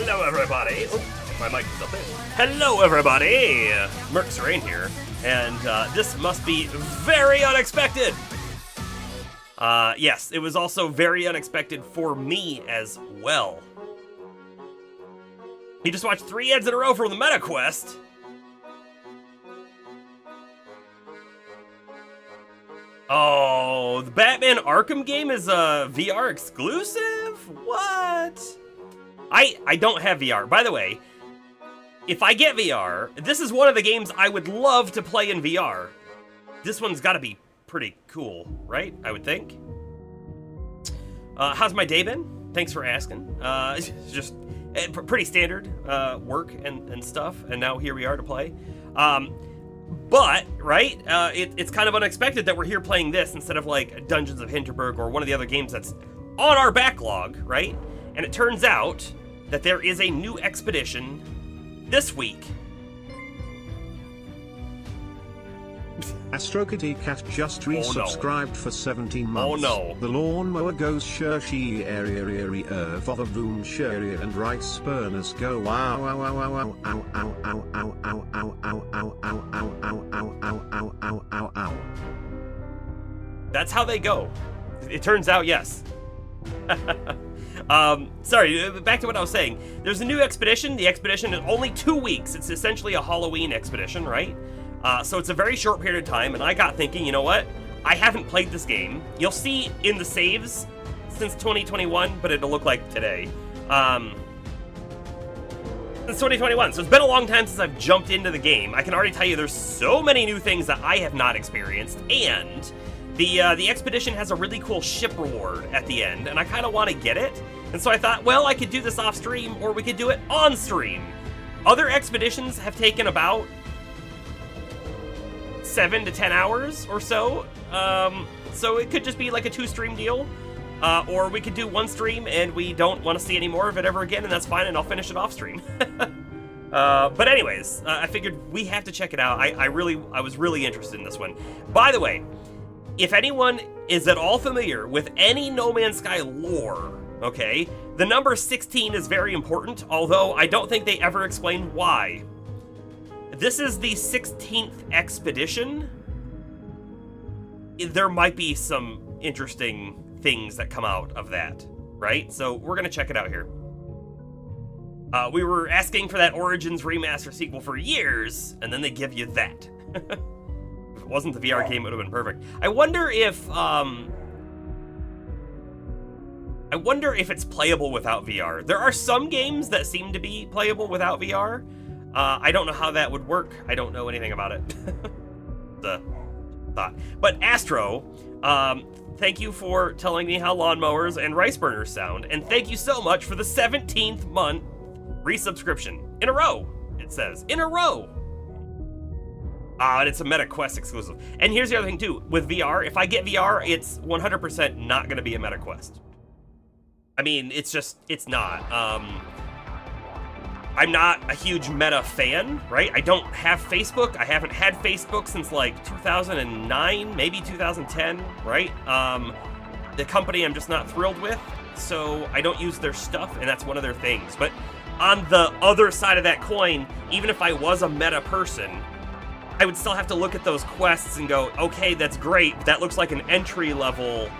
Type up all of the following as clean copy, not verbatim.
Hello, everybody. Oh, my mic is up there. Hello, everybody. Mercs Rain here, and this must be very unexpected. Yes, it was also very unexpected for me as well. He just watched 3 ads in a row from the MetaQuest. Oh, the Batman Arkham game is a VR exclusive? What? I don't have VR. By the way, if I get VR, this is one of the games I would love to play in VR. This one's got to be pretty cool, right? I would think. How's my day been? Thanks for asking. Just pretty standard work and stuff, and now here we are to play. But, right, it's kind of unexpected that we're here playing this instead of, like, Dungeons of Hinterberg or one of the other games that's on our backlog, right? And it turns out that there is a new expedition this week. Astrokitty Cat just resubscribed for 17 months. Oh no. The lawnmower goes shershi area for the room sherry and rice burners go wow wow wow wow wow ow ow ow ow ow ow ow ow ow ow ow ow ow ow ow ow. That's how they go. It turns out, yes. Sorry, back to what I was saying. There's a new expedition. The expedition is only 2 weeks. It's essentially a Halloween expedition, right? So it's a very short period of time, and I got thinking, you know what? I haven't played this game. You'll see in the saves since 2021, but it'll look like today. Since 2021, so it's been a long time since I've jumped into the game. I can already tell you there's so many new things that I have not experienced, and the expedition has a really cool ship reward at the end, and I kind of want to get it. And so I thought, well, I could do this off stream, or we could do it on stream. Other expeditions have taken about 7 to 10 hours or so. So it could just be like a 2-stream deal. Or we could do 1 stream and we don't want to see any more of it ever again, and that's fine, and I'll finish it off stream. But anyways, I figured we have to check it out. I was really interested in this one. By the way, if anyone is at all familiar with any No Man's Sky lore, okay, the number 16 is very important, although I don't think they ever explain why. This is the 16th expedition. There might be some interesting things that come out of that, right? So we're gonna check it out here. We were asking for that Origins remaster sequel for years, and then they give you that. If it wasn't the VR game, it would have been perfect. I wonder if it's playable without VR. There are some games that seem to be playable without VR. I don't know how that would work. I don't know anything about it. The thought. But Astro, thank you for telling me how lawnmowers and rice burners sound, and thank you so much for the 17th month resubscription. In a row, it says. In a row! And it's a MetaQuest exclusive. And here's the other thing, too. With VR, if I get VR, it's 100% not going to be a MetaQuest. I mean, it's not. I'm not a huge Meta fan, right? I don't have Facebook. I haven't had Facebook since like 2009, maybe 2010, right? The company I'm just not thrilled with, so I don't use their stuff, and that's one of their things. But on the other side of that coin, even if I was a Meta person, I would still have to look at those quests and go, okay, that's great, but that looks like an entry-level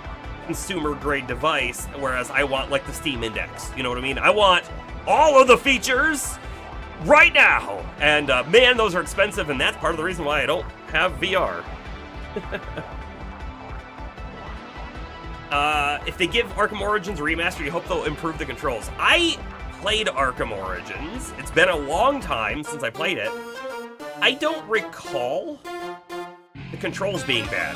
consumer-grade device, whereas I want like the Steam Index, you know what I mean? I want all of the features right now, and man, those are expensive, and that's part of the reason why I don't have VR. If they give Arkham Origins a remaster, you hope they'll improve the controls. I played Arkham Origins. It's been a long time since I played it. I don't recall the controls being bad.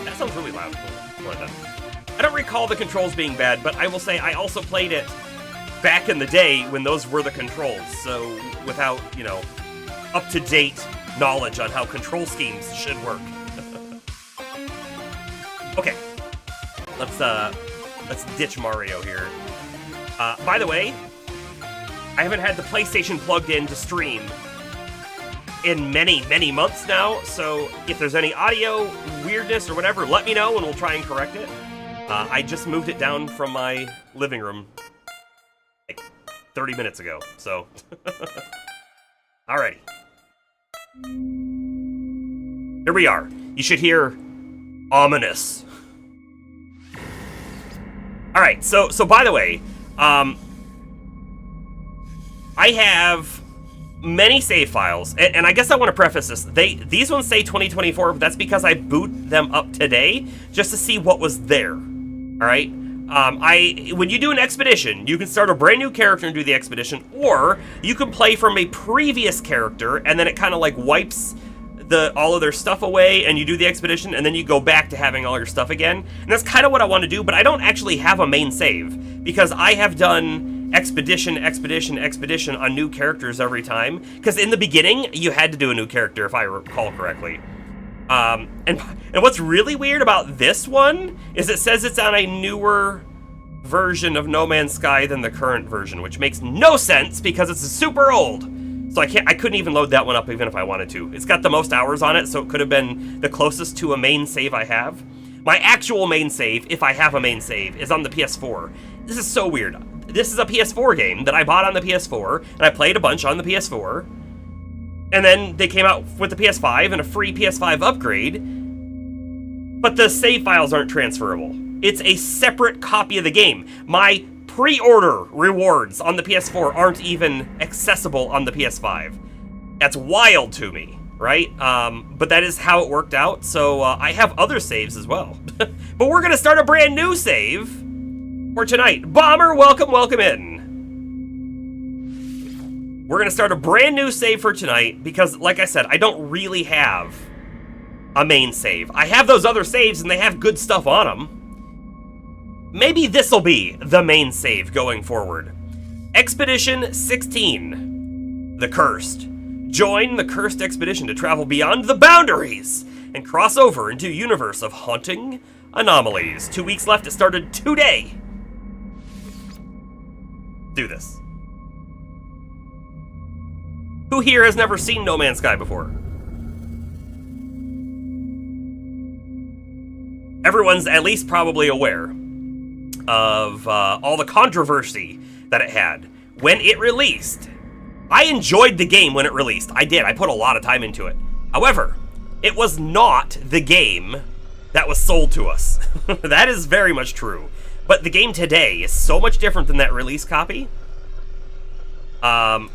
That sounds really loud. I don't recall the controls being bad, but I will say I also played it back in the day when those were the controls, so without, you know, up-to-date knowledge on how control schemes should work. Okay. Let's ditch Mario here. By the way, I haven't had the PlayStation plugged in to stream in many, many months now, so if there's any audio weirdness or whatever, let me know and we'll try and correct it. I just moved it down from my living room like 30 minutes ago, so... Alrighty. Here we are. You should hear ominous. Alright, so by the way, I have many save files, and I guess I want to preface this. These ones say 2024, but that's because I boot them up today just to see what was there. Alright? When you do an expedition, you can start a brand new character and do the expedition, or you can play from a previous character, and then it kind of like wipes all of their stuff away, and you do the expedition, and then you go back to having all your stuff again. And that's kind of what I want to do, but I don't actually have a main save, because I have done expedition on new characters every time, because in the beginning, you had to do a new character, if I recall correctly. And what's really weird about this one is it says it's on a newer version of No Man's Sky than the current version, which makes no sense because it's super old. So I couldn't even load that one up even if I wanted to. It's got the most hours on it, so it could have been the closest to a main save I have. My actual main save, if I have a main save, is on the PS4. This is so weird. This is a PS4 game that I bought on the PS4, and I played a bunch on the PS4. And then they came out with the PS5 and a free PS5 upgrade, but the save files aren't transferable. It's a separate copy of the game. My pre-order rewards on the PS4 aren't even accessible on the PS5. That's wild to me, right? But that is how it worked out, so I have other saves as well. But we're gonna start a brand new save for tonight. Bomber, welcome in. We're gonna start a brand new save for tonight because, like I said, I don't really have a main save. I have those other saves and they have good stuff on them. Maybe this'll be the main save going forward. Expedition 16, The Cursed. Join the Cursed Expedition to travel beyond the boundaries and cross over into a universe of haunting anomalies. 2 weeks left, it started today. Do this. Who here has never seen No Man's Sky before? Everyone's at least probably aware of all the controversy that it had when it released. I enjoyed the game when it released. I did. I put a lot of time into it. However, it was not the game that was sold to us. That is very much true. But the game today is so much different than that release copy. In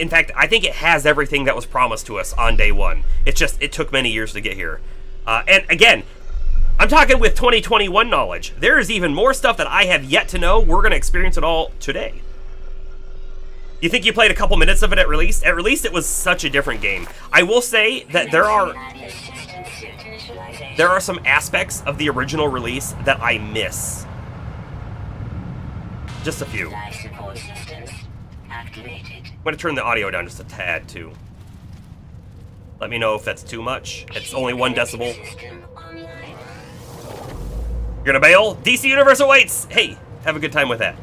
fact, I think it has everything that was promised to us on day one. It took many years to get here. And again, I'm talking with 2021 knowledge. There is even more stuff that I have yet to know. We're going to experience it all today. You think you played a couple minutes of it at release? At release, it was such a different game. I will say that there are some aspects of the original release that I miss. Just a few. I'm going to turn the audio down just a tad, too. Let me know if that's too much. It's only 1 decibel. You're gonna bail? DC Universe awaits! Hey, have a good time with that.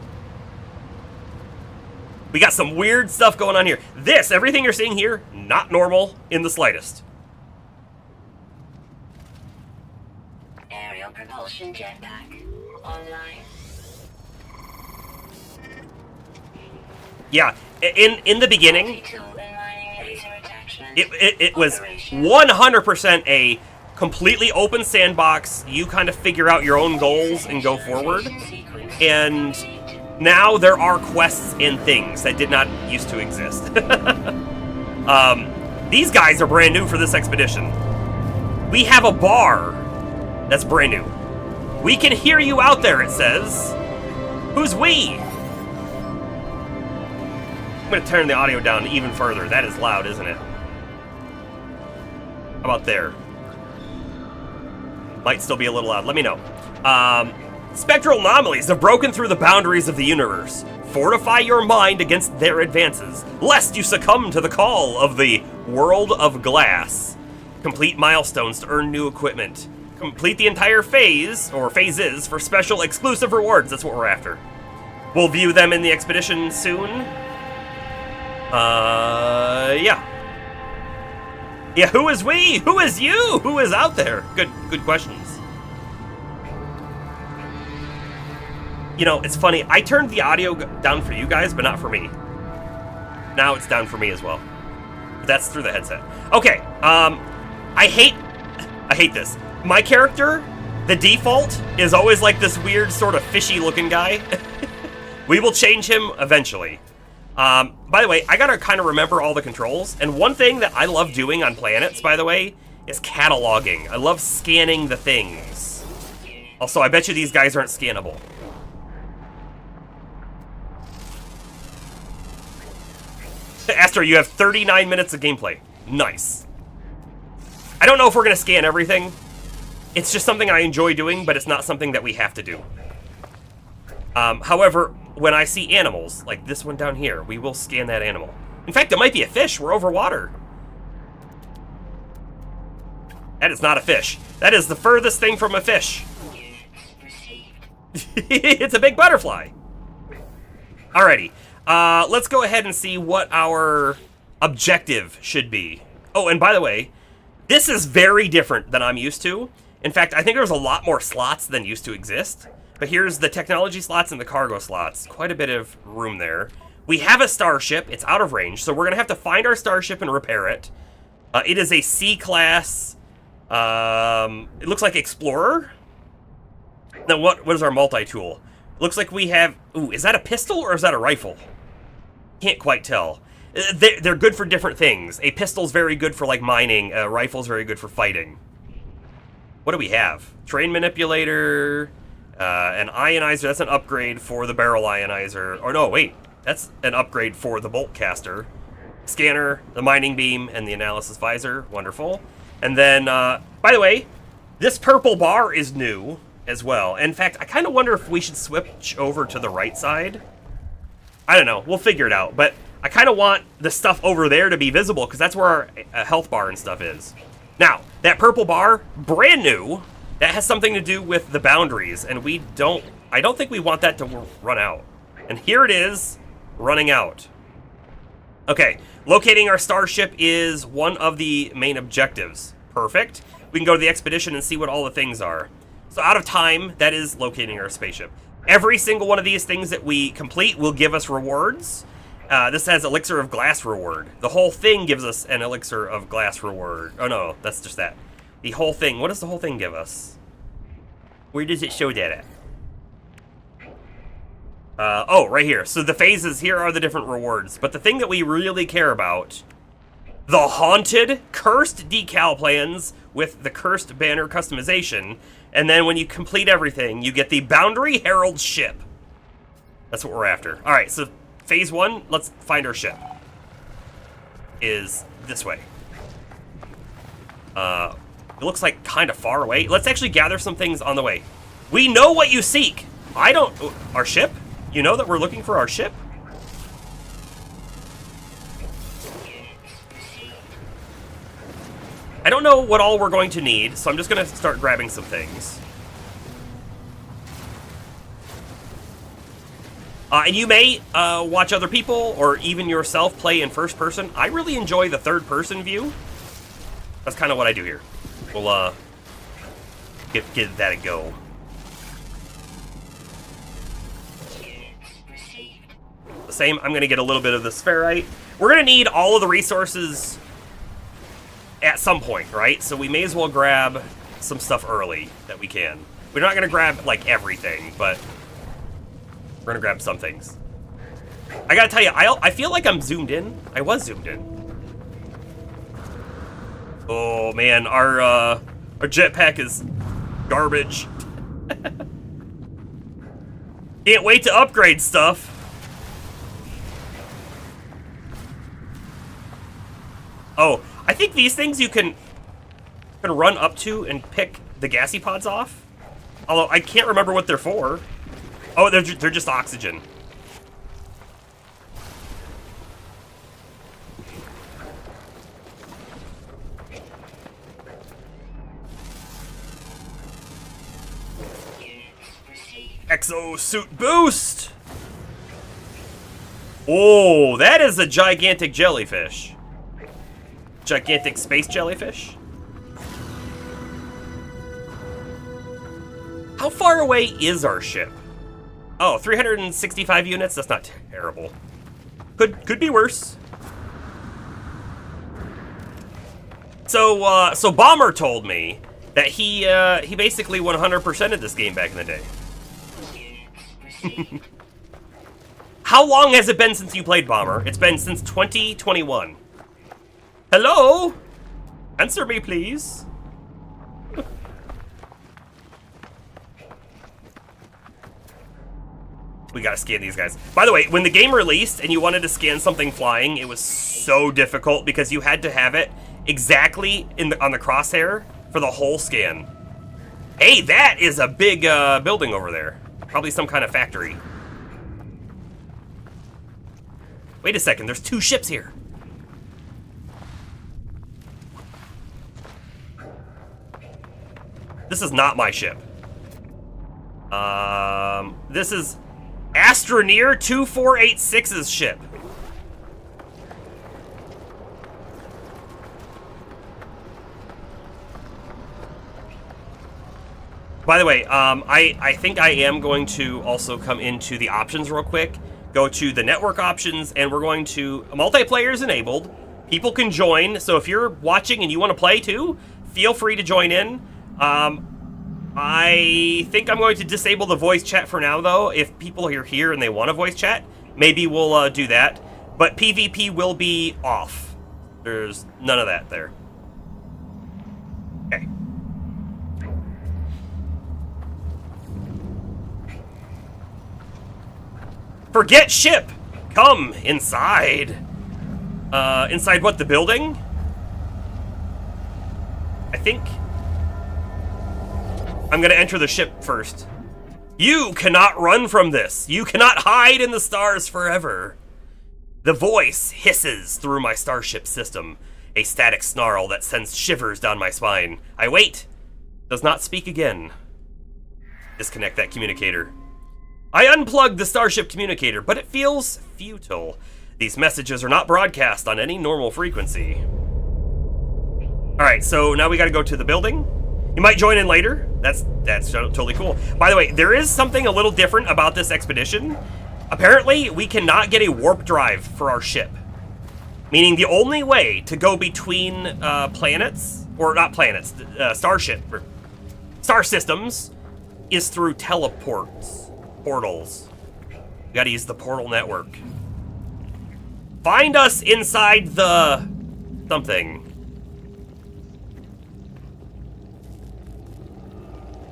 We got some weird stuff going on here. Everything you're seeing here, not normal in the slightest. Aerial propulsion jetpack online. Yeah, in the beginning, it was 100% a completely open sandbox. You kind of figure out your own goals and go forward. And now there are quests and things that did not used to exist. These guys are brand new for this expedition. We have a bar that's brand new. We can hear you out there, it says. Who's we? I'm going to turn the audio down even further. That is loud, isn't it? How about there? Might still be a little loud. Let me know. Spectral anomalies have broken through the boundaries of the universe. Fortify your mind against their advances, lest you succumb to the call of the World of Glass. Complete milestones to earn new equipment. complete the entire phase, or phases, for special exclusive rewards. That's what we're after. We'll view them in the expedition soon. Yeah. Yeah, who is we? Who is you? Who is out there? Good questions. You know, it's funny. I turned the audio down for you guys, but not for me. Now it's down for me as well. But that's through the headset. Okay, I hate this. My character, the default, is always like this weird sort of fishy looking guy. We will change him eventually. By the way, I gotta kind of remember all the controls. And one thing that I love doing on planets, by the way, is cataloging. I love scanning the things. Also, I bet you these guys aren't scannable. Astro, you have 39 minutes of gameplay. Nice. I don't know if we're going to scan everything. It's just something I enjoy doing, but it's not something that we have to do. However, when I see animals, like this one down here, we will scan that animal. In fact, it might be a fish. We're over water. That is not a fish. That is the furthest thing from a fish. It's a big butterfly. Alrighty. Let's go ahead and see what our objective should be. Oh, and by the way, this is very different than I'm used to. In fact, I think there's a lot more slots than used to exist. But here's the technology slots and the cargo slots. Quite a bit of room there. We have a starship. It's out of range, so we're going to have to find our starship and repair it. It is a C-class, it looks like Explorer. Now, what is our multi-tool? Looks like we have... Ooh, is that a pistol or is that a rifle? Can't quite tell. They're good for different things. A pistol's very good for, like, mining. A rifle's very good for fighting. What do we have? Train manipulator, an ionizer. That's an upgrade for the barrel ionizer. Or no, wait. That's an upgrade for the bolt caster. Scanner, the mining beam, and the analysis visor. Wonderful. And then, by the way, this purple bar is new as well. In fact, I kind of wonder if we should switch over to the right side. I don't know. We'll figure it out. But I kind of want the stuff over there to be visible because that's where our health bar and stuff is. Now, that purple bar, brand new. That has something to do with the boundaries. And I don't think we want that to run out. And here it is, running out. Okay, locating our starship is one of the main objectives. Perfect. We can go to the expedition and see what all the things are. So out of time, that is locating our spaceship. Every single one of these things that we complete will give us rewards. This has Elixir of Glass reward. The whole thing gives us an Elixir of Glass reward. Oh no, that's just that. The whole thing, what does the whole thing give us? Where does it show that at? Oh, right here. So the phases, here are the different rewards. But the thing that we really care about, the Haunted Cursed decal plans with the Cursed banner customization. And then when you complete everything, you get the Boundary Herald ship. That's what we're after. All right, so phase 1, let's find our ship. Is this way. It looks like kind of far away. Let's actually gather some things on the way. We know what you seek. I don't... Our ship? You know that we're looking for our ship? I don't know what all we're going to need, so I'm just going to start grabbing some things. And you may watch other people or even yourself play in first person. I really enjoy the third person view. That's kind of what I do here. We'll give that a go. The same, I'm going to get a little bit of the spherite. We're going to need all of the resources at some point, right? So we may as well grab some stuff early that we can. We're not going to grab, like, everything, but we're going to grab some things. I got to tell you, I feel like I'm zoomed in. I was zoomed in. Oh, man, our jetpack is garbage. Can't wait to upgrade stuff. Oh, I think these things you can run up to and pick the gassy pods off. Although I can't remember what they're for. Oh, they're just oxygen. Exosuit boost! Oh, that is a gigantic jellyfish. Gigantic space jellyfish? How far away is our ship? Oh, 365 units? That's not terrible. Could be worse. So Bomber told me that he basically 100%ed this game back in the day. How long has it been since you played Bomber? It's been since 2021. Hello? Answer me, please. We gotta scan these guys. By the way, when the game released and you wanted to scan something flying, it was so difficult because you had to have it exactly on the crosshair for the whole scan. Hey, that is a big building over there. Probably some kind of factory. Wait a second, there's 2 ships here. This is not my ship. This is Astroneer 2486's ship. By the way, I think I am going to also come into the options real quick. Go to the network options, and we're going to... Multiplayer is enabled. People can join, so if you're watching and you want to play too, feel free to join in. I think I'm going to disable the voice chat for now, though. If people are here and they want a voice chat, maybe we'll do that. But PvP will be off. There's none of that there. Okay. Forget ship! Come inside. Inside what, the building? I think... I'm gonna enter the ship first. You cannot run from this. You cannot hide in the stars forever. The voice hisses through my starship system, a static snarl that sends shivers down my spine. I wait. Does not speak again. Disconnect that communicator. I unplugged the starship communicator, but it feels futile. These messages are not broadcast on any normal frequency. Alright, so now we gotta go to the building. You might join in later. That's totally cool. By the way, there is something a little different about this expedition. Apparently, we cannot get a warp drive for our ship. Meaning the only way to go between planets, or not planets, starship, or star systems, is through portals. You gotta use the portal network. Find us inside the something.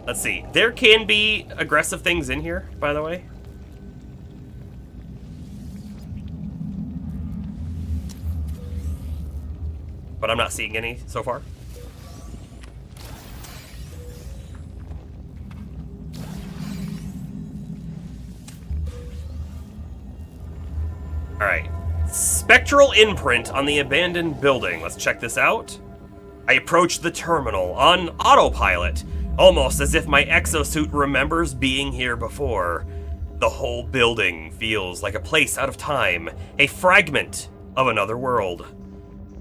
Let's see. There can be aggressive things in here, by the way. But I'm not seeing any so far. Alright. Spectral imprint on the abandoned building. Let's check this out. I approach the terminal on autopilot, almost as if my exosuit remembers being here before. The whole building feels like a place out of time, a fragment of another world.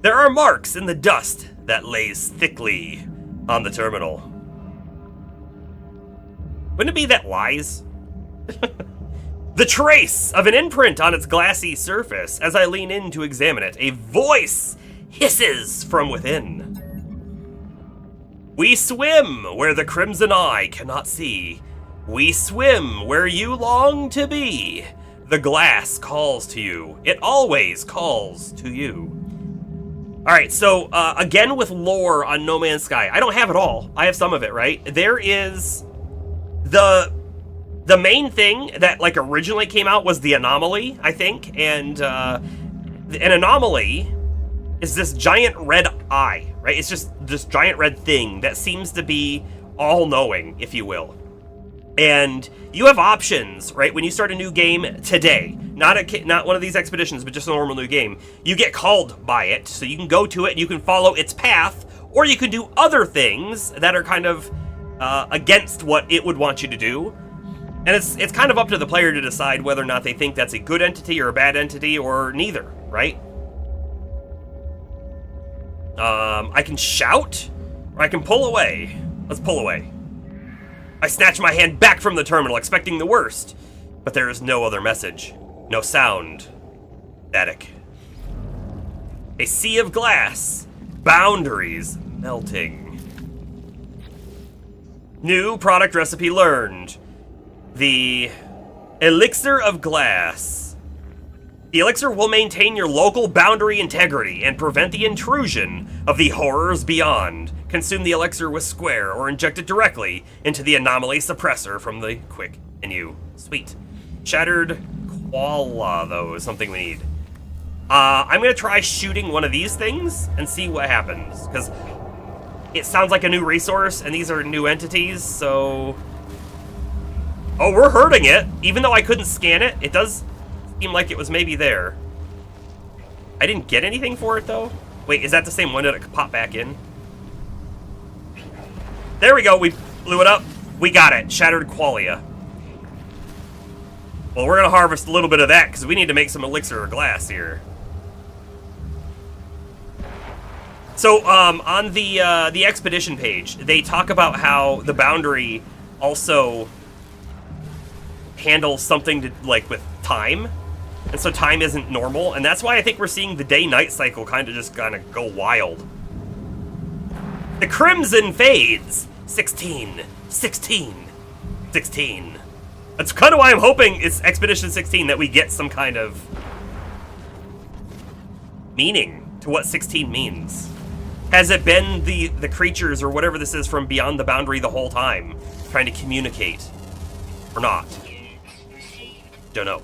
There are marks in the dust that lays thickly on the terminal. Wouldn't it be that lies? The trace of an imprint on its glassy surface. As I lean in to examine it, a voice hisses from within. We swim where the crimson eye cannot see. We swim where you long to be. The glass calls to you. It always calls to you. Alright, so again with lore on No Man's Sky. I don't have it all. I have some of it, right? There is the main thing that like originally came out was the anomaly, I think. And an anomaly is this giant red eye, right? It's just this giant red thing that seems to be all-knowing, if you will. And you have options, right? When you start a new game today, not one of these expeditions, but just a normal new game, you get called by it, so you can go to it and you can follow its path, or you can do other things that are kind of against what it would want you to do. And it's kind of up to the player to decide whether or not they think that's a good entity or a bad entity or neither, right? I can shout, or I can pull away. Let's pull away. I snatch my hand back from the terminal, expecting the worst. But there is no other message. No sound. Static. A sea of glass. Boundaries melting. New product recipe learned. The Elixir of Glass. The elixir will maintain your local boundary integrity and prevent the intrusion of the horrors beyond. Consume the elixir with square or inject it directly into the anomaly suppressor from the quick menu. Sweet. Shattered koala, though, is something we need. I'm gonna try shooting one of these things and see what happens, because it sounds like a new resource, and these are new entities, so... Oh, we're hurting it! Even though I couldn't scan it, it does seem like it was maybe there. I didn't get anything for it, though. Wait, is that the same one that it could pop back in? There we go, we blew it up. We got it, Shattered Qualia. Well, we're gonna harvest a little bit of that, because we need to make some elixir of glass here. So, on the expedition page, they talk about how the boundary also handles something to, like, with time. And so time isn't normal, and that's why I think we're seeing the day-night cycle kind of go wild. The crimson fades. 16, 16, 16. That's kind of why I'm hoping it's Expedition 16 that we get some kind of meaning to what 16 means. Has it been the creatures or whatever this is from beyond the boundary the whole time, trying to communicate, or not? Don't know.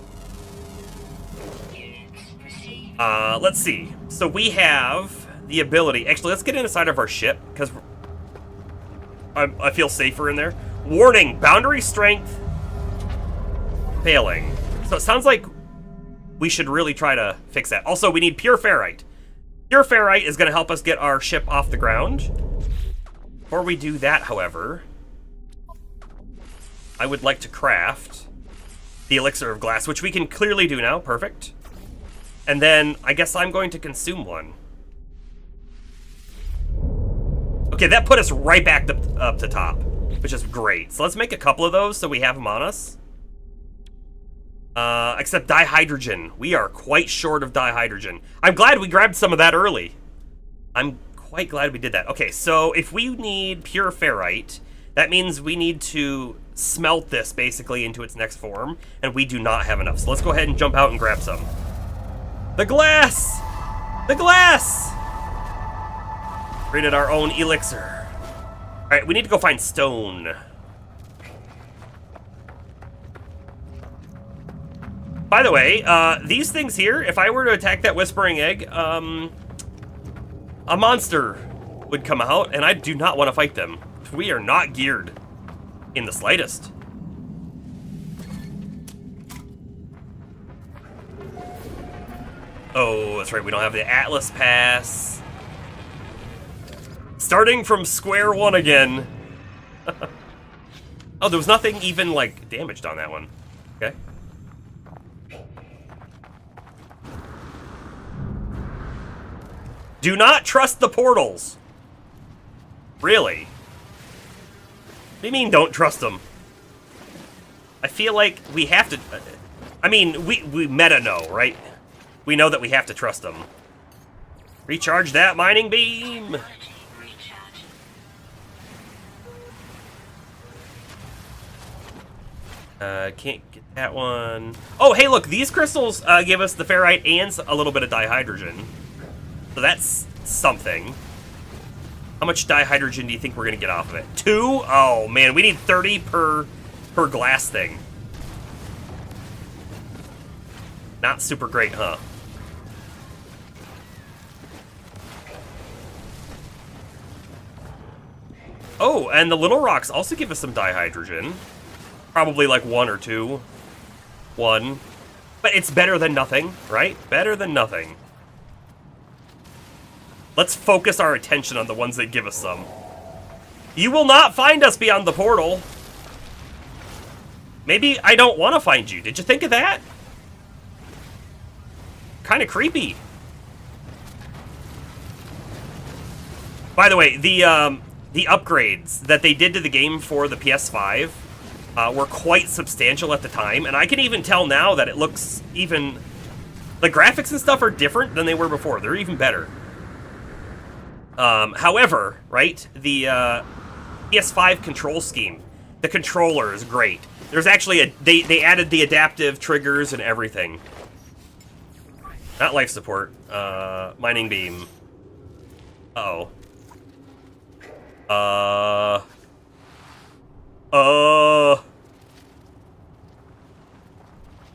Let's see. So we have the ability. Actually, let's get inside of our ship, because I feel safer in there. Warning, boundary strength failing. So it sounds like we should really try to fix that. Also, we need pure ferrite. Pure ferrite is going to help us get our ship off the ground. Before we do that, however, I would like to craft the elixir of glass, which we can clearly do now. Perfect. And then I guess I'm going to consume one. Okay, that put us right back up to top, which is great. So let's make a couple of those so we have them on us. Except dihydrogen. We are quite short of dihydrogen. I'm glad we grabbed some of that early. I'm quite glad we did that. Okay, so if we need pure ferrite, that means we need to smelt this basically into its next form, and we do not have enough. So let's go ahead and jump out and grab some. The glass! The glass! Created our own elixir. Alright, we need to go find stone. By the way, these things here, if I were to attack that whispering egg, a monster would come out, and I do not want to fight them. We are not geared in the slightest. Oh, that's right, we don't have the Atlas Pass. Starting from square one again. Oh, there was nothing even, like, damaged on that one. Okay. Do not trust the portals. Really? What do you mean don't trust them? I feel like we have to... I mean, we meta know, right? We know that we have to trust them. Recharge that mining beam! Can't get that one. Oh, hey, look, these crystals give us the ferrite and a little bit of dihydrogen. So that's something. How much dihydrogen do you think we're gonna get off of it? 2? Oh, man, we need 30 per glass thing. Not super great, huh? Oh, and the little rocks also give us some dihydrogen. Probably like 1 or 2. 1. But it's better than nothing, right? Better than nothing. Let's focus our attention on the ones that give us some. You will not find us beyond the portal. Maybe I don't want to find you. Did you think of that? Kind of creepy. By the way, the upgrades that they did to the game for the PS5 were quite substantial at the time, and I can even tell now that it looks even... The graphics and stuff are different than they were before. They're even better. However, right, the PS5 control scheme, the controller is great. There's actually they added the adaptive triggers and everything. Not life support. Mining beam. Uh-oh.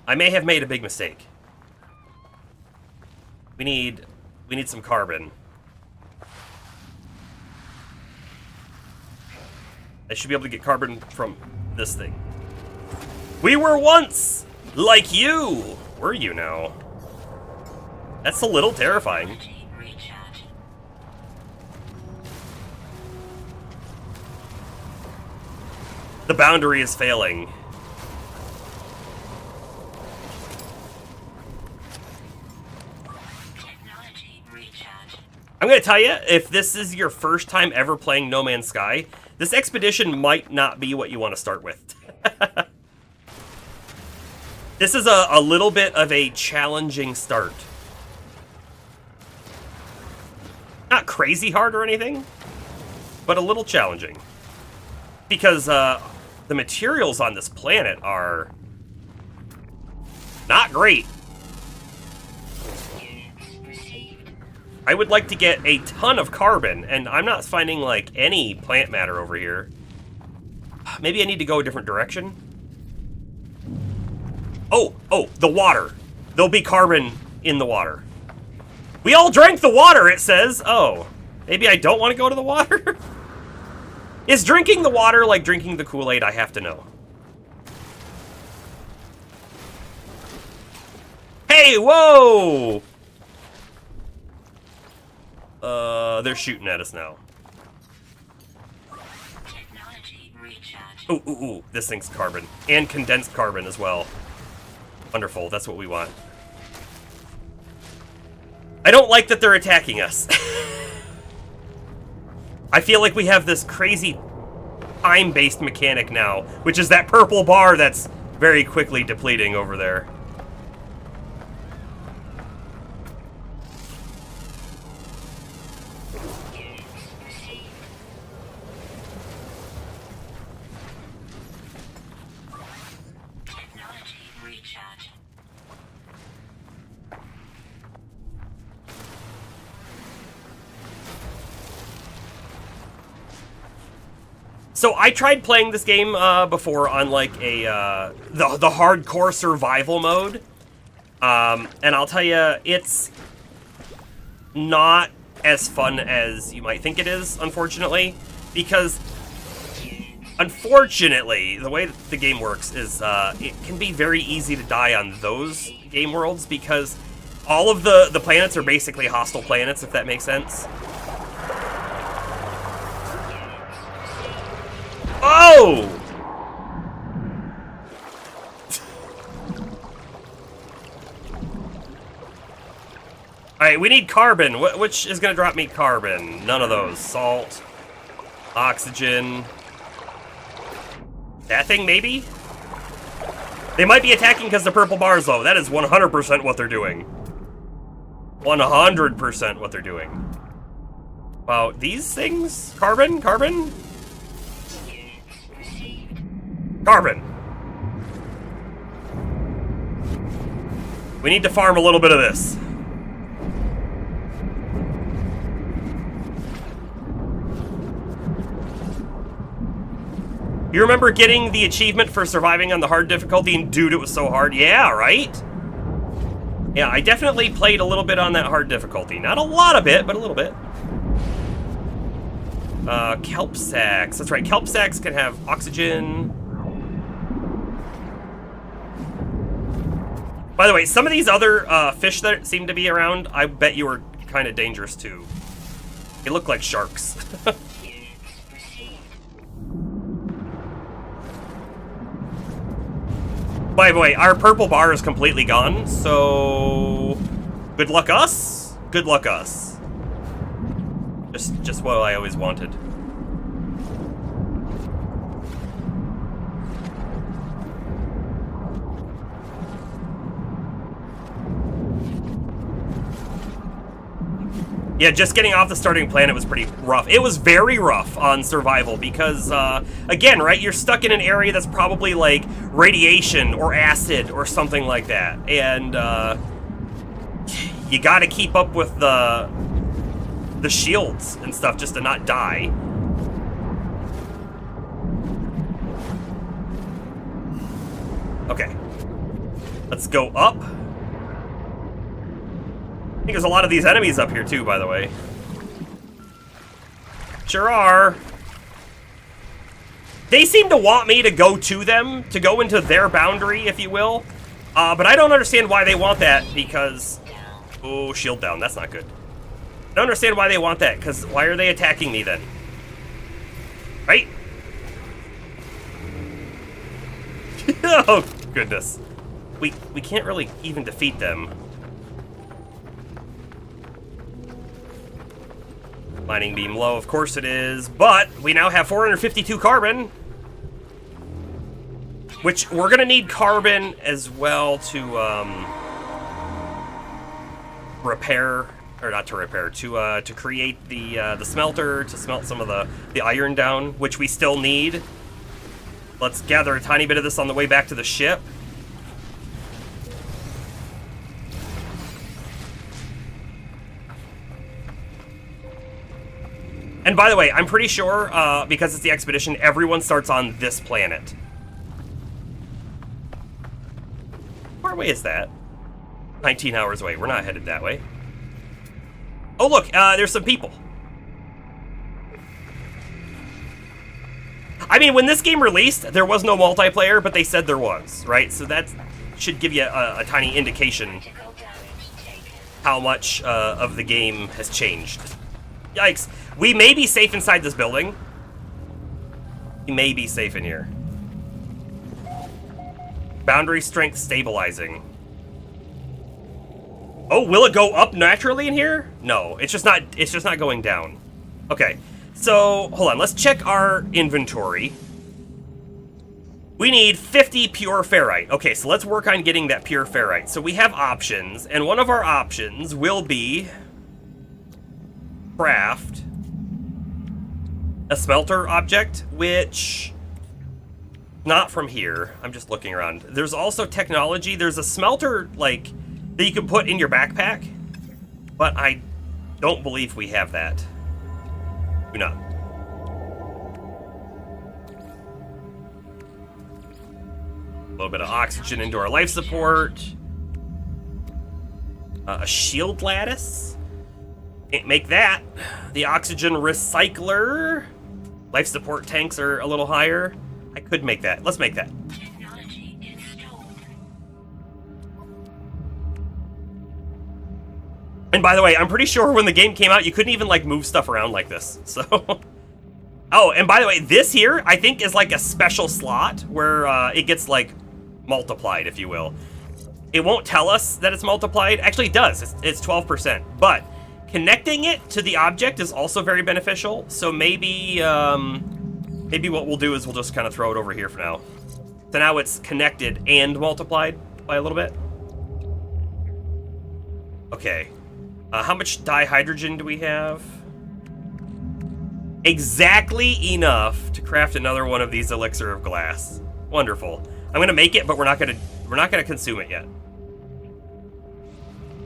I may have made a big mistake. We need some carbon. I should be able to get carbon from this thing. We were once like you. Were you now? That's a little terrifying. The boundary is failing. I'm gonna tell you, if this is your first time ever playing No Man's Sky, this expedition might not be what you want to start with. This is a little bit of a challenging start. Not crazy hard or anything, but a little challenging. Because the materials on this planet are not great. I would like to get a ton of carbon, and I'm not finding, like, any plant matter over here. Maybe I need to go a different direction? Oh, the water. There'll be carbon in the water. We all drank the water, it says. Oh, maybe I don't want to go to the water? Is drinking the water like drinking the Kool-Aid? I have to know. Hey, whoa! They're shooting at us now. Ooh, this thing's carbon. And condensed carbon as well. Wonderful, that's what we want. I don't like that they're attacking us. I feel like we have this crazy time-based mechanic now, which is that purple bar that's very quickly depleting over there. So I tried playing this game before on like a the hardcore survival mode, and I'll tell you, it's not as fun as you might think it is, unfortunately, because unfortunately the way that the game works is it can be very easy to die on those game worlds because all of the planets are basically hostile planets, if that makes sense. Oh! Alright, we need carbon. Which is going to drop me carbon? None of those. Salt. Oxygen. That thing, maybe? They might be attacking because the purple bars, though. That is 100% what they're doing. 100% what they're doing. Wow, these things? Carbon? Carbon? Carbon. We need to farm a little bit of this. You remember getting the achievement for surviving on the hard difficulty, and dude, it was so hard? Yeah, right? Yeah, I definitely played a little bit on that hard difficulty. Not a lot of it, but a little bit. Kelp sacks. That's right, kelp sacks can have oxygen. By the way, some of these other fish that seem to be around, I bet you are kind of dangerous too. They look like sharks. By the way, our purple bar is completely gone, so good luck us. Good luck us. Just what I always wanted. Yeah, just getting off the starting planet was pretty rough. It was very rough on survival because, again, right, you're stuck in an area that's probably like radiation or acid or something like that. And you gotta keep up with the shields and stuff just to not die. Okay. Let's go up. I think there's a lot of these enemies up here too, by the way. Sure are. They seem to want me to go to them, to go into their boundary, if you will. But I don't understand why they want that, because... Oh, shield down. That's not good. I don't understand why they want that, because why are they attacking me then? Right? Oh, goodness. We can't really even defeat them. Mining beam low, of course it is, but we now have 452 carbon, which we're gonna need carbon as well to repair, or not to repair, to create the smelter, to smelt some of the iron down, which we still need. Let's gather a tiny bit of this on the way back to the ship. And by the way, I'm pretty sure, because it's the expedition, everyone starts on this planet. How far away is that? 19 hours away. We're not headed that way. Oh, look, there's some people. I mean, when this game released, there was no multiplayer, but they said there was, right? So that should give you a tiny indication how much of the game has changed. Yikes. We may be safe inside this building. We may be safe in here. Boundary strength stabilizing. Oh, will it go up naturally in here? No, it's just not going down. Okay. So, hold on. Let's check our inventory. We need 50 pure ferrite. Okay, so let's work on getting that pure ferrite. So we have options, and one of our options will be craft a smelter object, which not from here. I'm just looking around. There's also technology. There's a smelter like that you can put in your backpack, but I don't believe we have that. Do not. A little bit of oxygen into our life support. A shield lattice. Can't make that. The oxygen recycler. Life support tanks are a little higher. I could make that. Let's make that. Technology installed. And by the way, I'm pretty sure when the game came out, you couldn't even like move stuff around like this. So, oh, and by the way, this here I think is like a special slot where it gets like multiplied, if you will. It won't tell us that it's multiplied. Actually, it does. It's 12%. But connecting it to the object is also very beneficial. So maybe maybe what we'll do is we'll just kind of throw it over here for now. So now it's connected and multiplied by a little bit. Okay. How much dihydrogen do we have? Exactly enough to craft another one of these elixir of glass. Wonderful. I'm gonna make it, but we're not gonna consume it yet.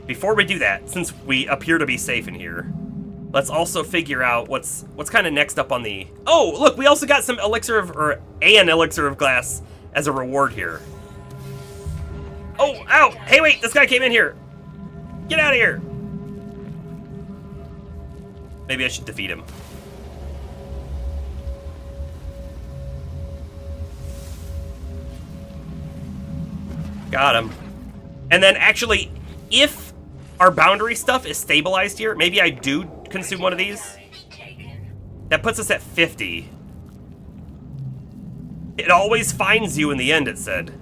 Before we do that, since we appear to be safe in here, let's also figure out what's kind of next up on the... Oh, look, we also got some elixir of, or an elixir of glass as a reward here. Oh, ow! Hey, wait, this guy came in here. Get out of here. Maybe I should defeat him. Got him. And then actually, if our boundary stuff is stabilized here, maybe I do consume one of these. That puts us at 50. It always finds you in the end, it said.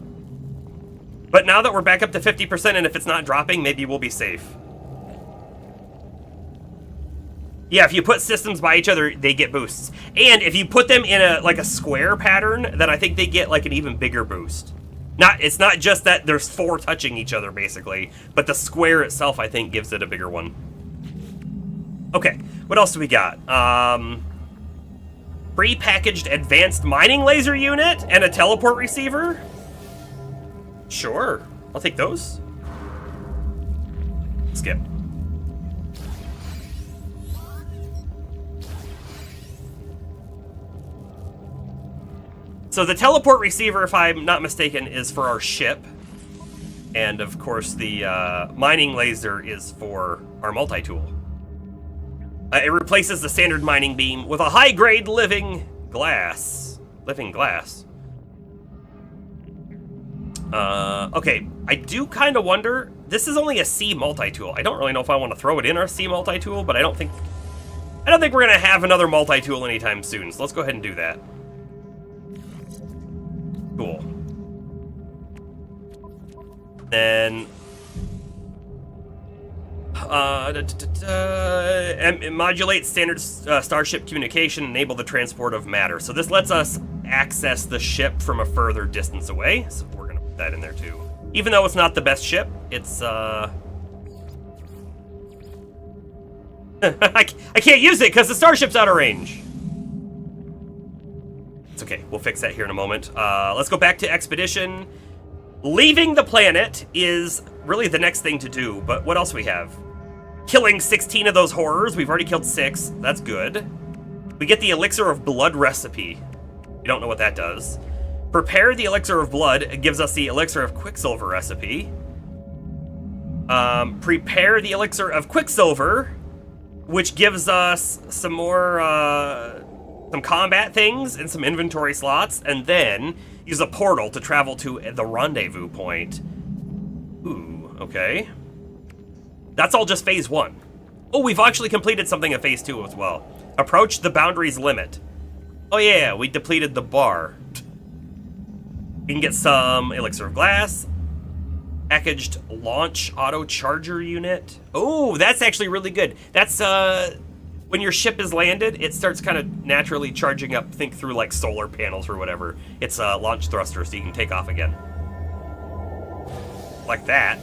But now that we're back up to 50%, and if it's not dropping, maybe we'll be safe. Yeah, if you put systems by each other, they get boosts. And if you put them in a square pattern, then I think they get like an even bigger boost. It's not just that there's 4 touching each other, basically, but the square itself, I think, gives it a bigger one. Okay, what else do we got? Pre-packaged advanced mining laser unit and a teleport receiver? Sure, I'll take those. Skip. So the teleport receiver, if I'm not mistaken, is for our ship. And of course the mining laser is for our multi-tool. It replaces the standard mining beam with a high-grade living glass. Okay, I do kind of wonder, this is only a C multi-tool. I don't really know if I want to throw it in our C multi-tool, but I don't think we're gonna have another multi-tool anytime soon, so let's go ahead and do that. Cool. Then modulate standard starship communication, enable the transport of matter. So this lets us access the ship from a further distance away. So we're gonna put that in there too. Even though it's not the best ship, it's I can't use it because the starship's out of range. It's okay, we'll fix that here in a moment. Let's go back to Expedition. Leaving the planet is really the next thing to do, but what else we have? Killing 16 of those horrors. We've already killed 6. That's good. We get the Elixir of Blood recipe. You don't know what that does. Prepare the Elixir of Blood. It gives us the Elixir of Quicksilver recipe. Prepare the Elixir of Quicksilver, which gives us some more, some combat things and some inventory slots, and then use a portal to travel to the rendezvous point. Ooh, okay. That's all just phase 1. Oh, we've actually completed something in phase 2 as well. Approach the boundary's limit. Oh yeah, we depleted the bar. We can get some Elixir of Glass. Packaged launch auto charger unit. Oh, that's actually really good. That's, when your ship is landed, it starts kind of naturally charging up, think through like solar panels or whatever. It's a launch thruster, so you can take off again. Like that.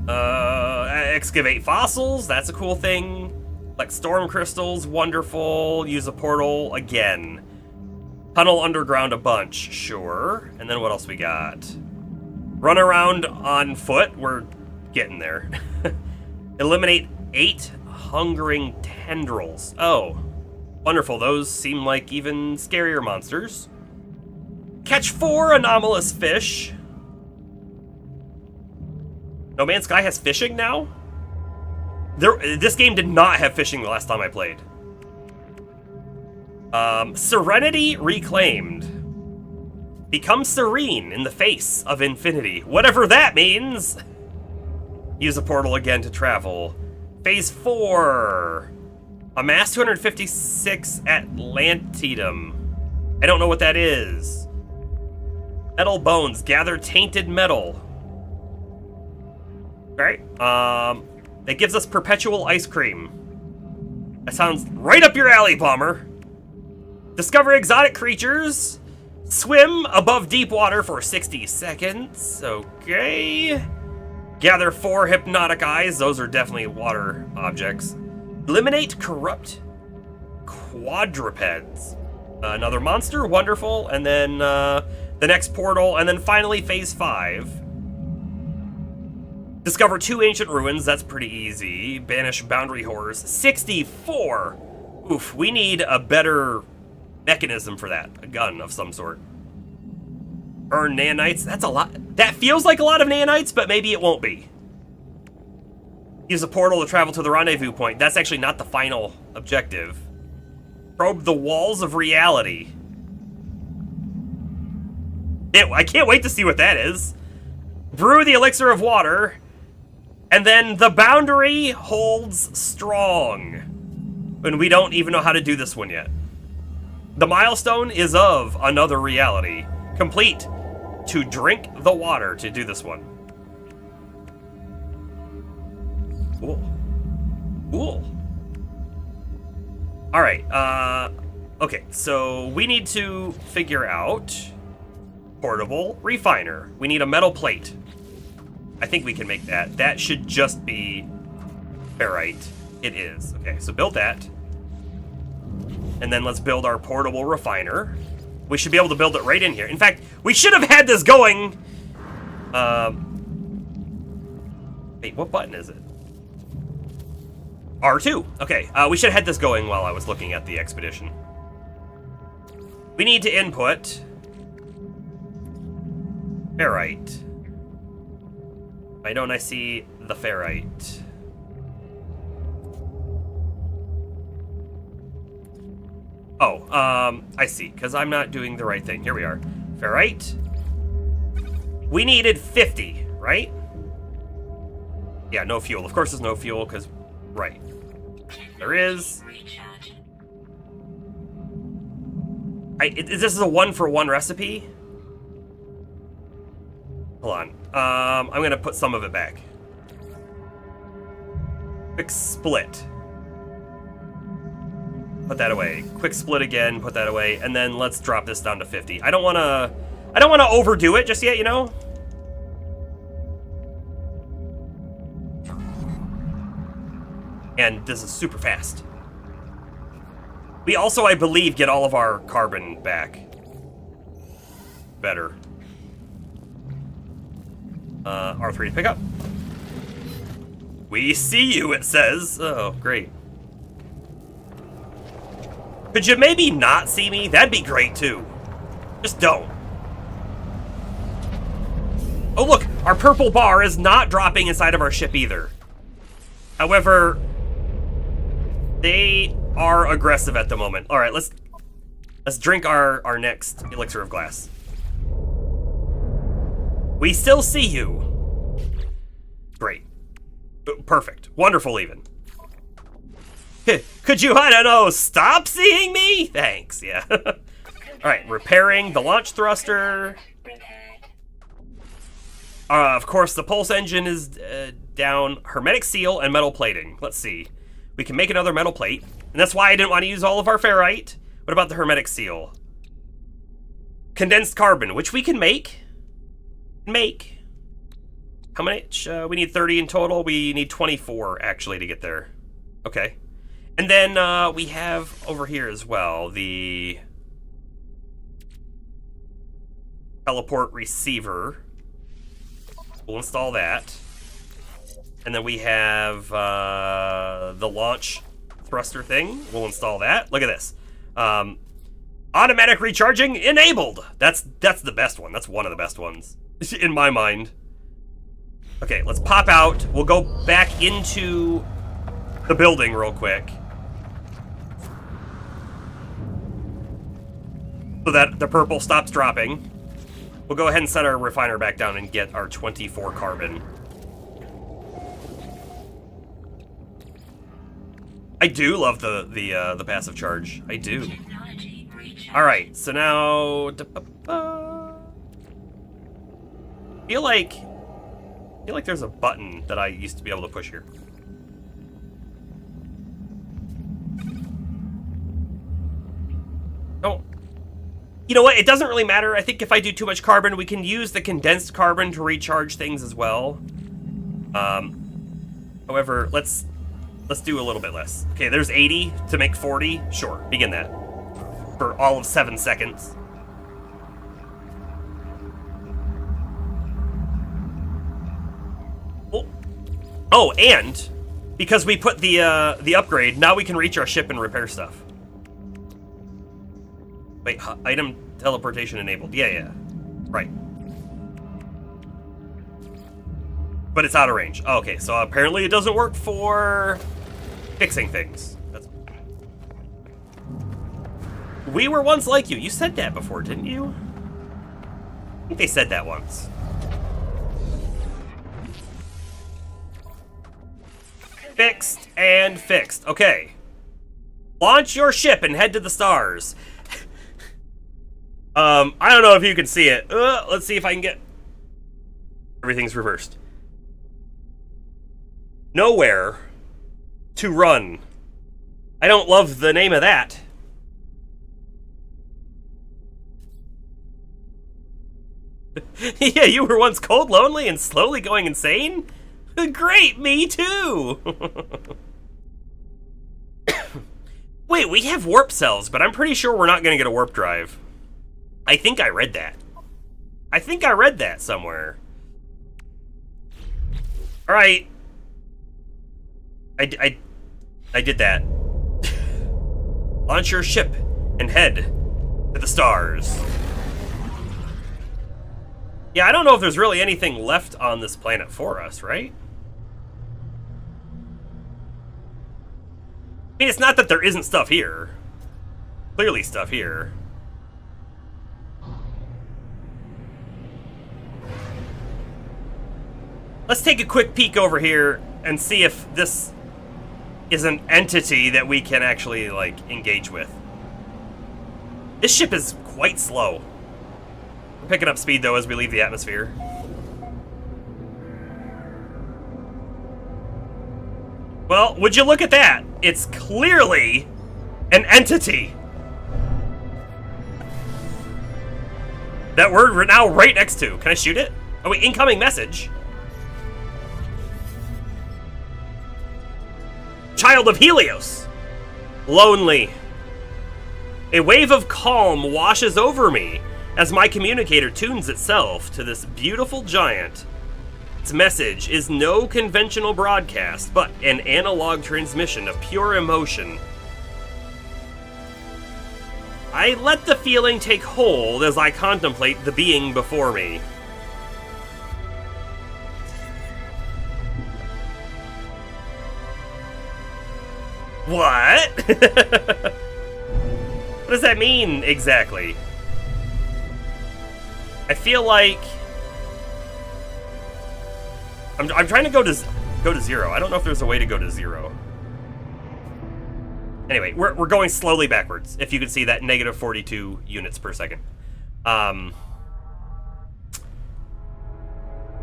Excavate fossils, that's a cool thing. Like storm crystals, wonderful. Use a portal again. Tunnel underground a bunch, sure. And then what else we got? Run around on foot, we're getting there. Eliminate 8 hungering tendrils. Oh, wonderful. Those seem like even scarier monsters. Catch 4 anomalous fish. No Man's Sky has fishing now? This game did not have fishing the last time I played. Serenity reclaimed. Become serene in the face of infinity. Whatever that means! Use a portal again to travel. Phase 4. Amass 256 Atlantidum. I don't know what that is. Metal bones. Gather tainted metal. Alright. That gives us perpetual ice cream. That sounds right up your alley, Palmer. Discover exotic creatures. Swim above deep water for 60 seconds. Okay. Gather 4 hypnotic eyes. Those are definitely water objects. Eliminate corrupt quadrupeds. Another monster. Wonderful. And then the next portal. And then finally phase 5. Discover 2 ancient ruins. That's pretty easy. Banish boundary horrors. 64. Oof. We need a better mechanism for that. A gun of some sort. Earn nanites. That's a lot. That feels like a lot of nanites, but maybe it won't be. Use a portal to travel to the rendezvous point. That's actually not the final objective. Probe the walls of reality. I can't wait to see what that is. Brew the elixir of water. And then the boundary holds strong. And we don't even know how to do this one yet. The milestone is of another reality. Complete. To drink the water to do this one. Cool. Cool. Alright, okay, so we need to figure out portable refiner. We need a metal plate. I think we can make that. That should just be ferrite. It is. Okay, so build that. And then let's build our portable refiner. We should be able to build it right in here. In fact, we should have had this going. Wait, what button is it? R2. Okay, we should have had this going while I was looking at the expedition. We need to input ferrite. Why don't I see the ferrite? Oh, I see, because I'm not doing the right thing. Here we are. Ferrite. We needed 50, right? Yeah, no fuel. Of course there's no fuel, because, right. There is. This is a 1-for-1 recipe? Hold on. I'm going to put some of it back. Quick split. Put that away. Quick split again, put that away, and then let's drop this down to 50. I don't want to overdo it just yet, you know? And this is super fast. We also, I believe, get all of our carbon back. Better. R3 to pick up. We see you, it says. Oh, great. Could you maybe not see me? That'd be great, too. Just don't. Oh, look! Our purple bar is not dropping inside of our ship, either. However, they are aggressive at the moment. Alright, let's drink our next elixir of glass. We still see you. Great. Perfect. Wonderful, even. Could you, I don't know, stop seeing me? Thanks, yeah. Alright, repairing the launch thruster. Of course, the pulse engine is down. Hermetic seal and metal plating. Let's see. We can make another metal plate. And that's why I didn't want to use all of our ferrite. What about the hermetic seal? Condensed carbon, which we can make. How much? We need 30 in total. We need 24, actually, to get there. Okay. And then we have over here as well the teleport receiver. We'll install that. And then we have the launch thruster thing. We'll install that. Look at this. Automatic recharging enabled. That's the best one. That's one of the best ones in my mind. Okay, let's pop out. We'll go back into the building real quick. So that the purple stops dropping. We'll go ahead and set our refiner back down and get our 24 carbon. I do love the passive charge. I do. All right, so now feel like there's a button that I used to be able to push here. Don't. You know what? It doesn't really matter. I think if I do too much carbon, we can use the condensed carbon to recharge things as well. However, let's do a little bit less. Okay, there's 80 to make 40. Sure, begin that. For all of 7 seconds. Oh, and because we put the upgrade, now we can reach our ship and repair stuff. Wait, item teleportation enabled. Yeah. Right. But it's out of range. Oh, okay, so apparently it doesn't work for fixing things. We were once like you. You said that before, didn't you? I think they said that once. Fixed and fixed. Okay. Launch your ship and head to the stars. I don't know if you can see it. Let's see if I can get... Everything's reversed. Nowhere to run. I don't love the name of that. Yeah, you were once cold, lonely, and slowly going insane? Great, me too! Wait, we have warp cells, but I'm pretty sure we're not gonna get a warp drive. I think I read that. I think I read that somewhere. Alright. I did that. Launch your ship and head to the stars. Yeah, I don't know if there's really anything left on this planet for us, right? I mean, it's not that there isn't stuff here. Clearly stuff here. Let's take a quick peek over here and see if this is an entity that we can actually, like, engage with. This ship is quite slow. We're picking up speed, though, as we leave the atmosphere. Well, would you look at that? It's clearly an entity. That we're now right next to. Can I shoot it? Oh, wait, incoming message. Child of Helios. Lonely. A wave of calm washes over me as my communicator tunes itself to this beautiful giant. Its message is no conventional broadcast, but an analog transmission of pure emotion. I let the feeling take hold as I contemplate the being before me. What? What does that mean, exactly? I feel like... I'm trying to go to zero. I don't know if there's a way to go to zero. Anyway, we're going slowly backwards, if you can see that negative 42 units per second.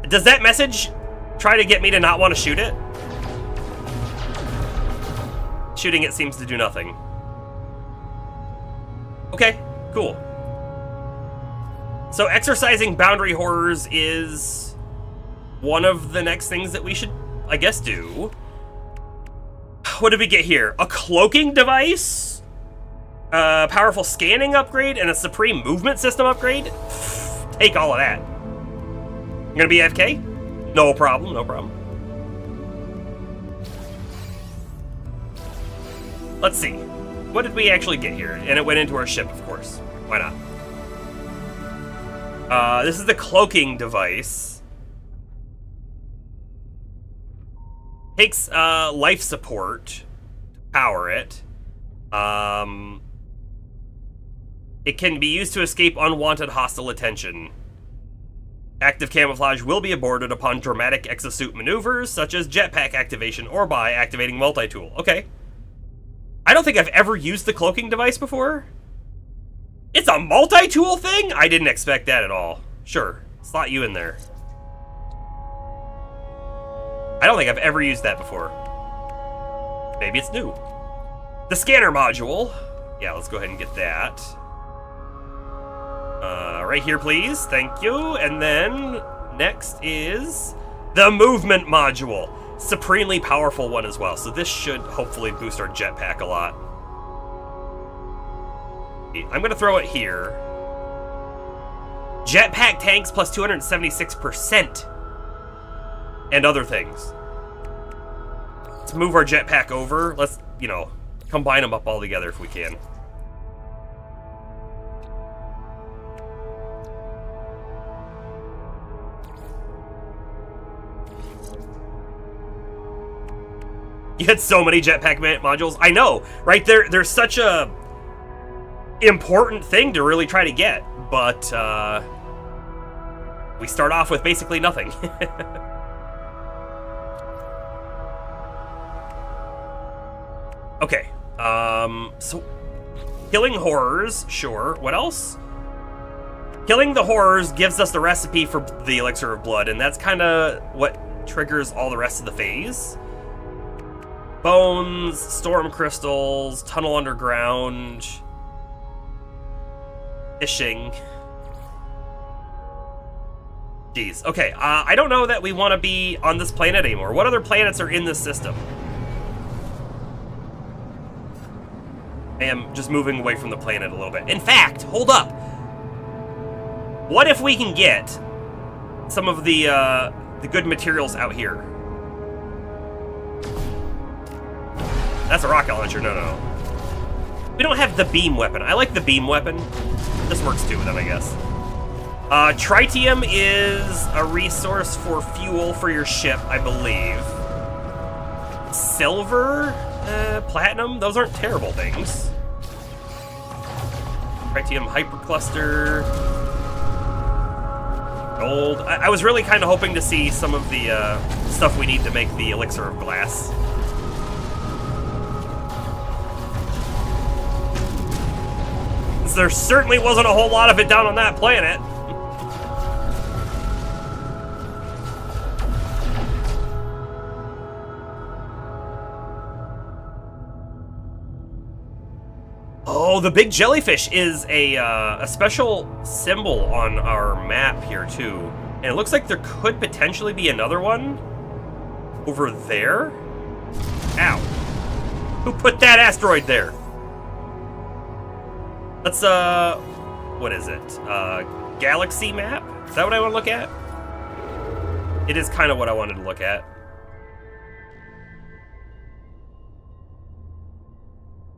Does that message try to get me to not want to shoot it? Shooting it seems to do nothing. Okay, cool. So exercising boundary horrors is one of the next things that we should, I guess, do. What did we get here? A cloaking device? A powerful scanning upgrade? And a supreme movement system upgrade? Take all of that. I'm gonna be AFK? No problem, no problem. Let's see. What did we actually get here? And it went into our ship, of course. Why not? This is the cloaking device. Takes life support to power it. It can be used to escape unwanted hostile attention. Active camouflage will be aborted upon dramatic exosuit maneuvers, such as jetpack activation or by activating multi-tool. Okay. I don't think I've ever used the cloaking device before. It's a multi-tool thing? I didn't expect that at all. Sure, slot you in there. I don't think I've ever used that before. Maybe it's new. The scanner module. Yeah, let's go ahead and get that. Right here, please. Thank you. And then next is the movement module. Supremely powerful one as well. So this should hopefully boost our jetpack a lot. I'm going to throw it here. Jetpack tanks plus 276%. And other things. Let's move our jetpack over. Let's, combine them up all together if we can. You had so many jetpack modules. I know, right? There's such a important thing to really try to get, but we start off with basically nothing. Okay, so killing horrors, sure. What else? Killing the horrors gives us the recipe for the elixir of blood, and that's kind of what triggers all the rest of the phase. Bones, storm crystals, tunnel underground, fishing. Jeez. Okay, I don't know that we want to be on this planet anymore. What other planets are in this system? I am just moving away from the planet a little bit. In fact, hold up. What if we can get some of the good materials out here? That's a rocket launcher. No. We don't have the beam weapon. I like the beam weapon. This works too, then, I guess. Tritium is a resource for fuel for your ship, I believe. Silver, platinum, those aren't terrible things. Tritium hypercluster. Gold. I was really kind of hoping to see some of the stuff we need to make the elixir of glass. There certainly wasn't a whole lot of it down on that planet. Oh, the big jellyfish is a special symbol on our map here, too. And it looks like there could potentially be another one over there. Ow. Who put that asteroid there? Let's, what is it? Galaxy map? Is that what I want to look at? It is kind of what I wanted to look at.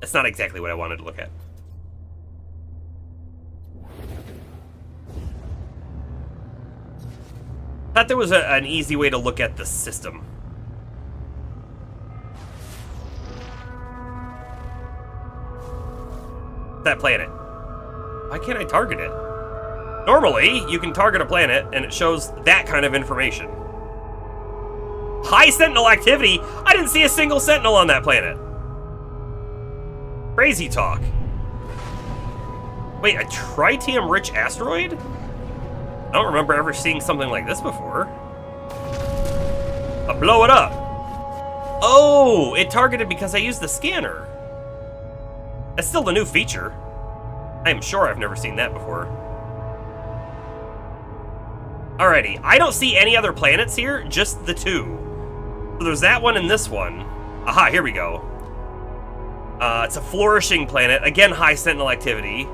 That's not exactly what I wanted to look at. Thought there was an easy way to look at the system. That planet. Why can't I target it? Normally, you can target a planet and it shows that kind of information. High Sentinel activity? I didn't see a single Sentinel on that planet. Crazy talk. Wait, a tritium-rich asteroid? I don't remember ever seeing something like this before. I'll blow it up. Oh, it targeted because I used the scanner. That's still the new feature. I am sure I've never seen that before. Alrighty, I don't see any other planets here, just the two. So there's that one and this one. Aha, here we go. It's a flourishing planet. Again, high Sentinel activity.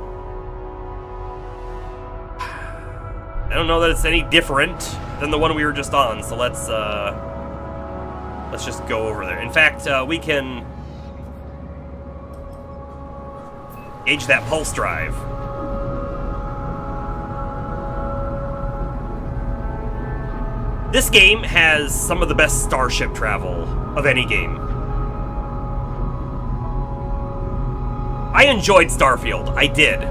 I don't know that it's any different than the one we were just on, so let's just go over there. In fact, we can gauge that pulse drive. This game has some of the best starship travel of any game. I enjoyed Starfield, I did.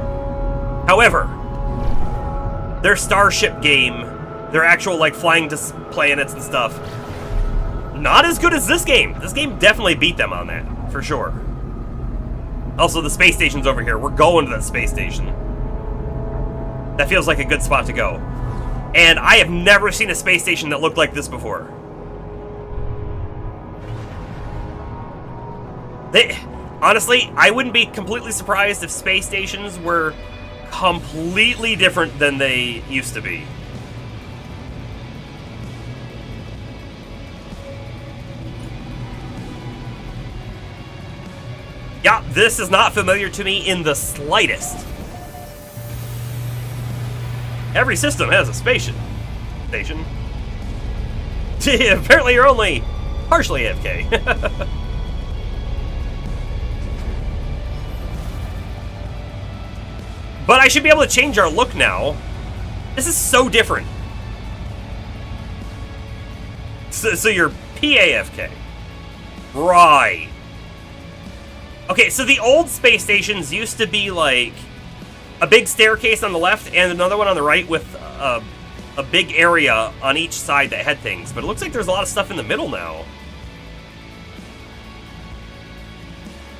However, their starship game, their actual like flying to planets and stuff, not as good as this game. This game definitely beat them on that, for sure. Also, the space station's over here. We're going to that space station. That feels like a good spot to go. And I have never seen a space station that looked like this before. Honestly, I wouldn't be completely surprised if space stations were completely different than they used to be. Yeah, this is not familiar to me in the slightest. Every system has a station. Apparently you're only partially AFK. But I should be able to change our look now. This is so different. So you're PAFK. Right. Okay, so the old space stations used to be like a big staircase on the left and another one on the right with a big area on each side that had things. But it looks like there's a lot of stuff in the middle now.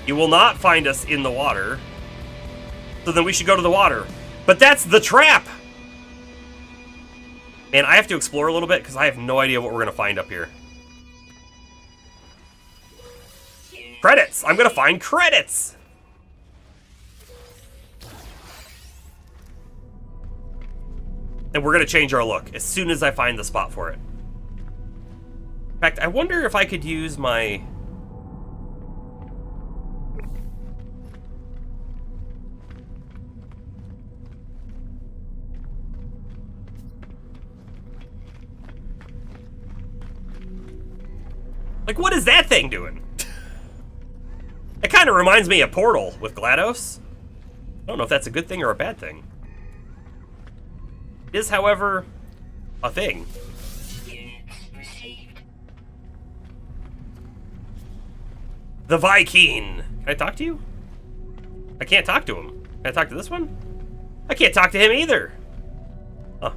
You will not find us in the water. So then we should go to the water. But that's the trap! And I have to explore a little bit because I have no idea what we're going to find up here. Credits! I'm going to find credits! And we're going to change our look as soon as I find the spot for it. In fact, I wonder if I could use my... Like, what is that thing doing? It kind of reminds me of Portal with GLaDOS. I don't know if that's a good thing or a bad thing. It is, however, a thing. The Viking. Can I talk to you? I can't talk to him. Can I talk to this one? I can't talk to him either. Huh.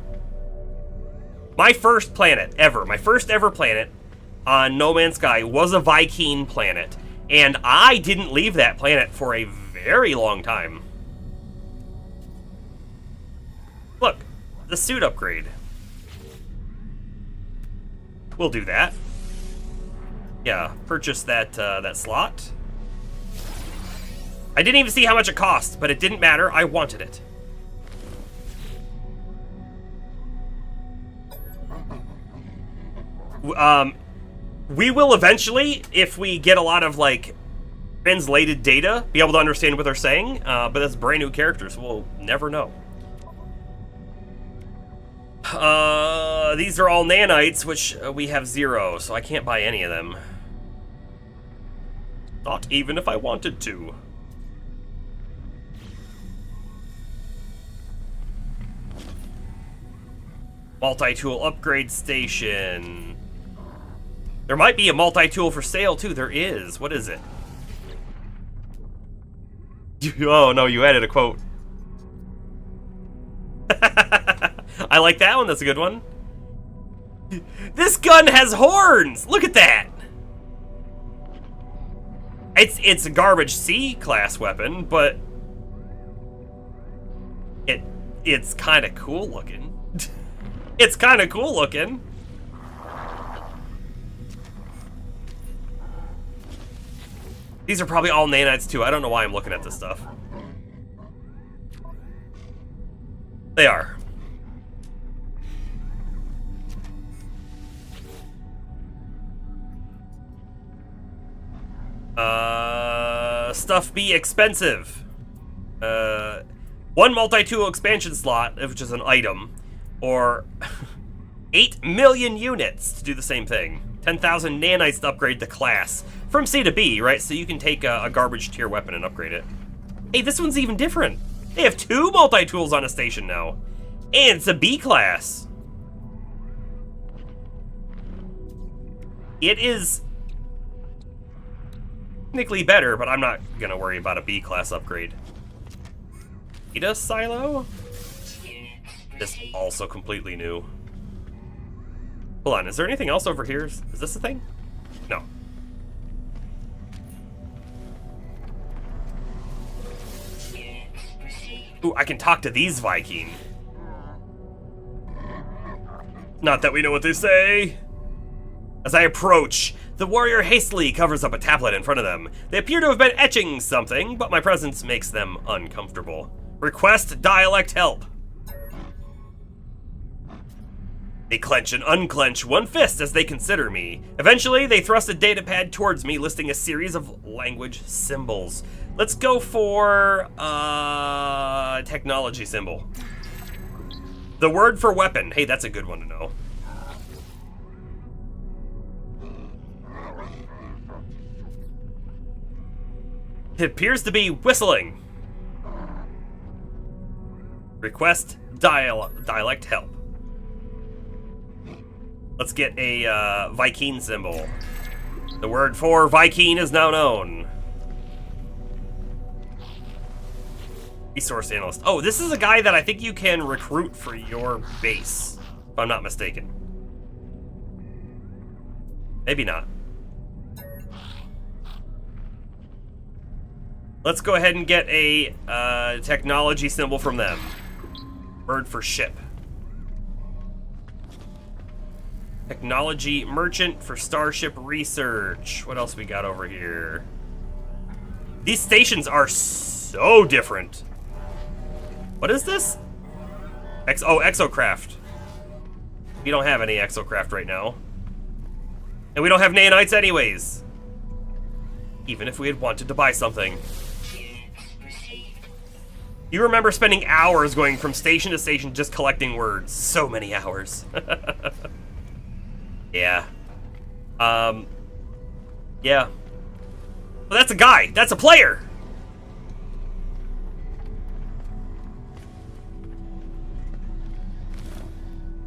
My first planet ever, my first ever planet on No Man's Sky was a Viking planet. And I didn't leave that planet for a very long time. Look, the suit upgrade. We'll do that. Yeah, purchase that that slot. I didn't even see how much it cost, but it didn't matter. I wanted it. We will eventually, if we get a lot of, like, translated data, be able to understand what they're saying, but that's brand new characters, so we'll never know. These are all nanites, which we have 0, so I can't buy any of them. Not even if I wanted to. Multi-tool upgrade station. There might be a multi-tool for sale, too. There is. What is it? Oh, no, you added a quote. I like that one. That's a good one. This gun has horns! Look at that! It's a garbage C-class weapon, but... It's kind of cool looking. It's kind of cool looking. These are probably all nanites too. I don't know why I'm looking at this stuff. They are. Stuff be expensive. One multi-tool expansion slot, which is an item, or 8 million units to do the same thing. 10,000 nanites to upgrade the class. From C to B, right? So you can take a garbage tier weapon and upgrade it. Hey, this one's even different. They have 2 multi-tools on a station now. And it's a B class. It is technically better, but I'm not gonna worry about a B class upgrade. Data silo? This also completely new. Hold on, is there anything else over here? Is this a thing? No. Ooh, I can talk to these Viking. Not that we know what they say. As I approach, the warrior hastily covers up a tablet in front of them. They appear to have been etching something, but my presence makes them uncomfortable. Request dialect help. They clench and unclench one fist as they consider me. Eventually, they thrust a datapad towards me, listing a series of language symbols. Let's go for technology symbol. The word for weapon. Hey, that's a good one to know. It appears to be whistling. Request dialect help. Let's get a Viking symbol. The word for Viking is now known. Resource analyst. Oh, this is a guy that I think you can recruit for your base, if I'm not mistaken. Maybe not. Let's go ahead and get a technology symbol from them. Word for ship. Technology merchant for Starship research. What else we got over here? These stations are so different. What is this? Exocraft. We don't have any exocraft right now. And we don't have nanites anyways. Even if we had wanted to buy something. You remember spending hours going from station to station just collecting words. So many hours. Yeah. Yeah. Well, that's a guy. That's a player.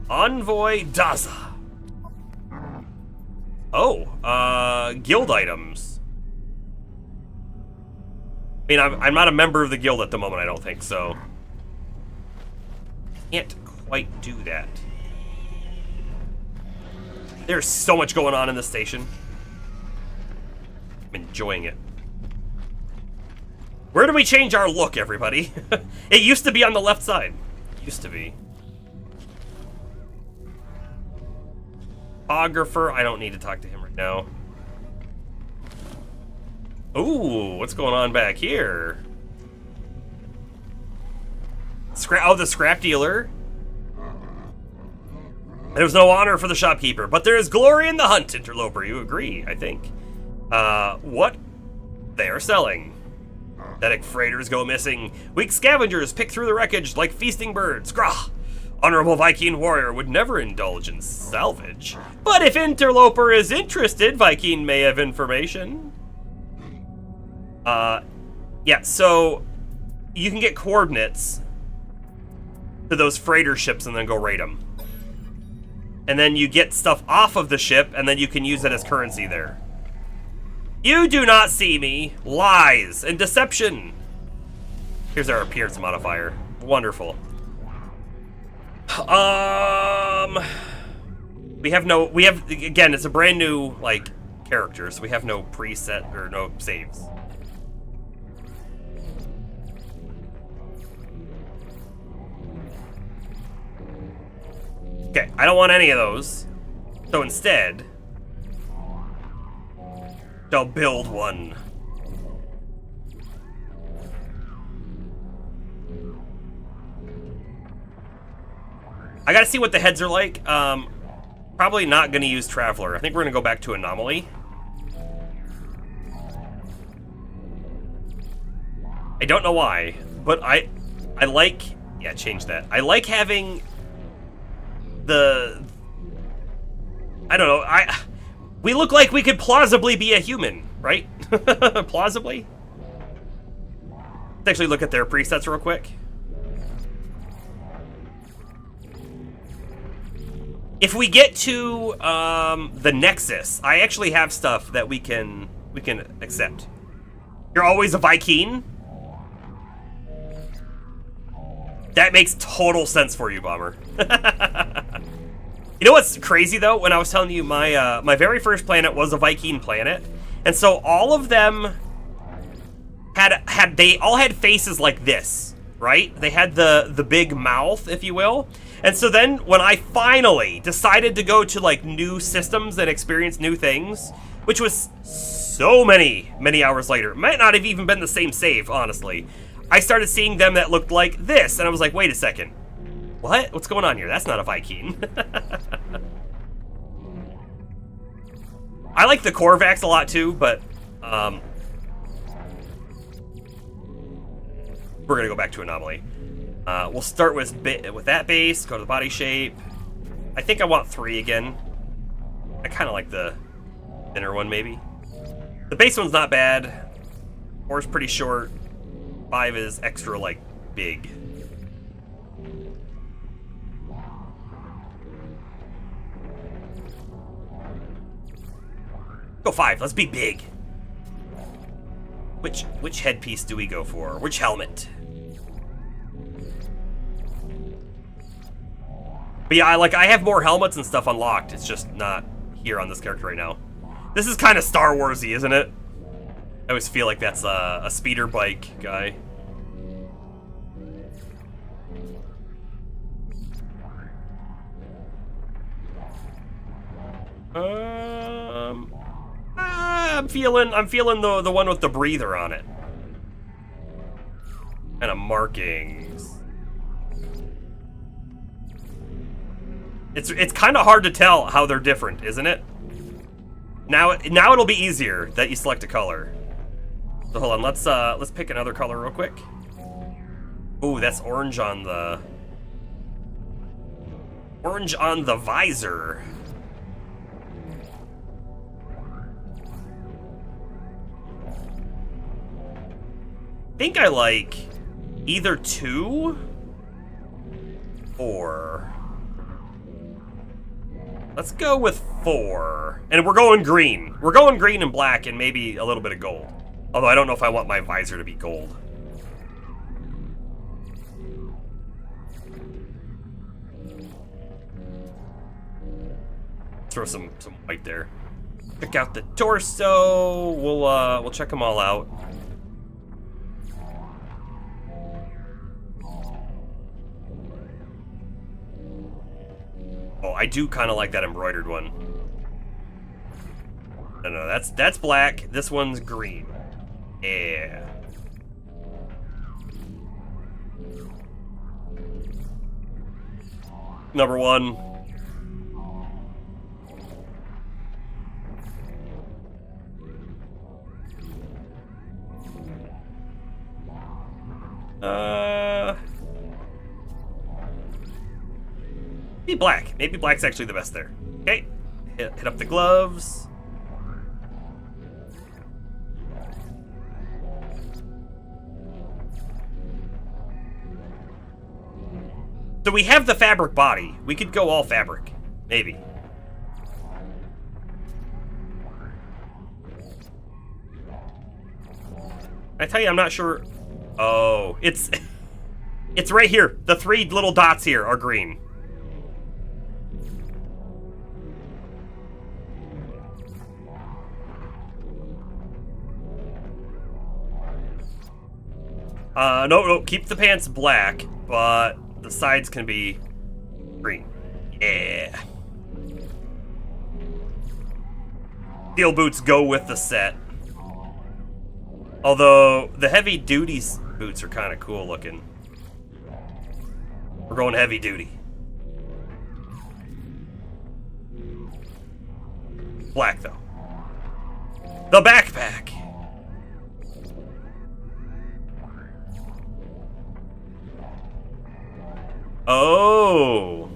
Envoy Daza. Oh, guild items. I mean, I'm not a member of the guild at the moment, I don't think, so. Can't quite do that. There's so much going on in this station. I'm enjoying it. Where do we change our look, everybody? It used to be on the left side. Used to be. Photographer, I don't need to talk to him right now. Ooh, what's going on back here? The scrap dealer. There was no honor for the shopkeeper, but there is glory in the hunt, interloper. You agree, I think. What? They are selling. Pathetic freighters go missing. Weak scavengers pick through the wreckage like feasting birds. Grah! Honorable Viking warrior would never indulge in salvage. But if interloper is interested, Viking may have information. Yeah, so you can get coordinates to those freighter ships and then go raid them. And then you get stuff off of the ship, and then you can use it as currency there. You do not see me. Lies and deception. Here's our appearance modifier. Wonderful. We have, again, it's a brand new, like, character, so we have no preset, or no saves. Okay, I don't want any of those. So instead, I'll build one. I gotta see what the heads are like. Probably not gonna use Traveler. I think we're gonna go back to Anomaly. I don't know why, but I like, yeah, change that. I like having I don't know, we look like we could plausibly be a human, right? Plausibly? Let's actually look at their presets real quick. If we get to the Nexus, I actually have stuff that we can accept. You're always a Viking? That makes total sense for you, Bomber. You know what's crazy though? When I was telling you my very first planet was a Viking planet, and so all of them they all had faces like this, right? They had the big mouth, if you will. And so then when I finally decided to go to like new systems and experience new things, which was so many hours later, might not have even been the same save, honestly. I started seeing them that looked like this, and I was like, wait a second. What? What's going on here? That's not a Viking. I like the Korvax a lot too, but we're gonna go back to Anomaly. We'll start with that base, go to the body shape. I think I want 3 again. I kind of like the thinner one, maybe. The base one's not bad. 4 is pretty short. 5 is extra, like, big. Go 5, let's be big. Which headpiece do we go for? Which helmet? But yeah, I have more helmets and stuff unlocked. It's just not here on this character right now. This is kind of Star Wars-y, isn't it? I always feel like that's a speeder bike guy. I'm feeling the one with the breather on it. Kind of markings. It's kind of hard to tell how they're different, isn't it? Now it'll be easier that you select a color. So hold on, let's pick another color real quick. Ooh, that's orange on the visor. I think I like either 2 or... Let's go with 4. And we're going green. We're going green and black and maybe a little bit of gold. Although I don't know if I want my visor to be gold. Throw some white there. Check out the torso. We'll check them all out. Oh, I do kind of like that embroidered one. No, that's black. This one's green. Yeah. Number 1. Maybe black. Maybe black's actually the best there. Okay. Hit up the gloves. So we have the fabric body. We could go all fabric. Maybe. I tell you, I'm not sure. Oh, it's right here. The 3 little dots here are green. No, keep the pants black, but the sides can be green. Yeah. Steel boots go with the set. Although, the heavy duty boots are kind of cool looking. We're going heavy duty. Black, though. The backpack! Oh!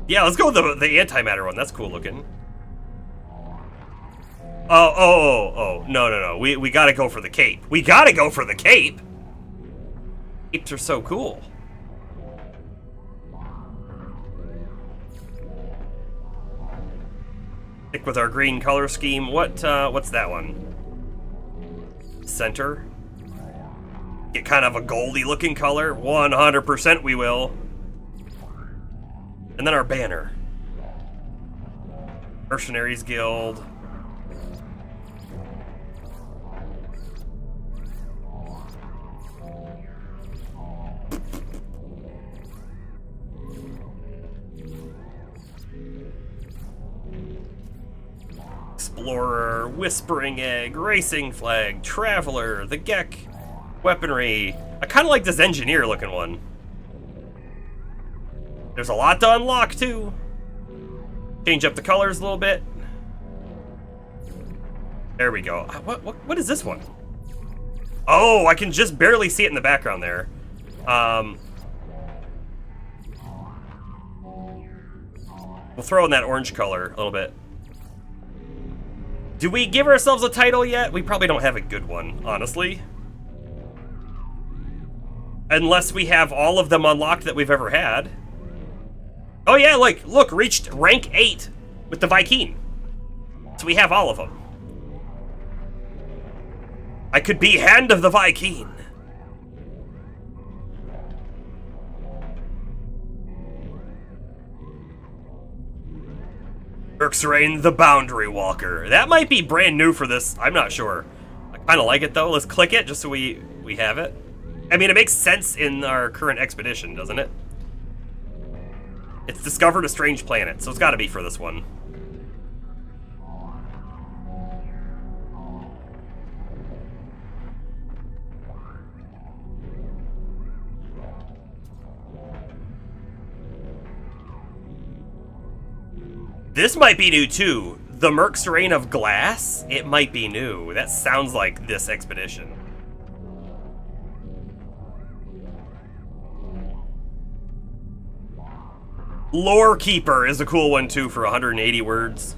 Yeah, let's go with the antimatter one. That's cool looking. Oh, no. We gotta go for the cape. We gotta go for the cape! Capes are so cool. Stick with our green color scheme. What's that one? Center. Get kind of a goldy looking color. 100% we will. And then our banner. Mercenaries Guild. Explorer, Whispering Egg, Racing Flag, Traveler, the Gek, Weaponry. I kind of like this engineer looking one. There's a lot to unlock too. Change up the colors a little bit. There we go. What is this one? Oh, I can just barely see it in the background there. We'll throw in that orange color a little bit. Do we give ourselves a title yet? We probably don't have a good one, honestly. Unless we have all of them unlocked that we've ever had. Oh yeah, like, look, reached rank 8 with the Viking. So we have all of them. I could be Hand of the Viking. Urxrain the Boundary Walker. That might be brand new for this. I'm not sure. I kind of like it though. Let's click it just so we have it. I mean, it makes sense in our current expedition, doesn't it? It's discovered a strange planet, so it's got to be for this one. This might be new too. The Merc's Reign of Glass? It might be new. That sounds like this expedition. Lore Keeper is a cool one too for 180 words.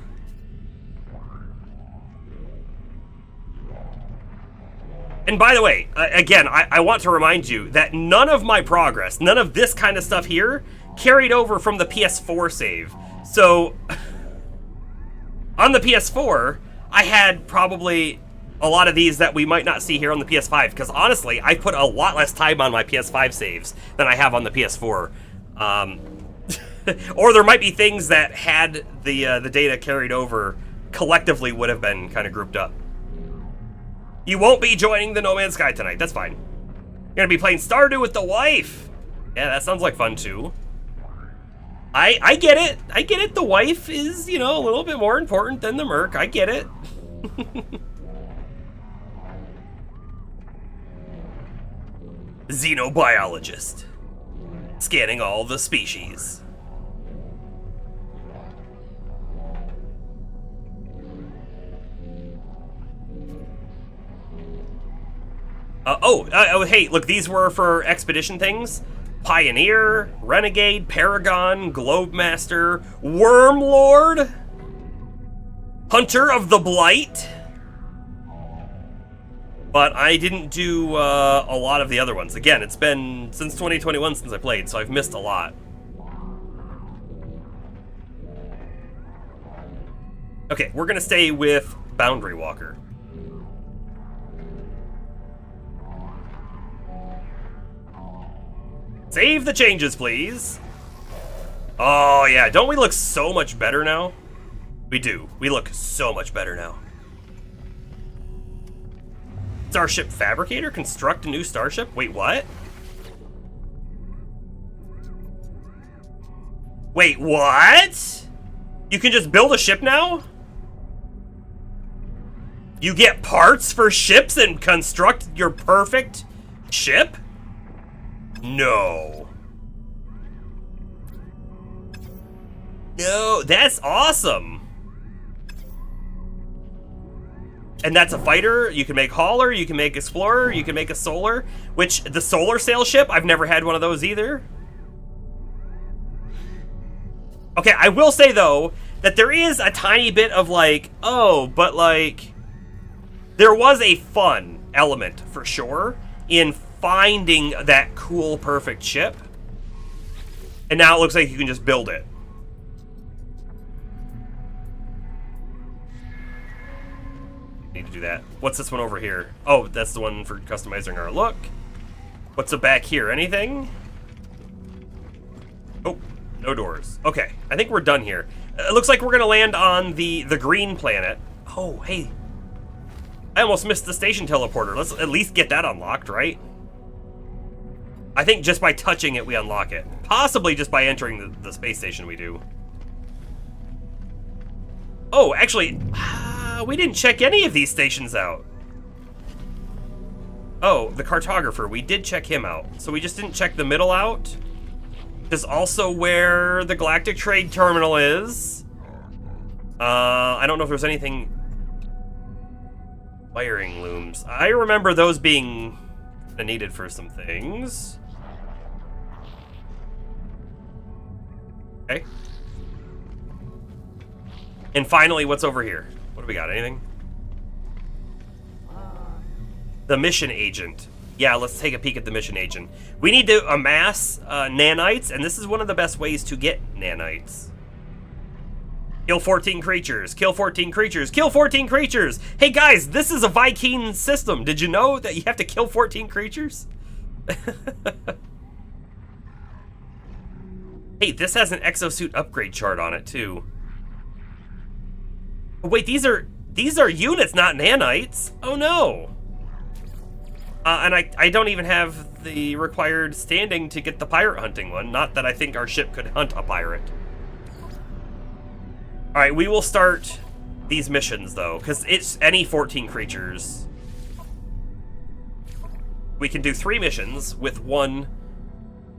And by the way, again, I want to remind you that none of my progress, none of this kind of stuff here, carried over from the PS4 save. So, on the PS4, I had probably a lot of these that we might not see here on the PS5, because honestly, I put a lot less time on my PS5 saves than I have on the PS4. Or there might be things that had the data carried over collectively would have been kind of grouped up. You won't be joining the No Man's Sky tonight, that's fine. You're gonna be playing Stardew with the wife. Yeah, that sounds like fun too. I get it. I get it. The wife is, you know, a little bit more important than the Merc. I get it. Xenobiologist. Scanning all the species. Hey, look, these were for expedition things. Pioneer, Renegade, Paragon, Globemaster, Wormlord, Hunter of the Blight. But I didn't do a lot of the other ones. Again, it's been since 2021 since I played, so I've missed a lot. Okay, we're gonna stay with Boundary Walker. Save the changes, please. Oh, yeah. Don't we look so much better now? We do. We look so much better now. Starship Fabricator? Construct a new starship? Wait, what? Wait, what? You can just build a ship now? You get parts for ships and construct your perfect ship? No. No, that's awesome. And that's a fighter. You can make hauler, you can make explorer, you can make a solar, which the solar sail ship, I've never had one of those either. Okay, I will say though, that there is a tiny bit of like, oh, but like, there was a fun element for sure in finding that cool, perfect ship. And now it looks like you can just build it. Need to do that. What's this one over here? Oh, that's the one for customizing our look. What's up back here? Anything? Oh, no doors. Okay, I think we're done here. It looks like we're gonna land on the green planet. Oh, hey. I almost missed the station teleporter. Let's at least get that unlocked, right? I think just by touching it, we unlock it. Possibly just by entering the space station we do. Oh, actually, we didn't check any of these stations out. Oh, the cartographer, we did check him out. So we just didn't check the middle out. This is also where the Galactic Trade Terminal is. I don't know if there's anything... Wiring looms. I remember those being needed for some things. Okay. And finally, what's over here? What do we got? Anything? The mission agent. Yeah, let's take a peek at the mission agent. We need to amass nanites, and this is one of the best ways to get nanites. Kill 14 creatures, kill 14 creatures, kill 14 creatures! Hey guys, this is a Viking system. Did you know that you have to kill 14 creatures? Hey, this has an exosuit upgrade chart on it too. Oh, wait, these are units, not nanites. Oh no. And I don't even have the required standing to get the pirate hunting one. Not that I think our ship could hunt a pirate. All right, we will start these missions though, because it's any 14 creatures. We can do 3 missions with 1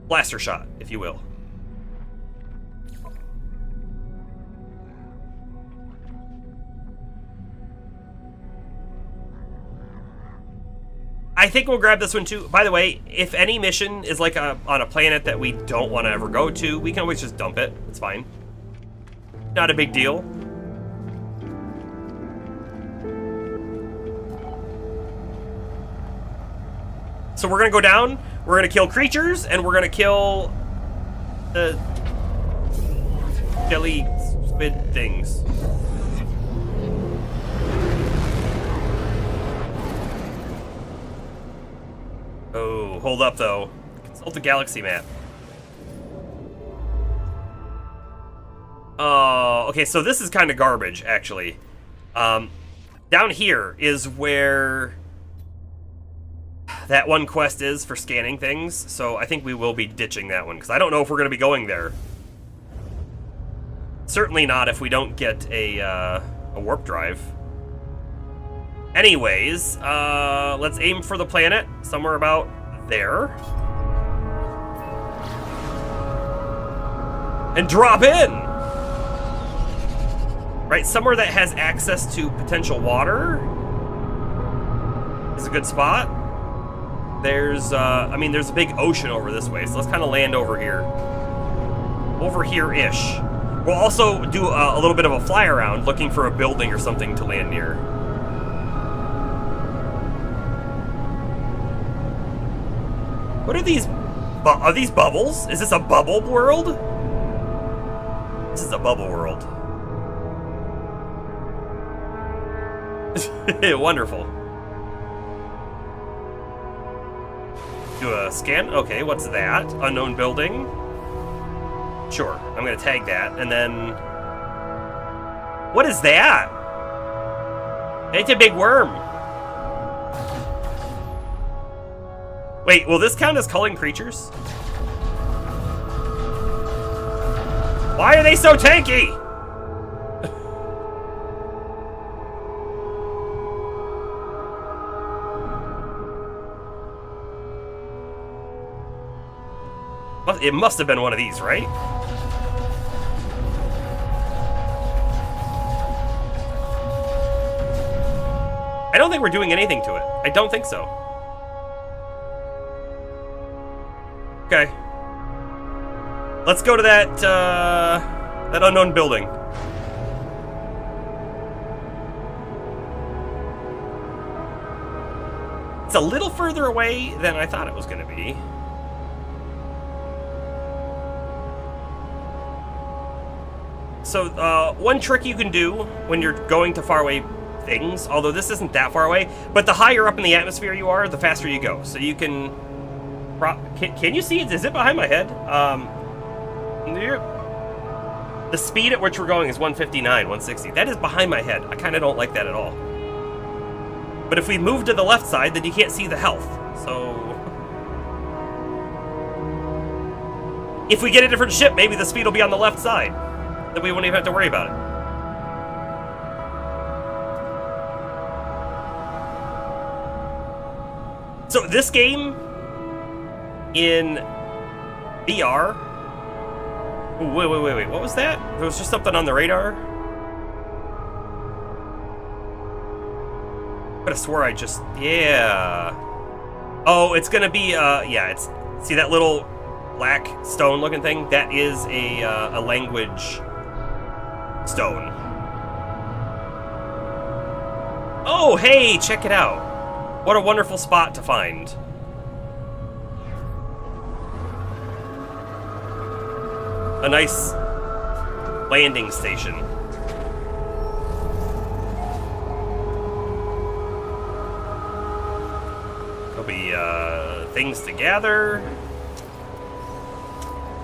blaster shot, if you will. I think we'll grab this one too. By the way, if any mission is like on a planet that we don't want to ever go to, we can always just dump it. It's fine. Not a big deal. So we're gonna go down, we're gonna kill creatures, and we're gonna kill the jelly squid things. Oh, hold up though. Consult the galaxy map. Okay, so this is kind of garbage, actually. Down here is where that one quest is for scanning things, so I think we will be ditching that one, because I don't know if we're going to be going there. Certainly not if we don't get a warp drive. Anyways, let's aim for the planet, somewhere about there. And drop in! Right, somewhere that has access to potential water is a good spot. There's, I mean, there's a big ocean over this way, so let's kind of land over here. Over here-ish. We'll also do a little bit of a fly around, looking for a building or something to land near. What are these? Are these bubbles? Is this a bubble world? This is a bubble world. Wonderful. Do a scan. Okay, what's that? Unknown building. Sure, I'm gonna tag that, and then... What is that? It's a big worm. Wait, will this count as culling creatures? Why are they so tanky? It must have been one of these, right? I don't think we're doing anything to it. I don't think so. Okay. Let's go to that, that unknown building. It's a little further away than I thought it was going to be. So, one trick you can do when you're going to faraway things, although this isn't that far away, but the higher up in the atmosphere you are, the faster you go. So you can... Can you see it? Is it behind my head? The speed at which we're going is 159, 160. That is behind my head. I kind of don't like that at all. But if we move to the left side, then you can't see the health. So... if we get a different ship, maybe the speed will be on the left side. Then we won't even have to worry about it. So this game in VR... Ooh, wait. What was that? There was just something on the radar? I could have swore I just... Yeah. Oh, it's gonna be, yeah, it's... See that little black stone looking thing? That is a language stone. Oh, hey, check it out. What a wonderful spot to find. A nice landing station. There'll be things to gather.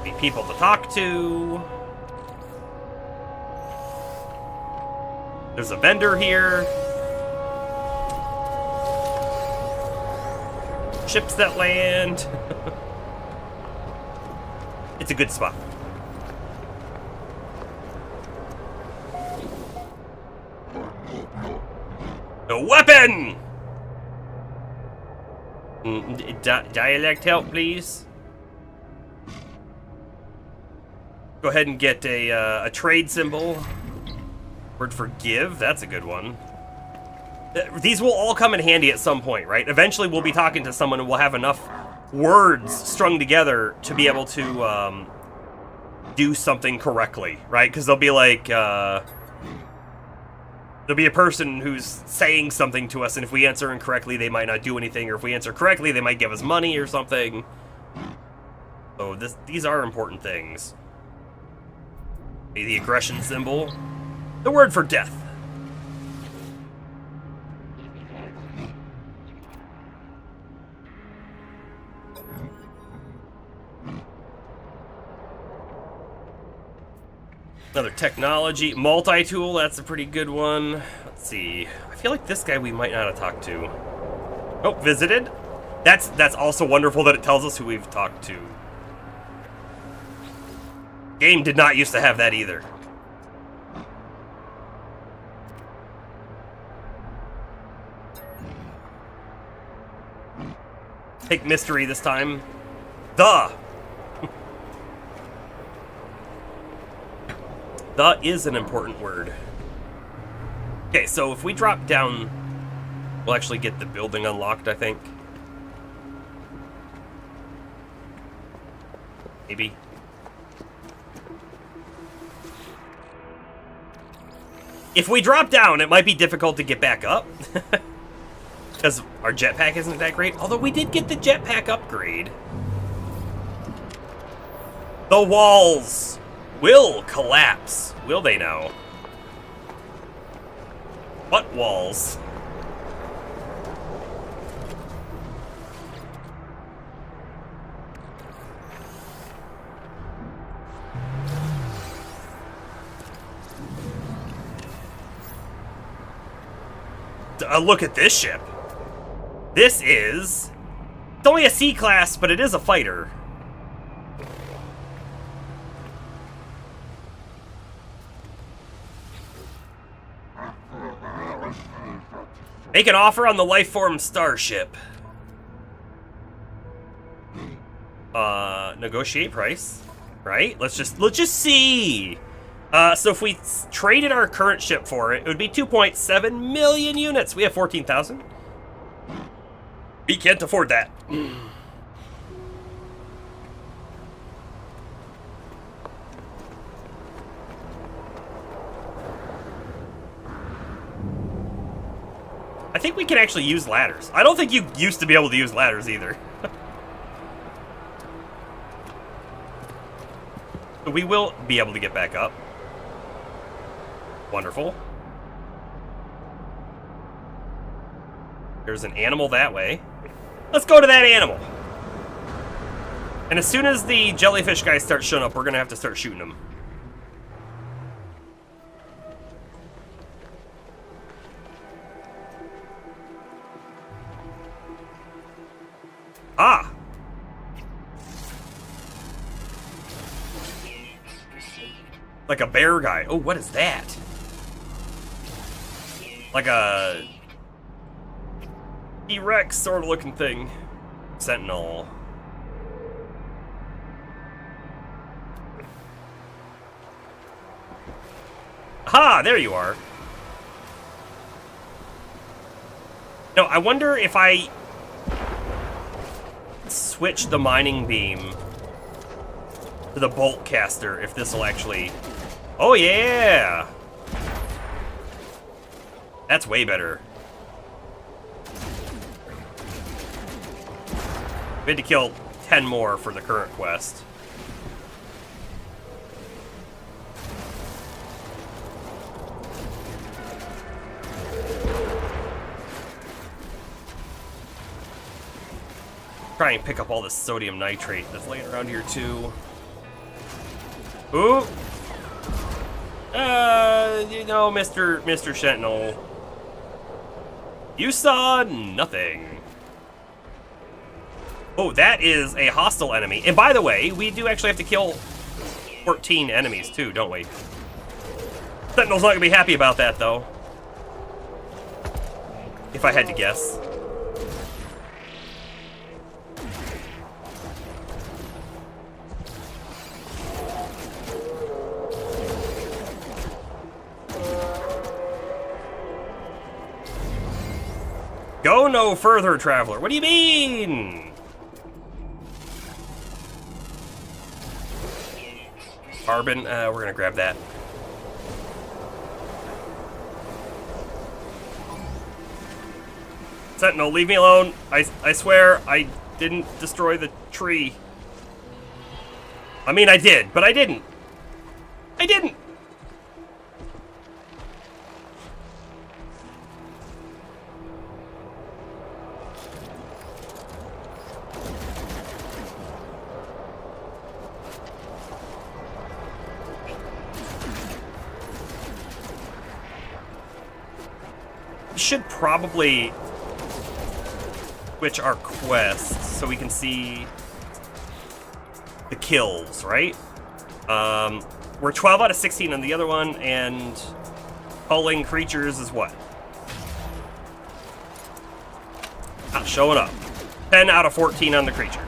Be people to talk to. There's a vendor here. Ships that land. It's a good spot. A weapon! Dialect help, please. Go ahead and get a trade symbol. Word for give, that's a good one. These will all come in handy at some point, right? Eventually we'll be talking to someone and we'll have enough words strung together to be able to do something correctly, right? Because they'll be like, there'll be a person who's saying something to us, and if we answer incorrectly, they might not do anything, or if we answer correctly, they might give us money or something. So these are important things. The aggression symbol. The word for death. Another technology. Multi-tool, that's a pretty good one. Let's see. I feel like this guy we might not have talked to. Oh, visited. That's also wonderful that it tells us who we've talked to. Game did not used to have that either. Take mystery this time. The is an important word. Okay, so if we drop down, we'll actually get the building unlocked, I think. Maybe. If we drop down, it might be difficult to get back up. Because our jetpack isn't that great. Although we did get the jetpack upgrade. The walls will collapse. Will they now? What walls? Look at this ship. This is... It's only a C-class, but it is a fighter. Make an offer on the Lifeform Starship. Negotiate price. Right? Let's just see. So if we traded our current ship for it, it would be 2.7 million units. We have 14,000. We can't afford that. I think we can actually use ladders. I don't think you used to be able to use ladders either. So we will be able to get back up. Wonderful. There's an animal that way. Let's go to that animal. And as soon as the jellyfish guys start showing up, we're gonna have to start shooting them. Ah! Like a bear guy. Oh, what is that? Like a T-Rex sort of looking thing. Sentinel. Aha! There you are. No, I wonder if I switch the mining beam to the bolt caster, if this will actually... Oh, yeah! That's way better. We had to kill 10 more for the current quest. Try and pick up all this sodium nitrate that's laying around here too. Ooh! You know, Mr. Sentinel. You saw nothing. Oh, that is a hostile enemy. And by the way, we do actually have to kill 14 enemies too, don't we? Sentinel's not gonna be happy about that though. If I had to guess. Go no further, traveler. What do you mean? Carbon, we're gonna grab that. Sentinel, leave me alone. I swear I didn't destroy the tree. I mean, I did, but I didn't. I didn't. We should probably switch our quests so we can see the kills, right? We're 12 out of 16 on the other one, and culling creatures is what? Not showing up. 10 out of 14 on the creatures.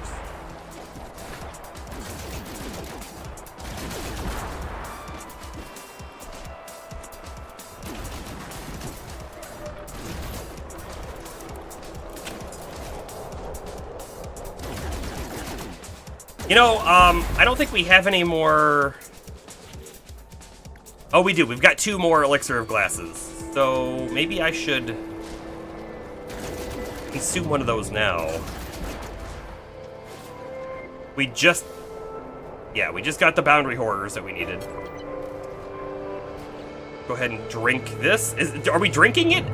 You know, I don't think we have any more... Oh, we do. We've got 2 more Elixir of Glasses. So maybe I should consume one of those now. We just... Yeah, we just got the Boundary Horrors that we needed. Go ahead and drink this. Are we drinking it?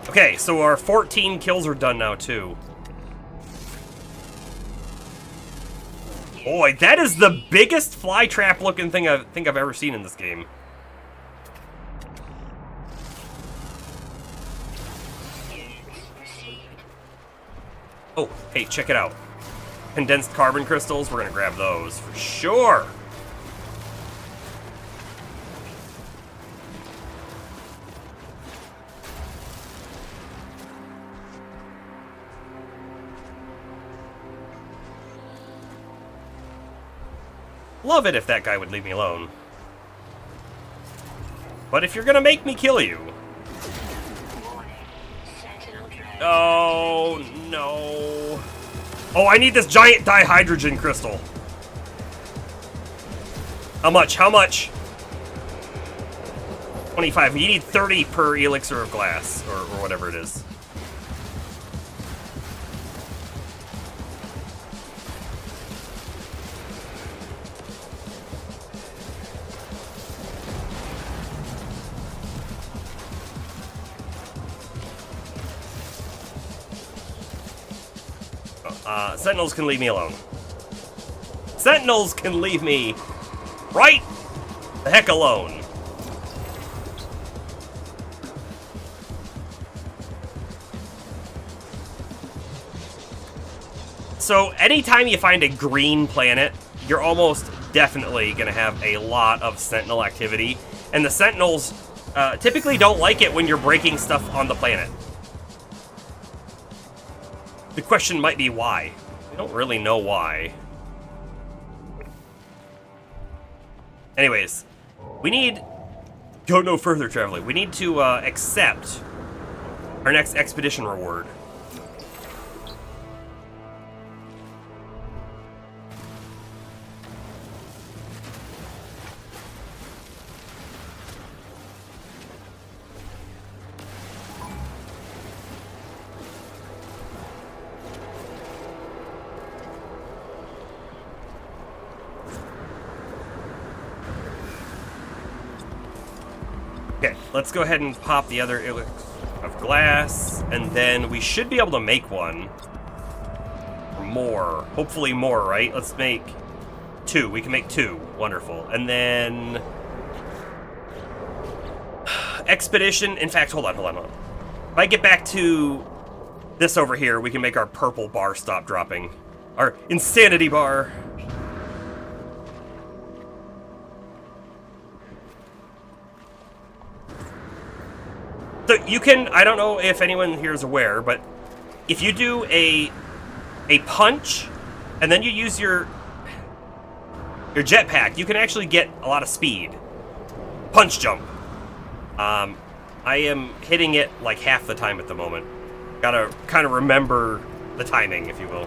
Okay, so our 14 kills are done now, too. Boy, that is the biggest fly trap looking thing I think I've ever seen in this game. Oh, hey, check it out. Condensed carbon crystals, we're gonna grab those for sure. Love it if that guy would leave me alone. But if you're gonna make me kill you... Oh, no. Oh, I need this giant dihydrogen crystal. How much? How much? 25. You need 30 per elixir of glass, or whatever it is. Sentinels can leave me alone. Sentinels can leave me right the heck alone. So anytime you find a green planet, you're almost definitely going to have a lot of Sentinel activity. And the Sentinels typically don't like it when you're breaking stuff on the planet. The question might be why. We don't really know why. Anyways, we need... Go no further, traveler. We need to accept our next expedition reward. Okay, let's go ahead and pop the other elixir of glass, and then we should be able to make one. Or more. Hopefully more, right? Let's make 2. We can make 2. Wonderful. And then... Expedition. In fact, hold on. If I get back to this over here, we can make our purple bar stop dropping. Our insanity bar. So you can, I don't know if anyone here is aware, but if you do a a punch, and then you use your jetpack, you can actually get a lot of speed. Punch jump. I am hitting it like half the time at the moment. Gotta kind of remember the timing, if you will.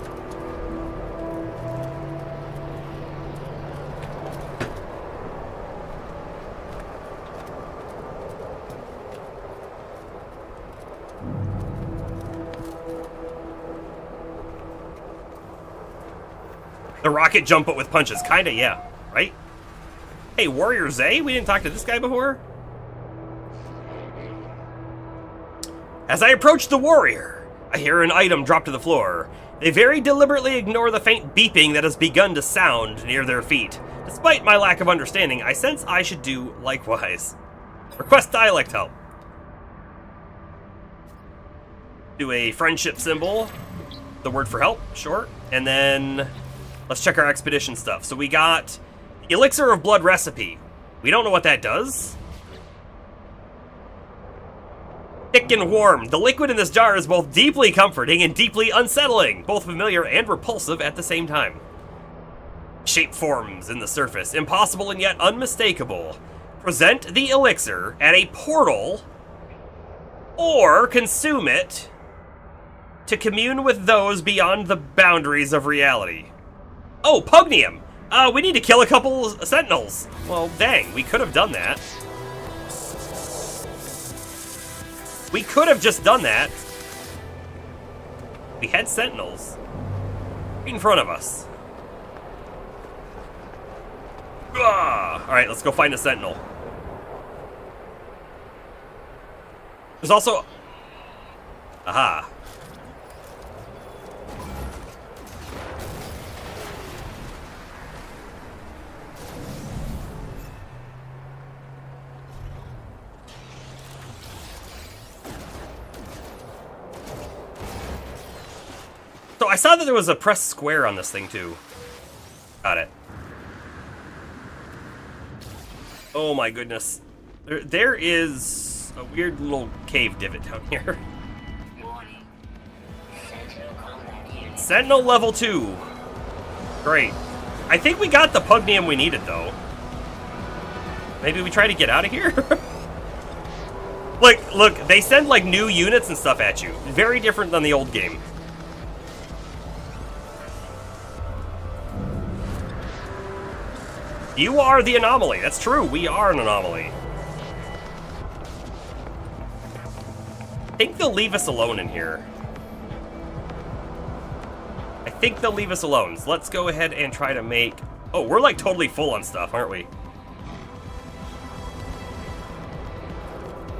The rocket jump, but with punches. Kinda, yeah. Right? Hey, Warrior Zay? We didn't talk to this guy before? As I approach the warrior, I hear an item drop to the floor. They very deliberately ignore the faint beeping that has begun to sound near their feet. Despite my lack of understanding, I sense I should do likewise. Request dialect help. Do a friendship symbol. The word for help, short. And then let's check our expedition stuff. So we got Elixir of Blood recipe. We don't know what that does. Thick and warm. The liquid in this jar is both deeply comforting and deeply unsettling, both familiar and repulsive at the same time. Shape forms in the surface, impossible and yet unmistakable. Present the elixir at a portal or consume it to commune with those beyond the boundaries of reality. Oh, Pugnium! We need to kill a couple sentinels. Well, dang, we could have done that. We could have just done that. We had sentinels right in front of us. Alright, let's go find a sentinel. There's also... Aha. So I saw that there was a press square on this thing too. Got it. Oh my goodness. There is a weird little cave divot down here. Warning. Sentinel combat here. Sentinel level 2. Great. I think we got the Pugnium we needed though. Maybe we try to get out of here? Look, they send like new units and stuff at you. Very different than the old game. You are the anomaly. That's true. We are an anomaly. I think they'll leave us alone in here. I think they'll leave us alone. So let's go ahead and try to make... Oh, we're like totally full on stuff, aren't we?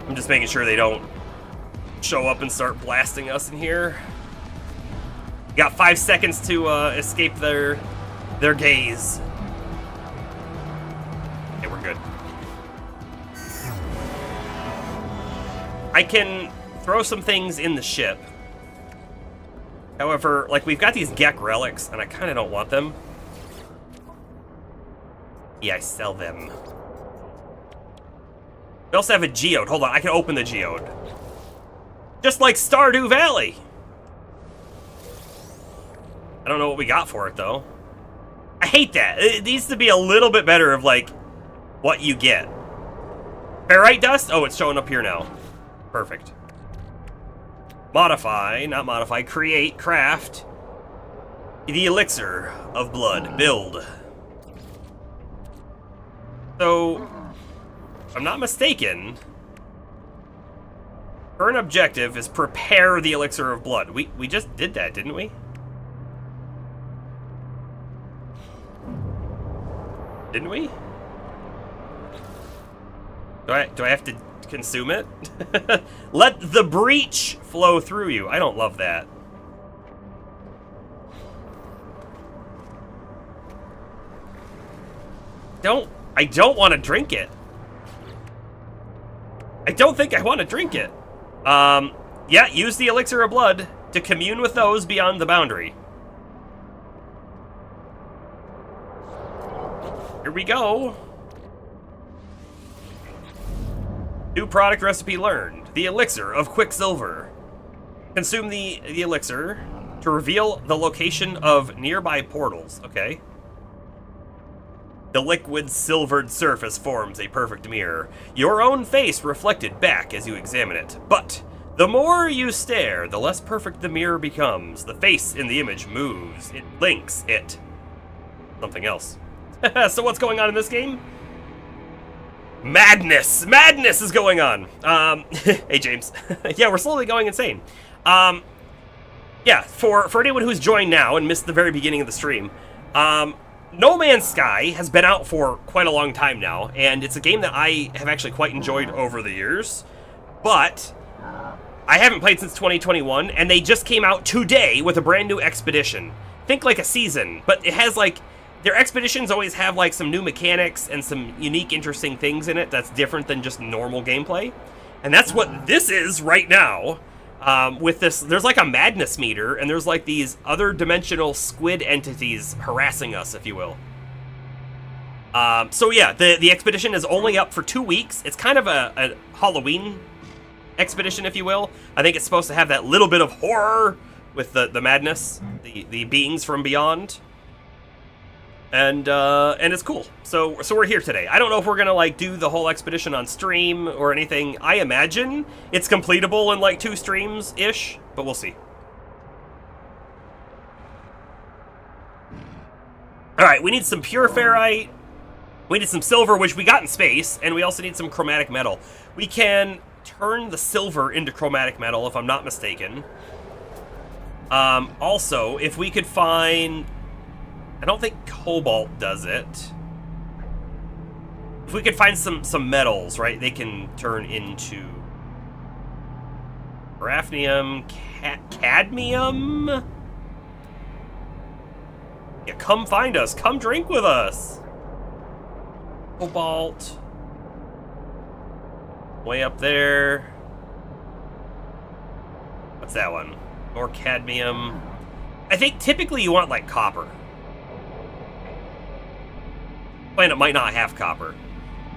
I'm just making sure they don't show up and start blasting us in here. You got 5 seconds to escape their gaze. Good. I can throw some things in the ship. However, like we've got these Gek relics and I kind of don't want them. Yeah, I sell them. We also have a geode. Hold on, I can open the geode. Just like Stardew Valley. I don't know what we got for it though. I hate that. It needs to be a little bit better of like what you get. Ferrite dust? Oh, it's showing up here now. Perfect. Modify, not modify, create, craft. The elixir of blood. Build. So, if I'm not mistaken, current objective is prepare the elixir of blood. We just did that, didn't we? Didn't we? Do I have to consume it? Let the breach flow through you. I don't love that. I don't want to drink it. I don't think I want to drink it. Yeah, use the elixir of blood to commune with those beyond the boundary. Here we go. New product recipe learned. The elixir of Quicksilver. Consume the elixir to reveal the location of nearby portals. Okay. The liquid silvered surface forms a perfect mirror, your own face reflected back as you examine it. But the more you stare, the less perfect the mirror becomes. The face in the image moves. It links it. Something else. So what's going on in this game? Madness! Madness is going on! Hey, James. Yeah, we're slowly going insane. Yeah, for anyone who's joined now and missed the very beginning of the stream, No Man's Sky has been out for quite a long time now, and it's a game that I have actually quite enjoyed over the years, but I haven't played since 2021, and they just came out today with a brand new expedition. Think like a season, but it has like, their expeditions always have like some new mechanics and some unique, interesting things in it that's different than just normal gameplay. And that's what this is right now. With this, there's like a madness meter, and there's like these other dimensional squid entities harassing us, if you will. So yeah, the expedition is only up for 2 weeks. It's kind of a Halloween expedition, if you will. I think it's supposed to have that little bit of horror with the madness, the beings from beyond. And it's cool. So we're here today. I don't know if we're gonna like do the whole expedition on stream or anything. I imagine it's completable in like 2 streams ish, but we'll see. All right, we need some pure ferrite. We need some silver, which we got in space, and we also need some chromatic metal. We can turn the silver into chromatic metal, if I'm not mistaken. Also, if we could find, I don't think cobalt does it. If we could find some metals, right, they can turn into hafnium, cadmium. Yeah, come find us. Come drink with us. Cobalt. Way up there. What's that one? Or cadmium. I think typically you want like copper. Planet might not have copper.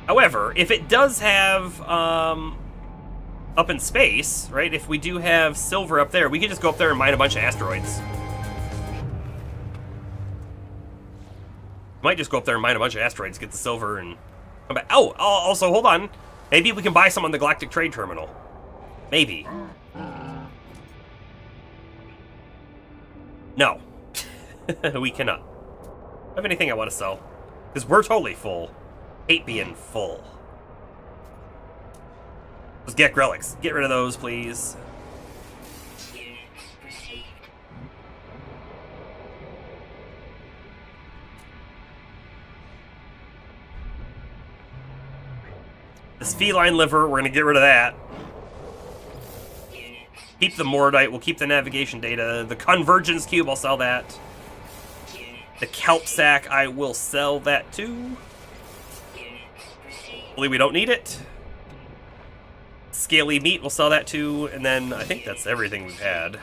However, if it does have up in space, right? If we do have silver up there, we could just go up there and mine a bunch of asteroids. Might just go up there and mine a bunch of asteroids, get the silver, and come back. Oh, also, hold on. Maybe we can buy some on the Galactic Trade Terminal. Maybe. No. We cannot. Do I have anything I want to sell? Because we're totally full. Hate being full. Those Gek relics. Get rid of those, please. Units received. This feline liver, we're going to get rid of that. Units Keep the Mordite, we'll keep the navigation data. The Convergence Cube, I'll sell that. Units The Kelp Sack, I will sell that too. Units received. Hopefully we don't need it. Scaly Meat, we'll sell that too. And then I think that's everything we've had.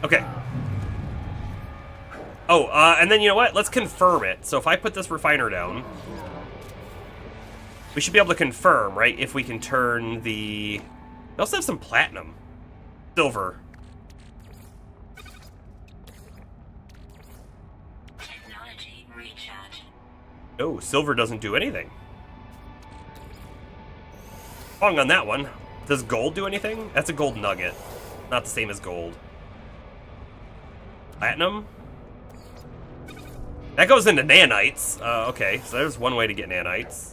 Okay. Oh, and then you know what? Let's confirm it. So if I put this refiner down, we should be able to confirm, right? If we can turn the... We also have some platinum. Silver. Technology recharge. No, silver doesn't do anything. Wrong on that one. Does gold do anything? That's a gold nugget. Not the same as gold. Platinum? That goes into nanites. Okay, so there's one way to get nanites.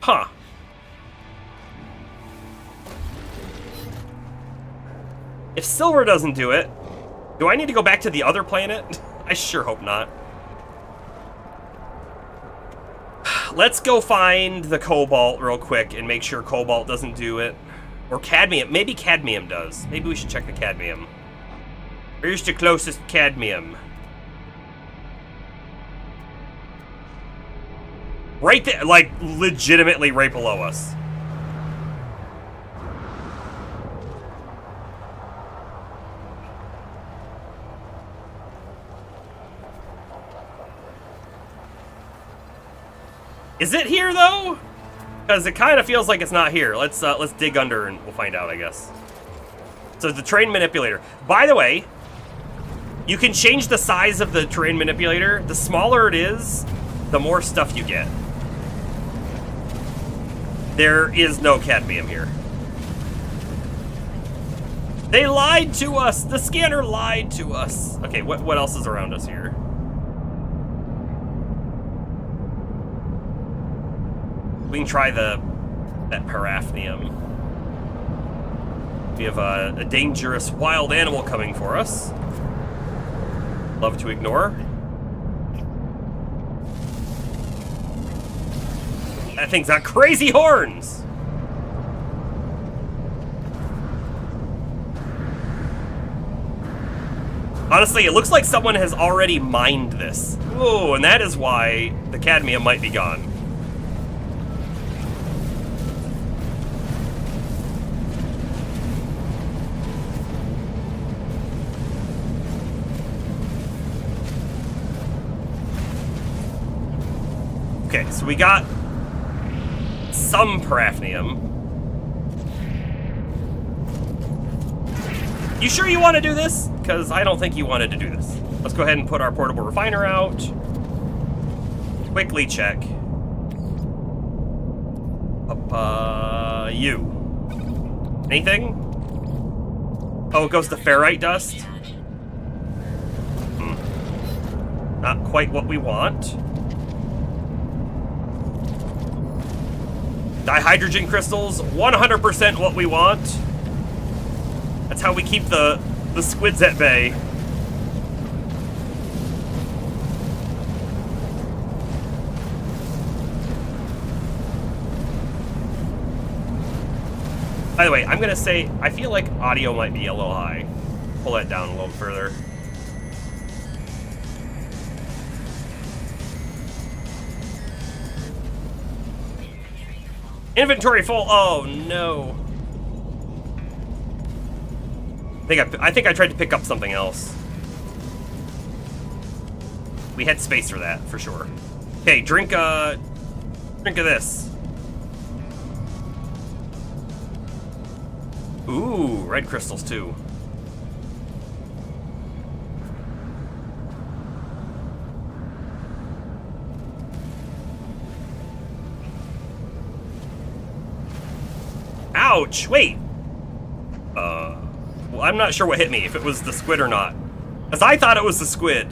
Huh. If silver doesn't do it, do I need to go back to the other planet? I sure hope not. Let's go find the cobalt real quick and make sure cobalt doesn't do it. Or cadmium. Maybe cadmium does. Maybe we should check the cadmium. Where's the closest cadmium? Right there, like, legitimately right below us. Is it here though? Because it kind of feels like it's not here. Let's dig under and we'll find out, I guess. So the terrain manipulator. By the way, you can change the size of the terrain manipulator. The smaller it is, the more stuff you get. There is no cadmium here. They lied to us! The scanner lied to us! Okay, what else is around us here? We can try that paraffinium. We have a dangerous wild animal coming for us. Love to ignore. That thing's got crazy horns! Honestly, it looks like someone has already mined this. Ooh, and that is why the cadmium might be gone. Okay, so we got some paraffinium. You sure you want to do this? Because I don't think you wanted to do this. Let's go ahead and put our portable refiner out. Quickly check. You. Anything? Oh, it goes to ferrite dust? Not quite what we want. Dihydrogen crystals, 100% what we want. That's how we keep the squids at bay. By the way, I'm gonna say, I feel like audio might be a little high. Pull that down a little further. Inventory full. Oh no. I think I tried to pick up something else. We had space for that, for sure. Okay, drink of this. Ooh, red crystals too. Ouch! Wait! Well, I'm not sure what hit me, if it was the squid or not. Because I thought it was the squid.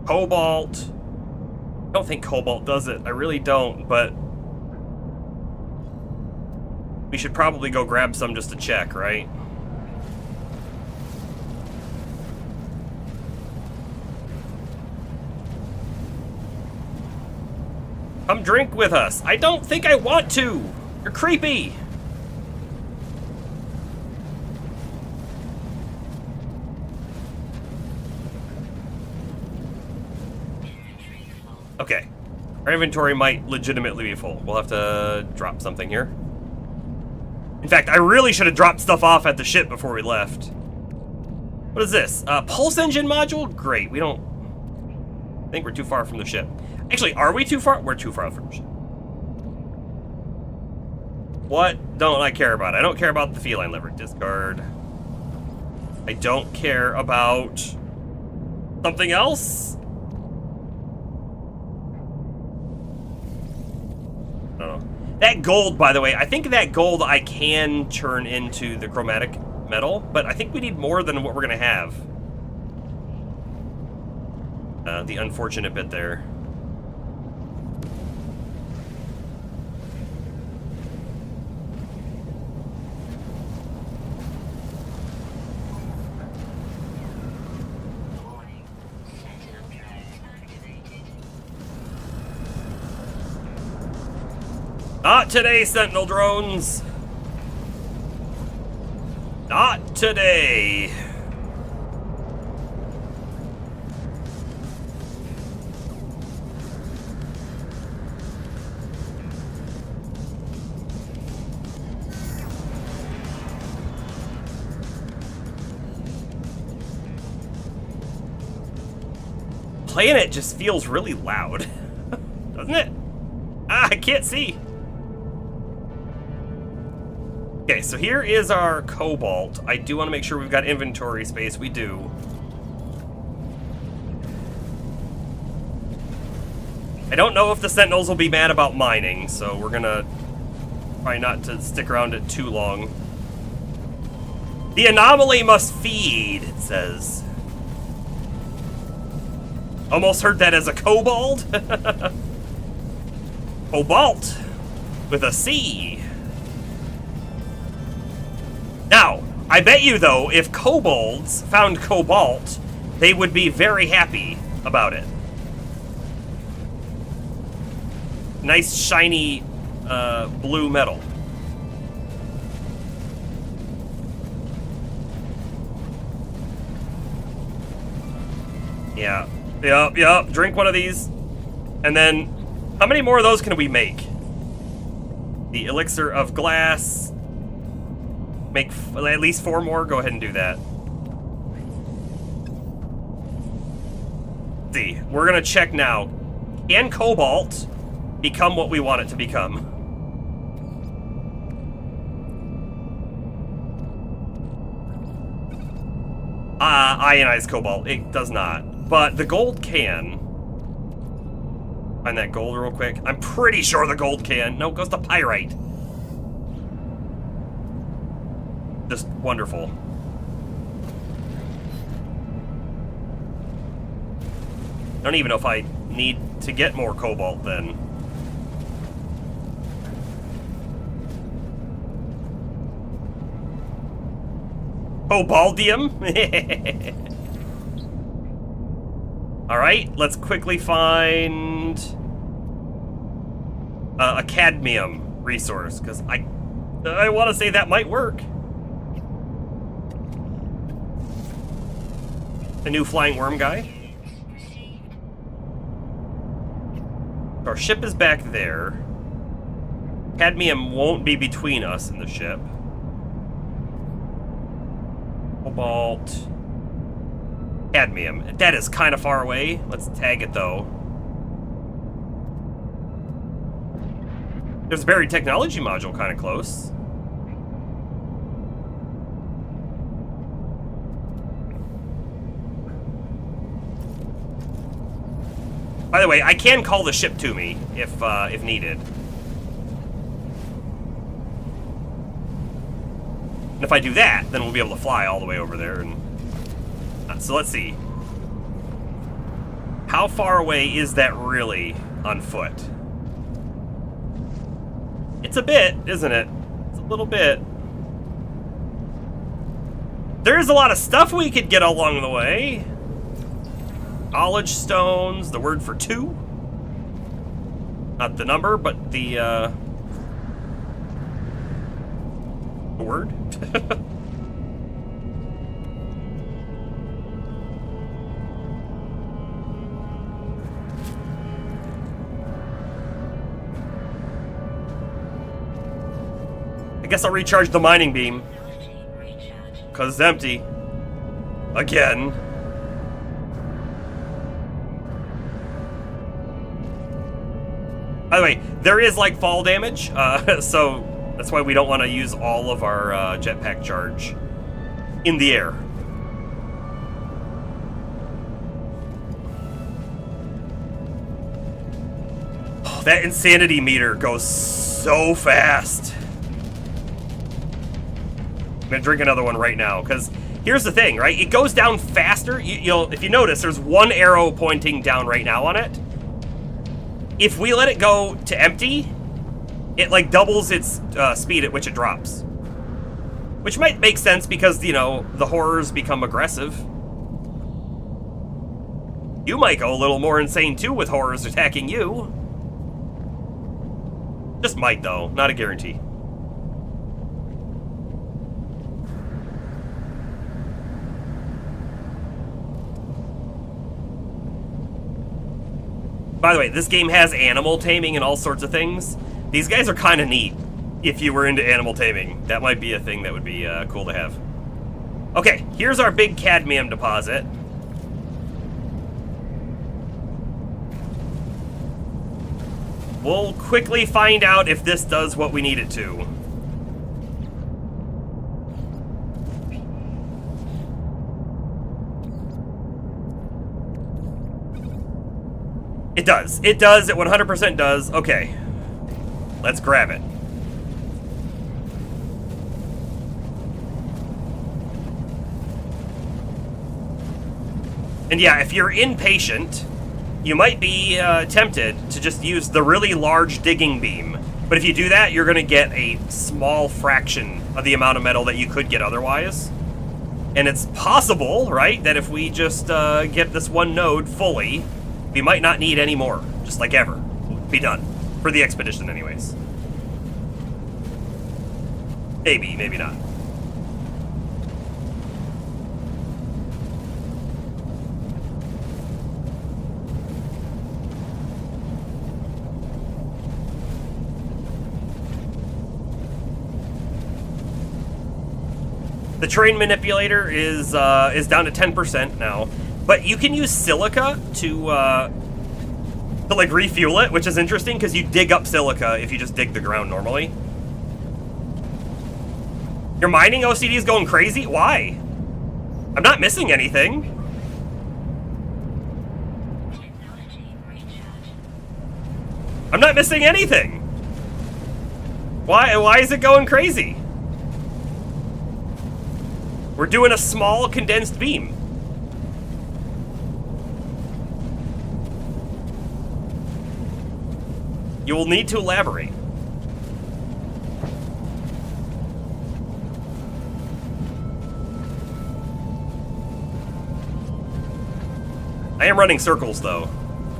Cobalt. I don't think cobalt does it. I really don't, but we should probably go grab some just to check, right? Come drink with us. I don't think I want to. You're creepy. Okay, our inventory might legitimately be full. We'll have to drop something here. In fact, I really should have dropped stuff off at the ship before we left. What is this? Pulse engine module? Great, we don't... I think we're too far from the ship. Actually, are we too far? We're too far from the ship. What don't I care about? I don't care about the feline liver. Discard. I don't care about... something else? I don't know. That gold, by the way, I think that gold I can turn into the chromatic metal, but I think we need more than what we're gonna have. The unfortunate bit there. Warning. Sentinel drones activated. Not today, Sentinel drones. Not today. Playing it just feels really loud, doesn't it? Ah, I can't see. Okay, so here is our cobalt. I do want to make sure we've got inventory space. We do. I don't know if the Sentinels will be mad about mining, so we're gonna try not to stick around it too long. The anomaly must feed, it says. Almost heard that as a kobold. Cobalt with a C. Now, I bet you though, if kobolds found cobalt, they would be very happy about it. Nice shiny blue metal. Yeah. Yep. Drink one of these. And then, how many more of those can we make? The elixir of glass. Make at least 4 more. Go ahead and do that. See, we're gonna check now. Can cobalt become what we want it to become? Ionized cobalt. It does not. But the gold can. Find that gold real quick. I'm pretty sure the gold can. No, it goes to pyrite. Just wonderful. I don't even know if I need to get more cobalt then. Cobaldium? Alright, let's quickly find a cadmium resource, because I want to say that might work. A new flying worm guy. Our ship is back there. Cadmium won't be between us and the ship. Cobalt. Cadmium. That is kind of far away. Let's tag it though. There's a buried technology module kind of close. By the way, I can call the ship to me if needed. And if I do that, then we'll be able to fly all the way over there. And so let's see. How far away is that really on foot? It's a bit, isn't it? It's a little bit. There's a lot of stuff we could get along the way. Knowledge stones, the word for 2. Not the number, but the word. I guess I'll recharge the mining beam. Because it's empty. Again. By the way, there is like fall damage, so that's why we don't want to use all of our jetpack charge in the air. Oh, that insanity meter goes so fast. I'm gonna drink another one right now, because here's the thing, right? It goes down faster. You'll, if you notice, there's one arrow pointing down right now on it. If we let it go to empty, it like doubles its speed at which it drops. Which might make sense because, you know, the horrors become aggressive. You might go a little more insane too with horrors attacking you. Just might though, not a guarantee. By the way, this game has animal taming and all sorts of things. These guys are kind of neat. If you were into animal taming, that might be a thing that would be cool to have. Okay, here's our big cadmium deposit. We'll quickly find out if this does what we need it to. It does. It does. It 100% does. Okay. Let's grab it. And yeah, if you're impatient, you might be tempted to just use the really large digging beam. But if you do that, you're going to get a small fraction of the amount of metal that you could get otherwise. And it's possible, right, that if we just get this one node fully, we might not need any more, just like ever. Be done. For the expedition, anyways. Maybe, maybe not. The terrain manipulator is down to 10% now. But you can use silica to like refuel it, which is interesting because you dig up silica if you just dig the ground normally. Your mining OCD is going crazy? Why? I'm not missing anything. I'm not missing anything. Why is it going crazy? We're doing a small condensed beam. You will need to elaborate. I am running circles, though.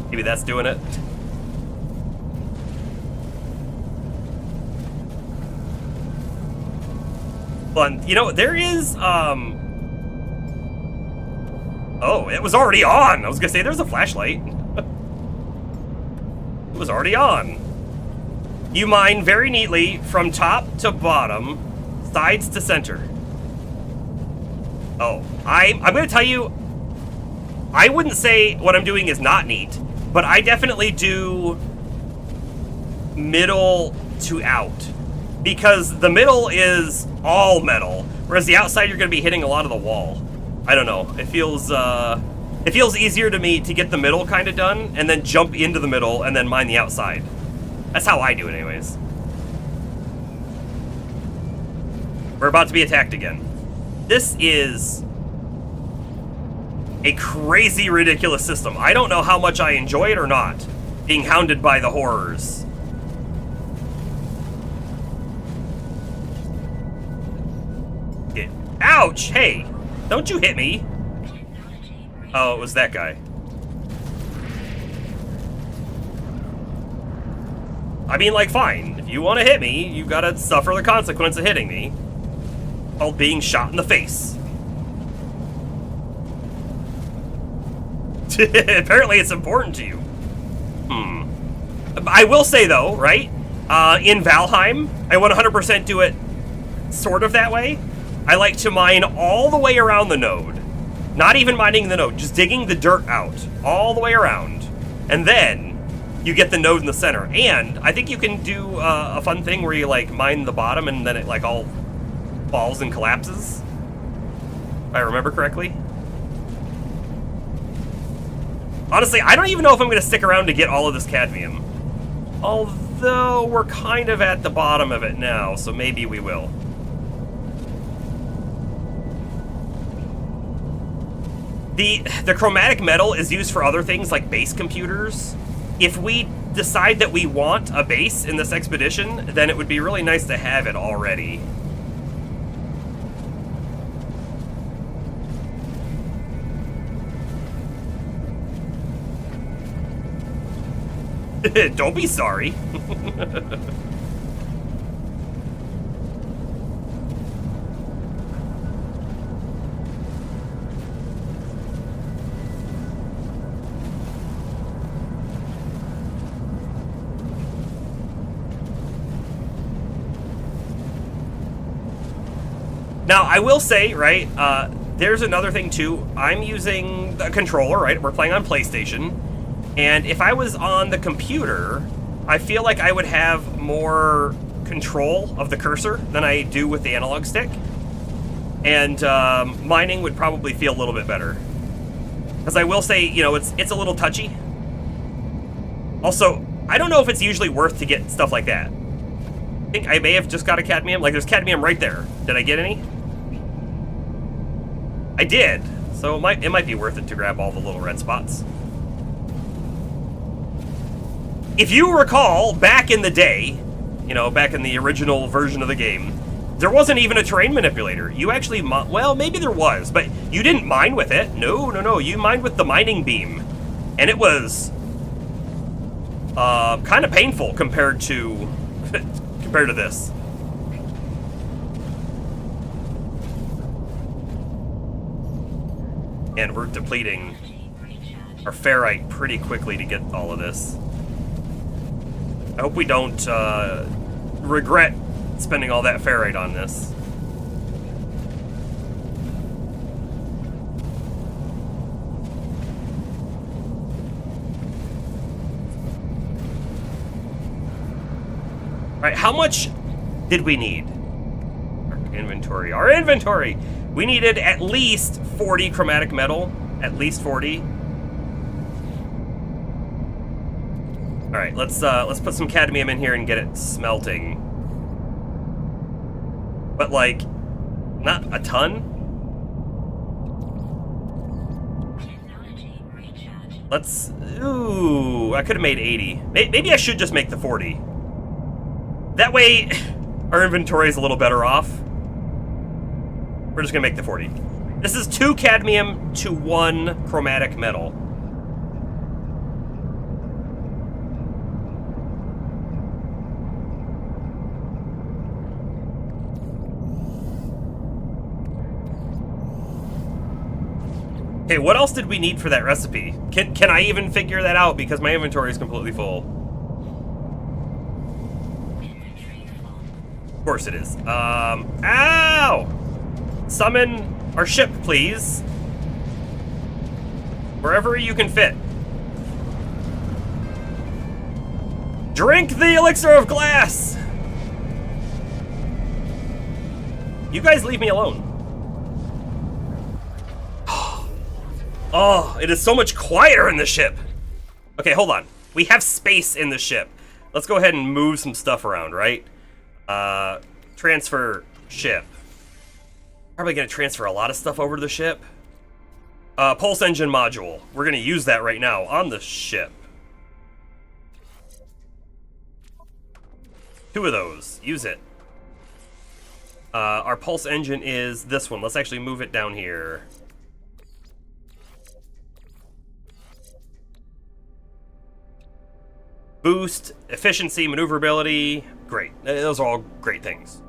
Maybe that's doing it. But, you know, there is, Oh, it was already on! I was gonna say, there's a flashlight. It was already on. You mine very neatly from top to bottom, sides to center. Oh, I'm gonna tell you, I wouldn't say what I'm doing is not neat, but I definitely do middle to out. Because the middle is all metal, whereas the outside you're gonna be hitting a lot of the wall. I don't know, it feels easier to me to get the middle kind of done, and then jump into the middle, and then mine the outside. That's how I do it anyways. We're about to be attacked again. This is a crazy, ridiculous system. I don't know how much I enjoy it or not, being hounded by the horrors. Ouch! Hey! Don't you hit me! Oh, it was that guy. I mean, like, fine. If you want to hit me, you gotta suffer the consequence of hitting me. Called being shot in the face. Apparently it's important to you. I will say, though, right? In Valheim, I 100% do it sort of that way. I like to mine all the way around the node. Not even mining the node, just digging the dirt out all the way around. And then you get the node in the center. And I think you can do a fun thing where you like mine the bottom and then it like all falls and collapses. If I remember correctly. Honestly, I don't even know if I'm going to stick around to get all of this cadmium. Although we're kind of at the bottom of it now, so maybe we will. The chromatic metal is used for other things like base computers. If we decide that we want a base in this expedition, then it would be really nice to have it already. Don't be sorry. Now, I will say, right, there's another thing, too. I'm using the controller, right? We're playing on PlayStation. And if I was on the computer, I feel like I would have more control of the cursor than I do with the analog stick. And mining would probably feel a little bit better. Because I will say, you know, it's a little touchy. Also, I don't know if it's usually worth to get stuff like that. I think I may have just got a cadmium. Like, there's cadmium right there. Did I get any? I did. So it might be worth it to grab all the little red spots. If you recall, back in the day, you know, back in the original version of the game, there wasn't even a terrain manipulator. You actually, well, maybe there was, but you didn't mine with it. No. You mined with the mining beam. And it was kind of painful compared to this. And we're depleting our ferrite pretty quickly to get all of this. I hope we don't regret spending all that ferrite on this. All right, how much did we need? Our inventory. We needed at least 40 chromatic metal. At least 40. All right, let's put some cadmium in here and get it smelting. But like, not a ton. Let's. Ooh, I could have made 80. Maybe I should just make the 40. That way, our inventory is a little better off. We're just gonna make the 40. This is 2 cadmium to 1 chromatic metal. Okay, what else did we need for that recipe? Can I even figure that out because my inventory is completely full? Of course it is. Ow! Summon our ship, please. Wherever you can fit. Drink the elixir of glass! You guys leave me alone. Oh, it is so much quieter in the ship. Okay, hold on. We have space in the ship. Let's go ahead and move some stuff around, right? Transfer ship. Probably gonna transfer a lot of stuff over to the ship. Pulse engine module. We're gonna use that right now on the ship. 2 of those. Use it. Our pulse engine is this one. Let's actually move it down here. Boost, efficiency, maneuverability. Great. Those are all great things.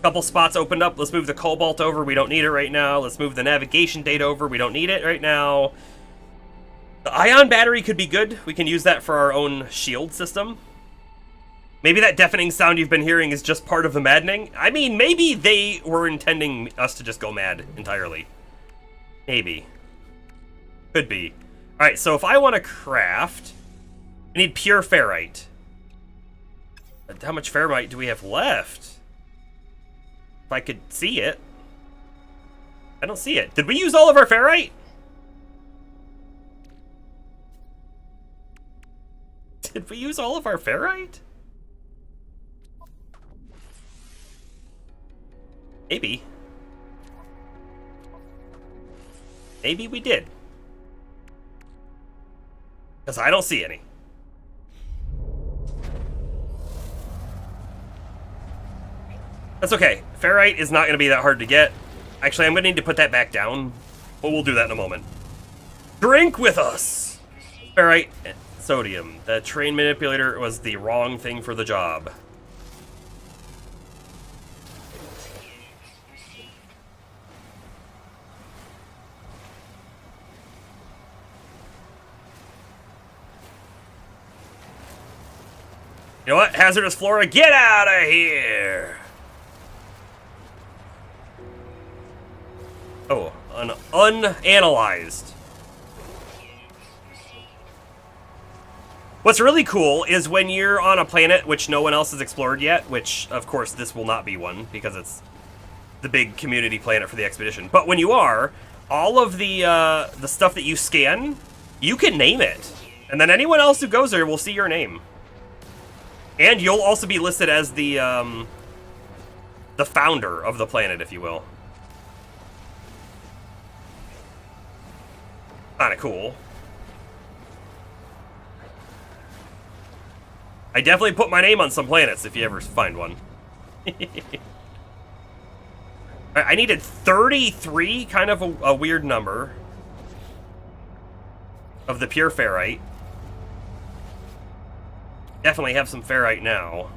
Couple spots opened up. Let's move the cobalt over. We don't need it right now. Let's move the navigation data over. We don't need it right now. The ion battery could be good. We can use that for our own shield system. Maybe that deafening sound you've been hearing is just part of the maddening. I mean, maybe they were intending us to just go mad entirely. Maybe. Could be. Alright, so if I want to craft... I need pure ferrite. How much ferrite do we have left? If I could see it. I don't see it. Did we use all of our ferrite? Did we use all of our ferrite? Maybe. Maybe we did. Because I don't see any. That's okay. Ferrite is not going to be that hard to get. Actually, I'm going to need to put that back down. But we'll do that in a moment. Drink with us! Ferrite and sodium. The terrain manipulator was the wrong thing for the job. You know what? Hazardous flora, get out of here! unanalyzed. What's really cool is when you're on a planet which no one else has explored yet, which, of course, this will not be one, because it's the big community planet for the expedition. But when you are, all of the stuff that you scan, you can name it. And then anyone else who goes there will see your name. And you'll also be listed as the founder of the planet, if you will. Kinda cool. I definitely put my name on some planets if you ever find one. I needed 33, kind of a weird number, of the pure ferrite. Definitely have some ferrite now.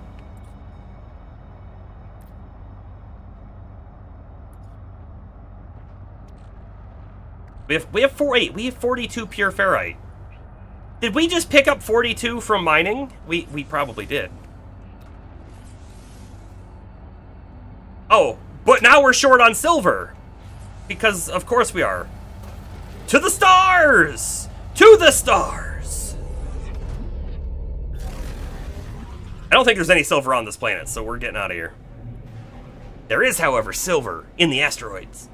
We have 42 pure ferrite. Did we just pick up 42 from mining? We probably did. Oh, but now we're short on silver. Because of course we are. To the stars! To the stars! I don't think there's any silver on this planet, so we're getting out of here. There is, however, silver in the asteroids.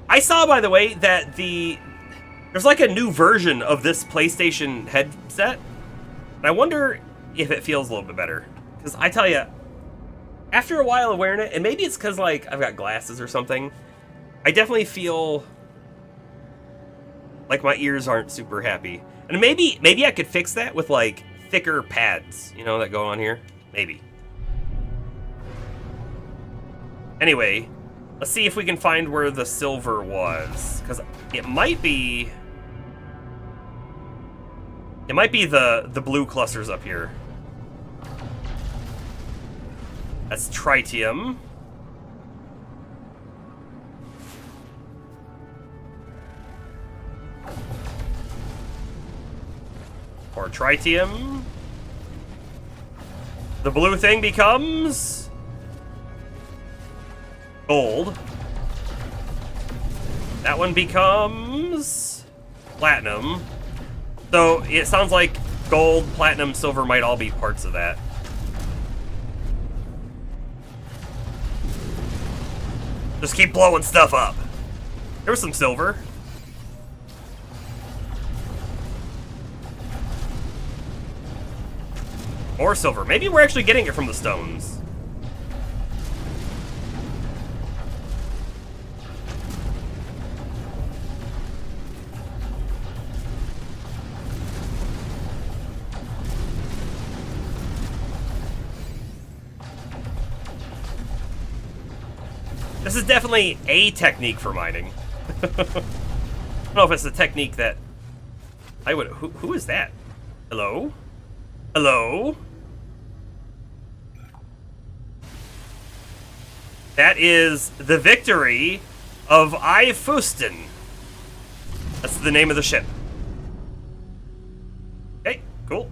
I saw, by the way, that there's like a new version of this PlayStation headset. And I wonder if it feels a little bit better. Because I tell you, after a while of wearing it, and maybe it's because like I've got glasses or something, I definitely feel like my ears aren't super happy. And maybe I could fix that with like thicker pads, you know, that go on here. Maybe. Anyway, let's see if we can find where the silver was, because it might be the blue clusters up here. That's tritium. Or tritium. The blue thing becomes gold. That one becomes platinum. So it sounds like gold, platinum, silver might all be parts of that. Just keep blowing stuff up. There was some silver. Or silver. Maybe we're actually getting it from the stones. This is definitely a technique for mining. I don't know if it's a technique that I would... Who is that? Hello? Hello? That is the victory of Ifusten. That's the name of the ship. Okay, cool.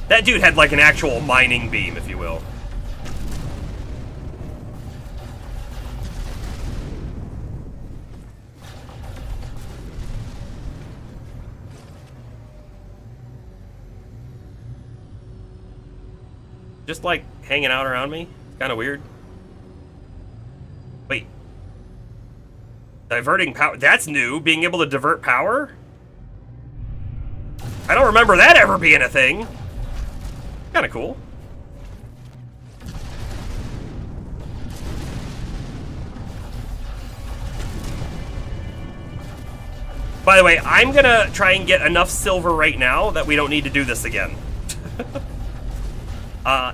That dude had like an actual mining beam, if you will. Just like hanging out around me. It's kind of weird. Wait. Diverting power. That's new. Being able to divert power? I don't remember that ever being a thing. Kind of cool. By the way, I'm gonna try and get enough silver right now that we don't need to do this again.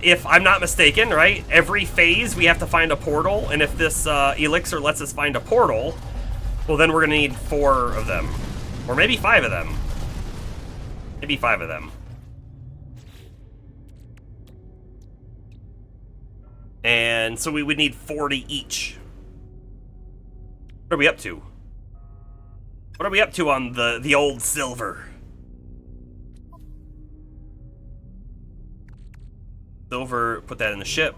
If I'm not mistaken, right, every phase we have to find a portal, and if this elixir lets us find a portal, well then we're gonna need 4 of them. Or maybe 5 of them. Maybe 5 of them. And so we would need 40 each. What are we up to? What are we up to on the old silver? Silver, put that in the ship.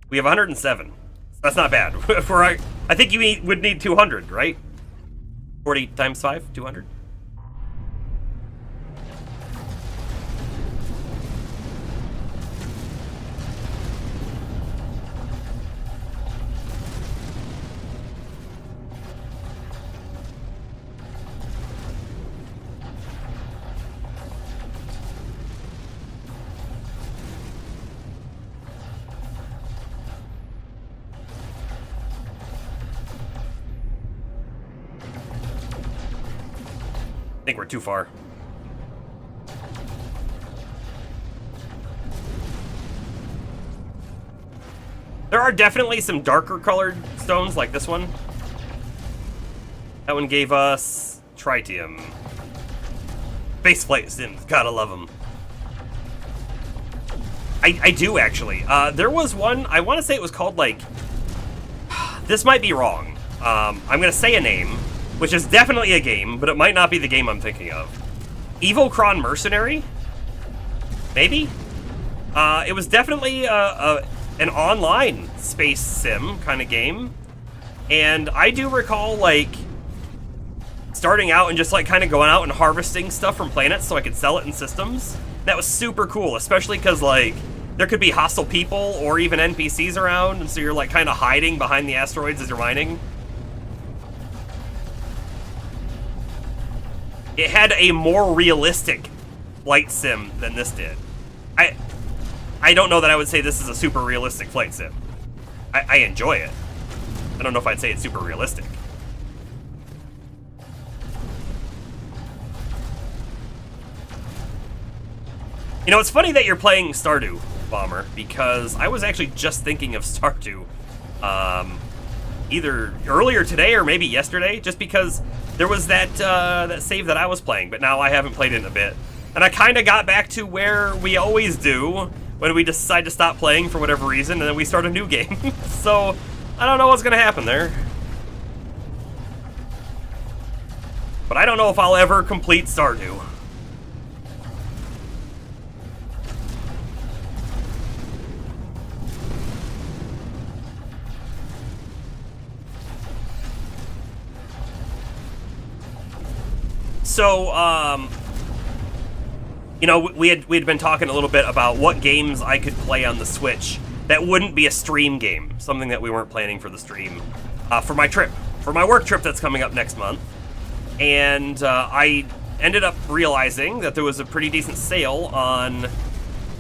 We have 107. That's not bad. I think you would need 200, right? 40 times 5, 200. I think we're too far. There are definitely some darker colored stones like this one. That one gave us tritium. Faceplate Sims, gotta love them. I do actually. There was one, I want to say it was called like, this might be wrong. I'm gonna say a name, which is definitely a game, but it might not be the game I'm thinking of. Evocron Mercenary? Maybe? It was definitely an online space sim kind of game. And I do recall, like, starting out and just, like, kind of going out and harvesting stuff from planets so I could sell it in systems. That was super cool, especially because, like, there could be hostile people or even NPCs around, and so you're, like, kind of hiding behind the asteroids as you're mining. It had a more realistic flight sim than this did. I don't know that I would say this is a super realistic flight sim. I enjoy it. I don't know if I'd say it's super realistic. You know, it's funny that you're playing Stardew, Bomber, because I was actually just thinking of Stardew either earlier today or maybe yesterday, just because there was that save that I was playing, but now I haven't played it in a bit. And I kind of got back to where we always do when we decide to stop playing for whatever reason, and then we start a new game. So, I don't know what's going to happen there. But I don't know if I'll ever complete Stardew. So, you know, we had been talking a little bit about what games I could play on the Switch that wouldn't be a stream game, something that we weren't planning for the stream, for my trip, for my work trip that's coming up next month. And I ended up realizing that there was a pretty decent sale on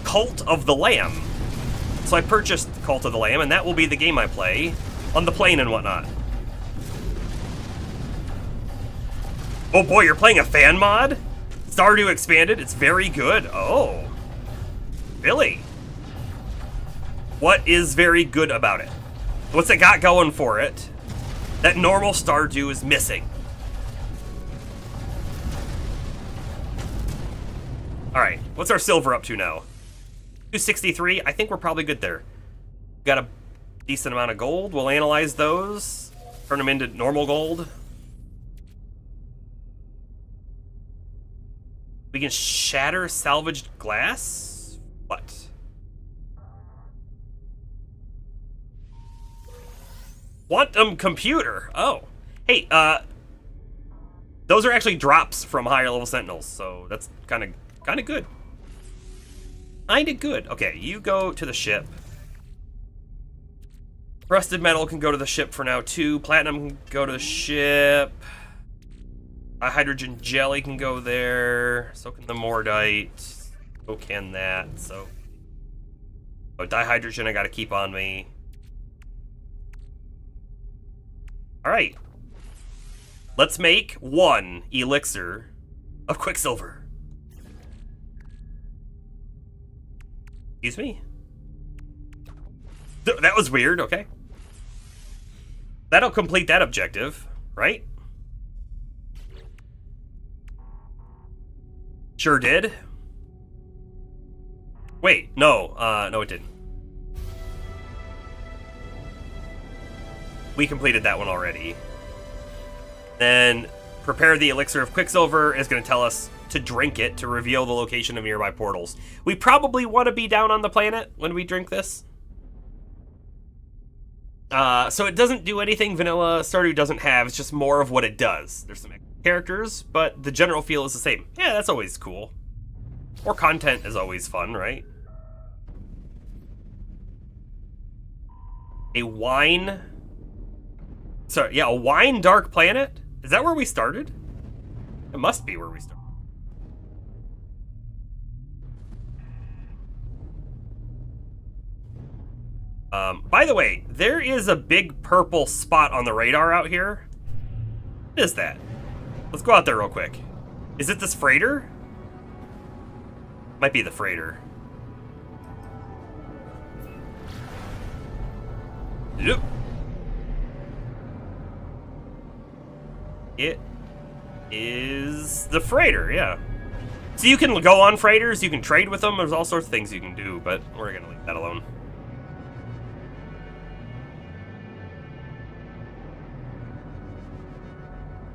Cult of the Lamb. So I purchased Cult of the Lamb, and that will be the game I play on the plane and whatnot. Oh boy, you're playing a fan mod? Stardew Expanded, it's very good. Oh. Really? What is very good about it? What's it got going for it that normal Stardew is missing? Alright, what's our silver up to now? 263, I think we're probably good there. Got a decent amount of gold. We'll analyze those, turn them into normal gold. We can shatter salvaged glass? What? Quantum computer. Oh. Hey, those are actually drops from higher level sentinels, so that's kind of good. Kinda good. Okay, you go to the ship. Rusted metal can go to the ship for now too. Platinum can go to the ship. Hydrogen jelly can go there. So can the mordite. So can that. So dihydrogen I gotta keep on me. Alright. Let's make 1 elixir of quicksilver. Excuse me? That was weird, okay. That'll complete that objective, right? Sure did. Wait, no, no it didn't. We completed that one already. Then Prepare the elixir of Quicksilver is going to tell us to drink it to reveal the location of nearby portals. We probably want to be down on the planet when we drink this. So it doesn't do anything vanilla Stardew doesn't have. It's just more of what it does. There's some extra characters, but the general feel is the same. Yeah, that's always cool. More content is always fun, right? A wine... Sorry, yeah, a wine dark planet? Is that where we started? It must be where we started. By the way, there is a big purple spot on the radar out here. What is that? Let's go out there real quick. Is it this freighter? Might be the freighter. Yep. It is the freighter, yeah. So you can go on freighters, you can trade with them, there's all sorts of things you can do, but we're gonna leave that alone.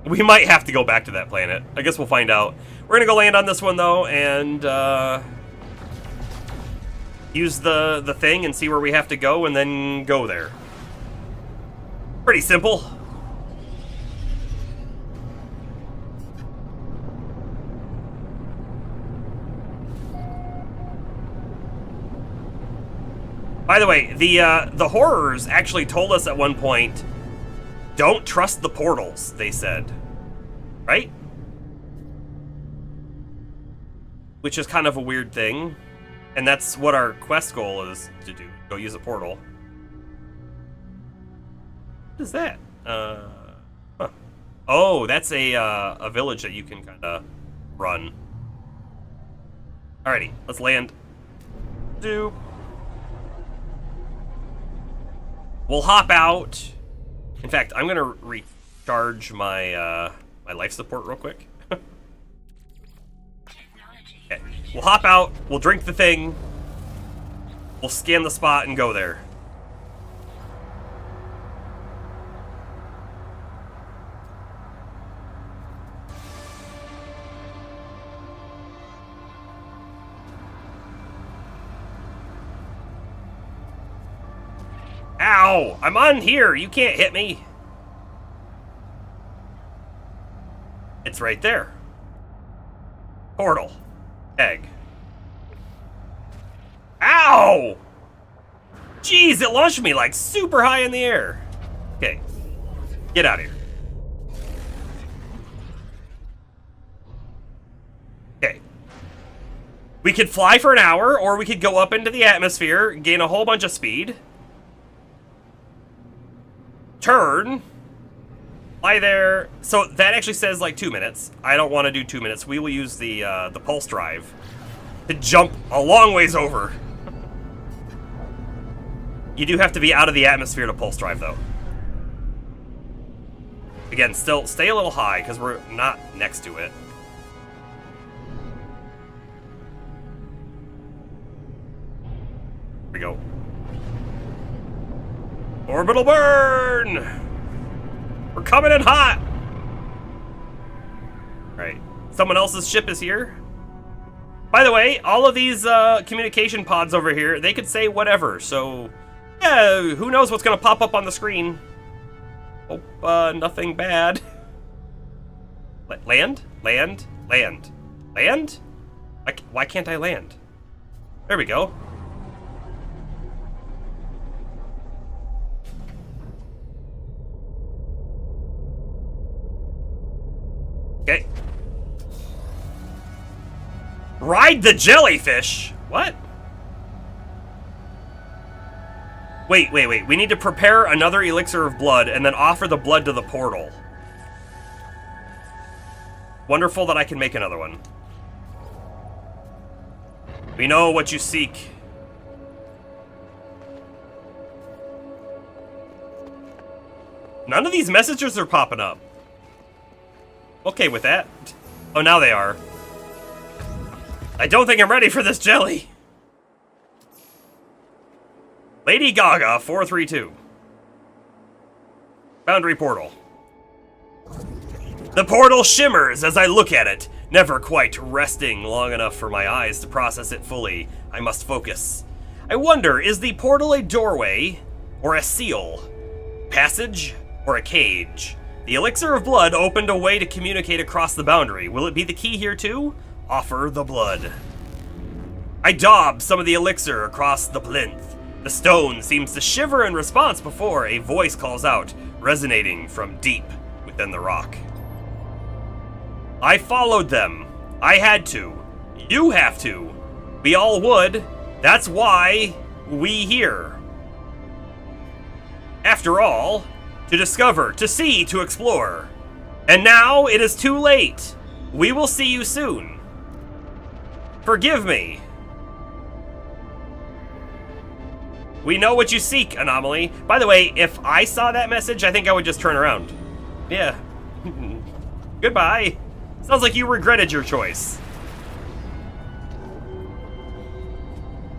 We might have to go back to that planet. I guess we'll find out. We're gonna go land on this one though, and use the thing and see where we have to go, and then go there. Pretty simple. By the way, the horrors actually told us at one point, don't trust the portals, they said. Right? Which is kind of a weird thing. And that's what our quest goal is to do. Go use a portal. What is that? Huh. Oh, that's a village that you can kind of run. Alrighty, let's land. We'll hop out. In fact, I'm gonna recharge my my life support real quick. Okay, we'll hop out. We'll drink the thing. We'll scan the spot and go there. Ow! I'm on here! You can't hit me! It's right there. Portal. Egg. Ow! Jeez, it launched me like super high in the air. Okay. Get out of here. Okay. We could fly for an hour, or we could go up into the atmosphere, gain a whole bunch of speed. Turn, fly there. So that actually says like 2 minutes. I don't want to do 2 minutes. We will use the pulse drive to jump a long ways over. You do have to be out of the atmosphere to pulse drive though. Again, still stay a little high because we're not next to it. Here we go. Orbital burn! We're coming in hot! Alright. Someone else's ship is here. By the way, all of these communication pods over here, they could say whatever, so... yeah, who knows what's gonna pop up on the screen. Hope nothing bad. Land? Land? Land. Land? Why can't I land? There we go. Okay. Ride the jellyfish? What? Wait. We need to prepare another elixir of blood and then offer the blood to the portal. Wonderful that I can make another one. We know what you seek. None of these messages are popping up. Okay with that. Oh, now they are. I don't think I'm ready for this jelly. Lady Gaga 432. Boundary portal. The portal shimmers as I look at it, never quite resting long enough for my eyes to process it fully. I must focus. I wonder, is the portal a doorway or a seal? Passage or a cage? The elixir of blood opened a way to communicate across the boundary. Will it be the key here too? Offer the blood. I daub some of the elixir across the plinth. The stone seems to shiver in response before a voice calls out, resonating from deep within the rock. I followed them. I had to. You have to. We all would. That's why we here. After all, to discover, to see, to explore. And now it is too late. We will see you soon. Forgive me. We know what you seek, Anomaly. By the way, if I saw that message, I think I would just turn around. Yeah. Goodbye. Sounds like you regretted your choice.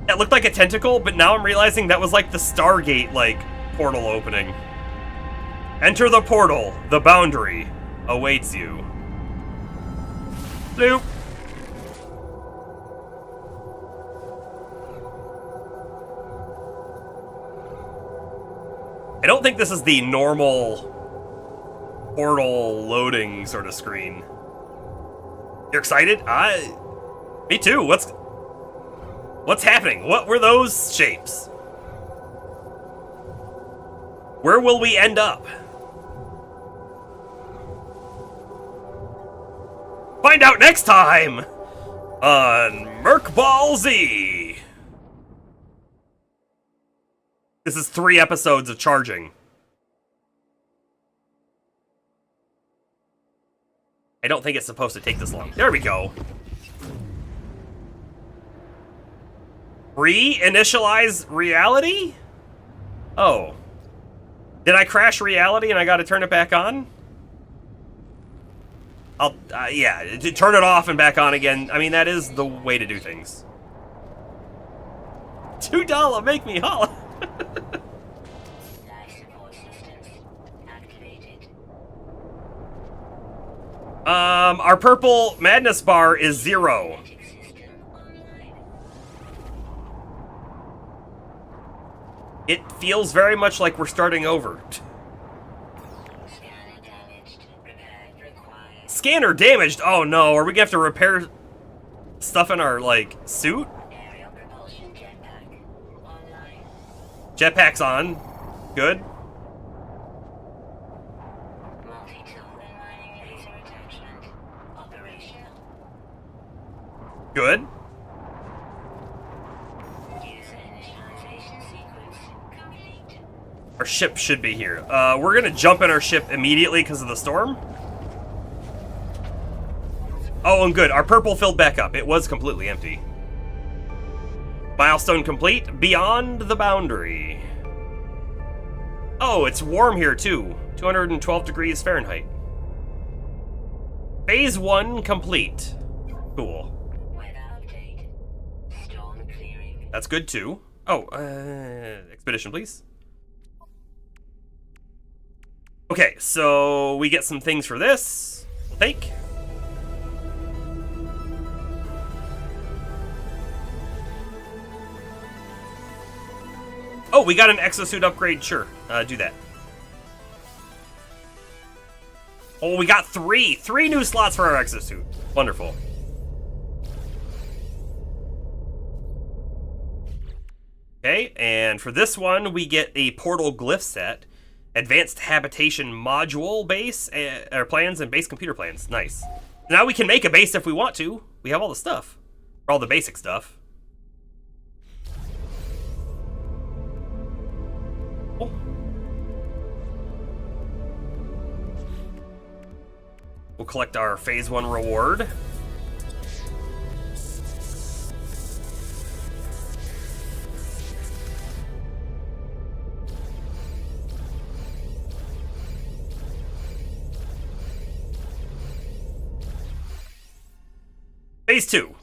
That looked like a tentacle, but now I'm realizing that was like the Stargate, like, portal opening. Enter the portal. The boundary awaits you. Bloop. I don't think this is the normal portal loading sort of screen. You're excited? Me too. What's happening? What were those shapes? Where will we end up? Find out next time on Merc Ball Z. This is 3 episodes of charging. I don't think it's supposed to take this long. There we go. Reinitialize reality? Oh. Did I crash reality and I gotta turn it back on? Yeah, turn it off and back on again. I mean, that is the way to do things. $2, make me holla. Life support systems activated. Our purple madness bar is 0. System online. It feels very much like we're starting over. Scanner damaged. Repair required. Scanner damaged? Oh no, are we gonna have to repair stuff in our, like, suit? Aerial propulsion jetpack online. Jetpack's on. Good. Multi-tool and mining laser attachment operational. Good. User initialization sequence complete. Our ship should be here. We're gonna jump in our ship immediately because of the storm. Oh, and good. Our purple filled back up. It was completely empty. Milestone complete. Beyond the boundary. Oh, it's warm here too. 212 degrees Fahrenheit. Phase 1 complete. Cool. Weather update. Storm clearing. That's good too. Oh, expedition, please. Okay, so we get some things for this. We'll take. Oh, we got an exosuit upgrade. Sure, do that. Oh, we got 3 new slots for our exosuit. Wonderful. Okay, and for this one, we get a portal glyph set, advanced habitation module base, or plans, and base computer plans. Nice. Now we can make a base if we want to. We have all the stuff, all the basic stuff. Oh. We'll collect our phase 1 reward. Phase 2.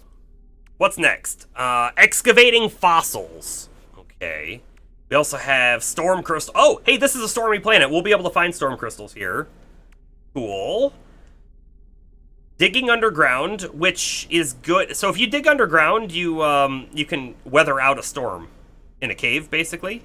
What's next? Excavating fossils. Okay. We also have storm crystal. Oh, hey, this is a stormy planet. We'll be able to find storm crystals here. Cool. digging underground, which is good. So if you dig underground, you can weather out a storm in a cave, basically.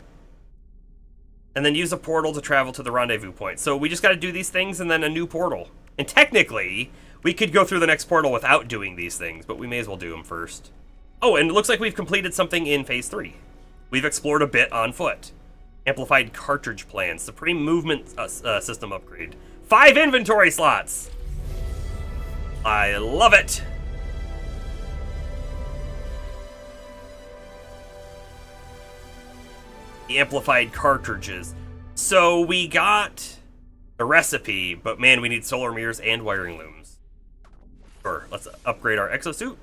And then use a portal to travel to the rendezvous point. So we just got to do these things and then a new portal. And technically, we could go through the next portal without doing these things, but we may as well do them first. Oh, and it looks like we've completed something in Phase 3. We've explored a bit on foot. Amplified cartridge plan. Supreme movement system upgrade. 5 inventory slots! I love it! The amplified cartridges. So we got a recipe, but man, we need solar mirrors and wiring looms. Sure, let's upgrade our exosuit.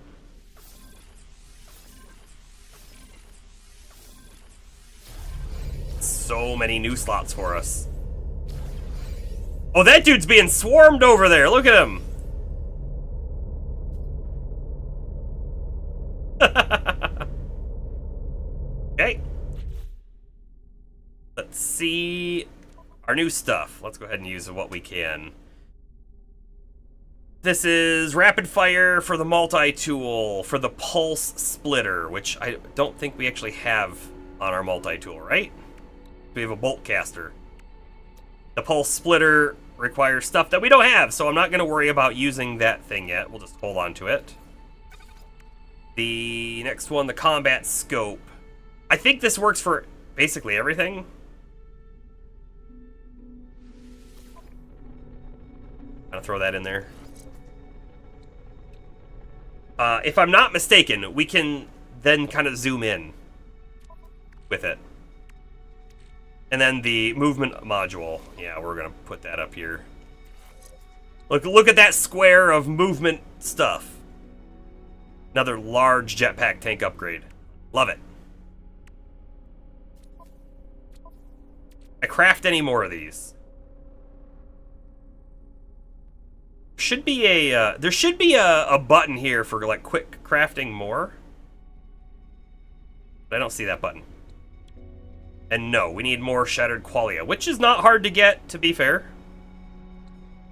So many new slots for us. Oh, that dude's being swarmed over there. Look at him. Okay. Let's see our new stuff. Let's go ahead and use what we can. This is rapid fire for the multi-tool, for the pulse splitter, which I don't think we actually have on our multi-tool, right? We have a bolt caster. The pulse splitter requires stuff that we don't have, so I'm not going to worry about using that thing yet. We'll just hold on to it. The next one, the combat scope. I think this works for basically everything. I'll throw that in there. If I'm not mistaken, we can then kind of zoom in with it. And then the movement module. Yeah, we're going to put that up here. Look at that square of movement stuff. Another large jetpack tank upgrade. Love it. I craft any more of these. Should be a there should be a button here for like quick crafting more. But I don't see that button. And no, we need more shattered qualia, which is not hard to get, to be fair.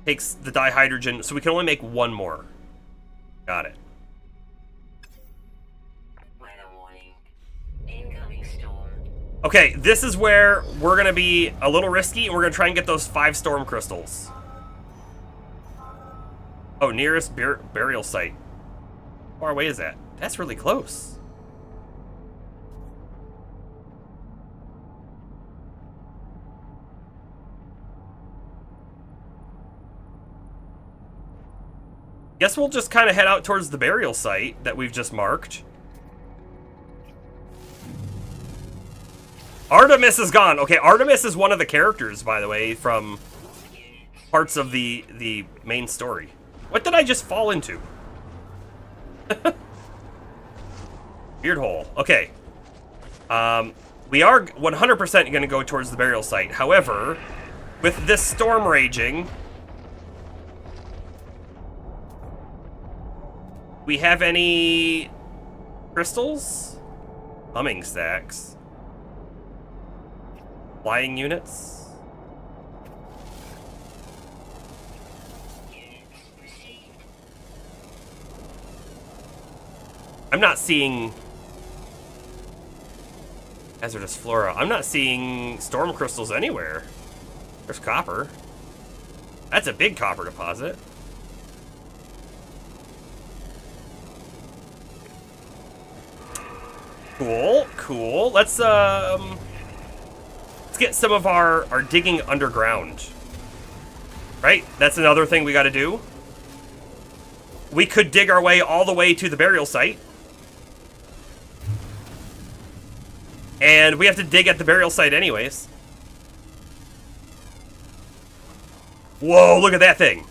Takes the dihydrogen, so we can only make one more. Got it. Weather warning. Incoming storm. Okay, this is where we're gonna be a little risky, and we're gonna try and get those 5 storm crystals. Oh, nearest burial site. How far away is that? That's really close. Guess we'll just kind of head out towards the burial site that we've just marked. Artemis is gone. Okay, Artemis is one of the characters, by the way, from parts of the main story. What did I just fall into? Weird hole. Okay. We are 100% going to go towards the burial site. However, with this storm raging, we have any crystals? Humming stacks. Flying units? I'm not seeing hazardous flora. I'm not seeing storm crystals anywhere. There's copper. That's a big copper deposit. Cool, cool. Let's get some of our digging underground. Right? That's another thing we got to do. We could dig our way all the way to the burial site. And we have to dig at the burial site anyways. Whoa, look at that thing.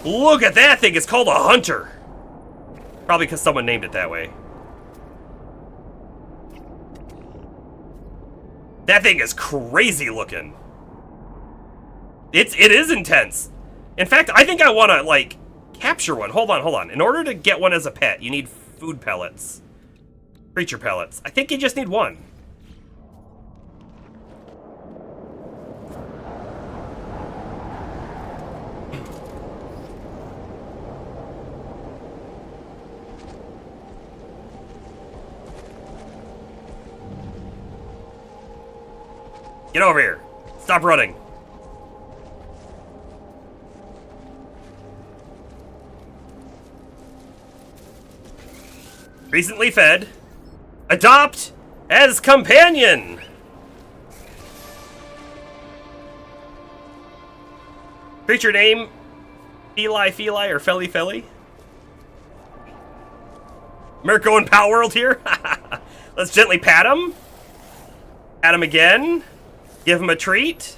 Look at that thing. It's called a hunter. Probably because someone named it that way. That thing is crazy looking. It is intense. In fact, I think I want to, like, capture one. Hold on. In order to get one as a pet, you need food pellets. Creature pellets. I think you just need one. Get over here. Stop running. Recently fed. Adopt as companion. Creature name, Feli or Feli. Mirko and Pal World here. Let's gently pat him. Pat him again. Give him a treat.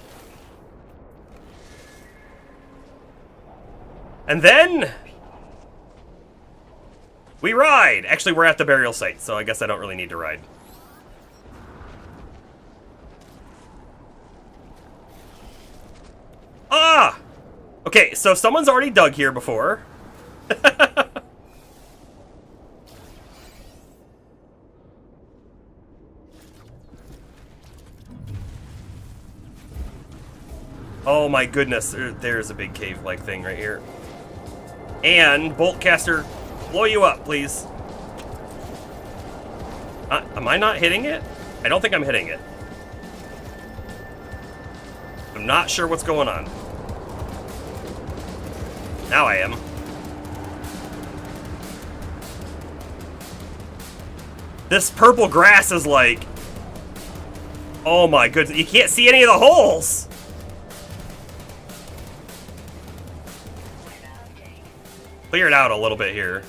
And then we ride. Actually, we're at the burial site, so I guess I don't really need to ride. Ah! Okay, so someone's already dug here before. Oh my goodness, there's a big cave-like thing right here. And, Boltcaster, blow you up, please. Am I not hitting it? I don't think I'm hitting it. I'm not sure what's going on. Now I am. This purple grass is like... Oh my goodness, you can't see any of the holes! Clear it out a little bit here.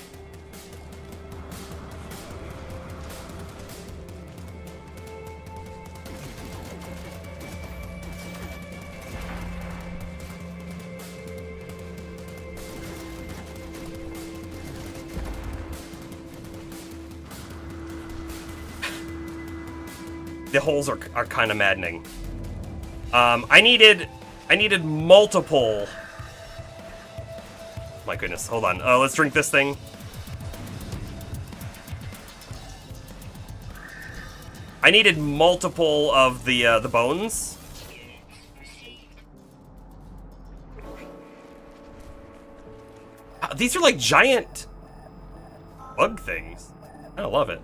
The holes are kind of maddening. I needed multiple. My goodness, hold on. Let's drink this thing. I needed multiple of the bones. These are like giant bug things. I love it.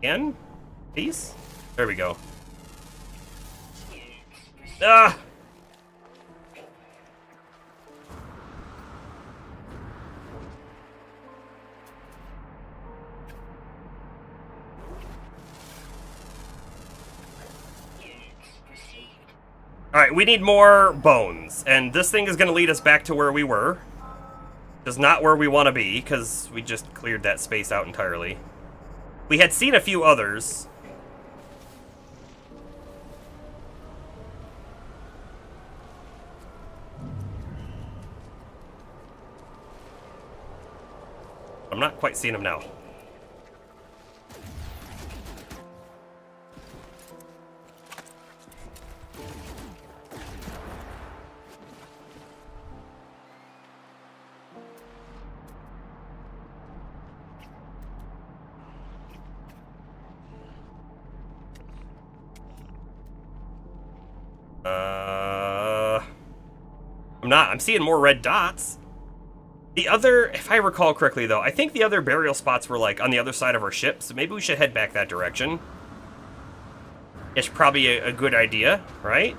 And these? There we go. Ah! Alright, we need more bones. And this thing is going to lead us back to where we were. Just not where we want to be, because we just cleared that space out entirely. We had seen a few others. I'm not quite seeing them now. I'm seeing more red dots. The other, if I recall correctly though, I think the other burial spots were like on the other side of our ship, so maybe we should head back that direction. It's probably a good idea, right?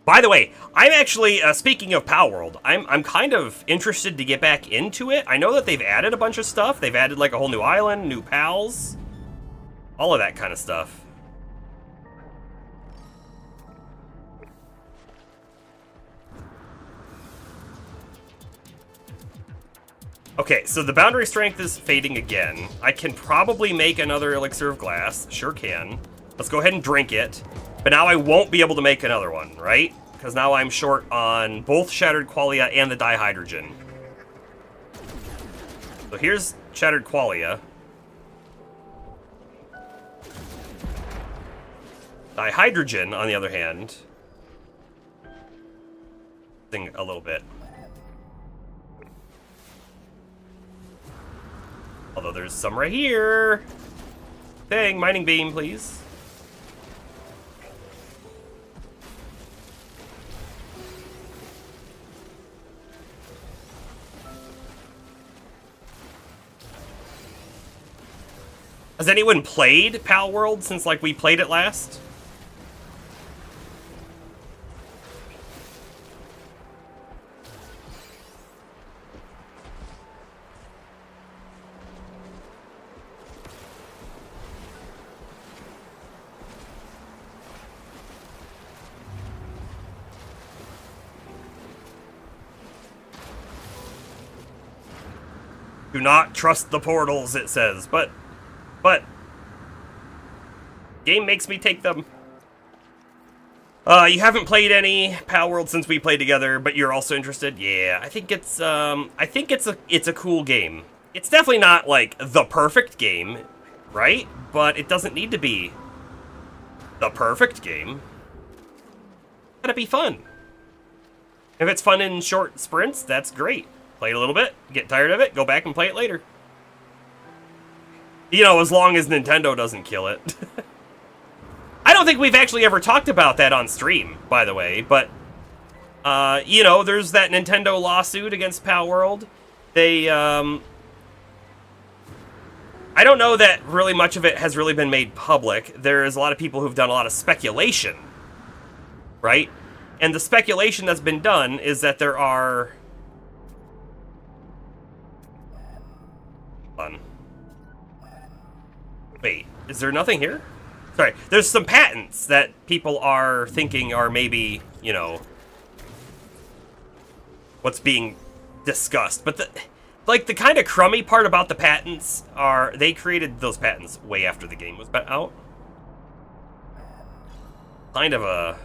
By the way, I'm actually, speaking of Pal World, I'm kind of interested to get back into it. I know that they've added a bunch of stuff. They've added like a whole new island, new pals, all of that kind of stuff. Okay, so the boundary strength is fading again. I can probably make another elixir of glass. Sure can. Let's go ahead and drink it. But now I won't be able to make another one, right? Because now I'm short on both Shattered Qualia and the dihydrogen. So here's Shattered Qualia. Dihydrogen, on the other hand, a little bit. Oh, there's some right here. Thing, mining beam, please. Has anyone played Pal World since, like, we played it last? Do not trust the portals, it says, but game makes me take them. You haven't played any Pal World since we played together, but you're also interested? Yeah, I think it's a cool game. It's definitely not like the perfect game, right? But it doesn't need to be the perfect game. It's gotta be fun. If it's fun in short sprints, that's great. Play it a little bit, get tired of it, go back and play it later. You know, as long as Nintendo doesn't kill it. I don't think we've actually ever talked about that on stream, by the way, but, you know, there's that Nintendo lawsuit against Pal World. They, I don't know that really much of it has really been made public. There's a lot of people who've done a lot of speculation, right? And the speculation that's been done is that there are... Wait, is there nothing here? Sorry, there's some patents that people are thinking are maybe, you know, what's being discussed. But the kind of crummy part about the patents are they created those patents way after the game was out. Kind of a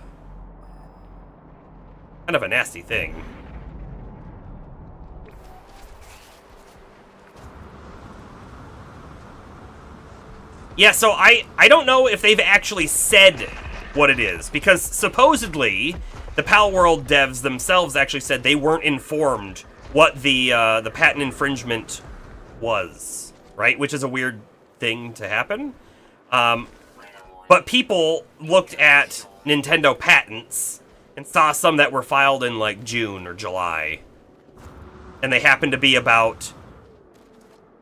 nasty thing. Yeah, so I don't know if they've actually said what it is, because supposedly the Pal World devs themselves actually said they weren't informed what the patent infringement was, right? Which is a weird thing to happen. But people looked at Nintendo patents and saw some that were filed in like June or July, and they happened to be about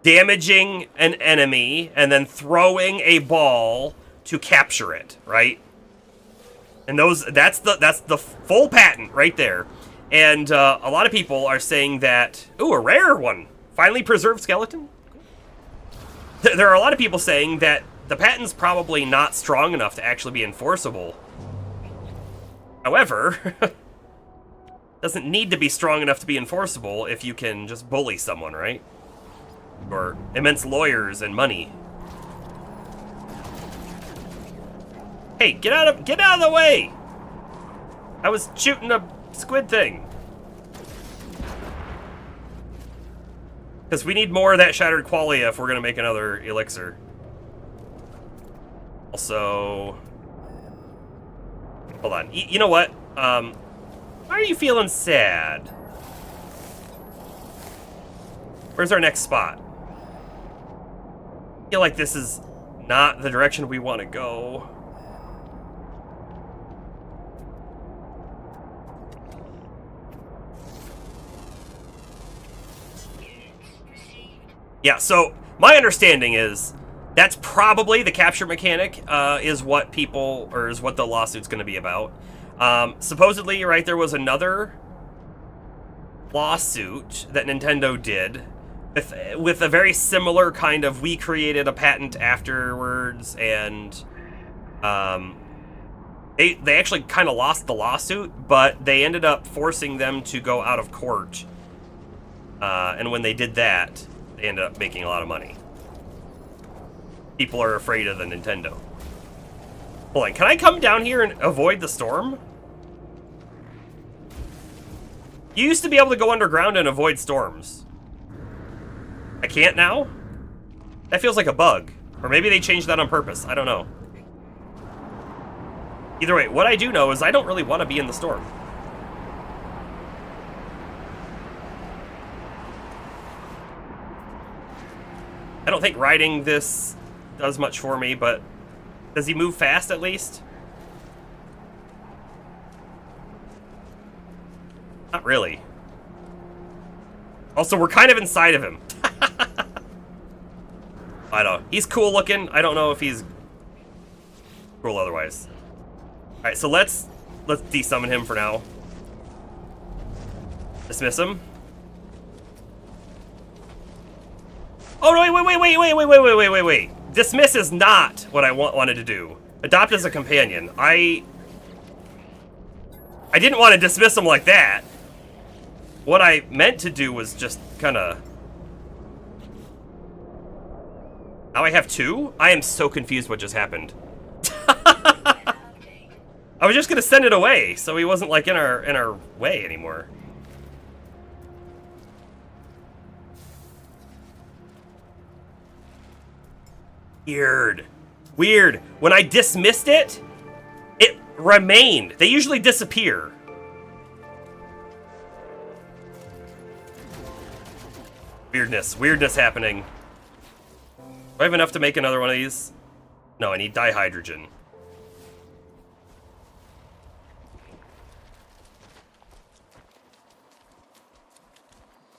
damaging an enemy and then throwing a ball to capture it, right? And that's the full patent right there. And a lot of people are saying that, ooh, a rare one, finely preserved skeleton. There are a lot of people saying that the patent's probably not strong enough to actually be enforceable. However, doesn't need to be strong enough to be enforceable if you can just bully someone, right? Or immense lawyers and money. Hey, get out of the way! I was shooting a squid thing. Because we need more of that shattered qualia if we're gonna make another elixir. Also, hold on. You know what? Why are you feeling sad? Where's our next spot? I feel like this is not the direction we want to go. Yeah, so my understanding is that's probably the capture mechanic is what the lawsuit's going to be about. Supposedly, right, there was another lawsuit that Nintendo did with a very similar kind of, we created a patent afterwards, and they actually kind of lost the lawsuit, but they ended up forcing them to go out of court. And when they did that, they ended up making a lot of money. People are afraid of the Nintendo. Hold on, can I come down here and avoid the storm? You used to be able to go underground and avoid storms. I can't now? That feels like a bug. Or maybe they changed that on purpose. I don't know. Either way, what I do know is I don't really want to be in the storm. I don't think riding this does much for me, but does he move fast at least? Not really. Also, we're kind of inside of him. I don't know. He's cool looking. I don't know if he's cool otherwise. Alright, so let's desummon him for now. Dismiss him. Oh, no, wait. Dismiss is not what I wanted to do. Adopt as a companion. I didn't want to dismiss him like that. What I meant to do was just kind of... Now I have two? I am so confused what just happened. I was just going to send it away, so he wasn't, like, in our way anymore. Weird. When I dismissed it, it remained. They usually disappear. Weirdness happening. Do I have enough to make another one of these? No, I need dihydrogen.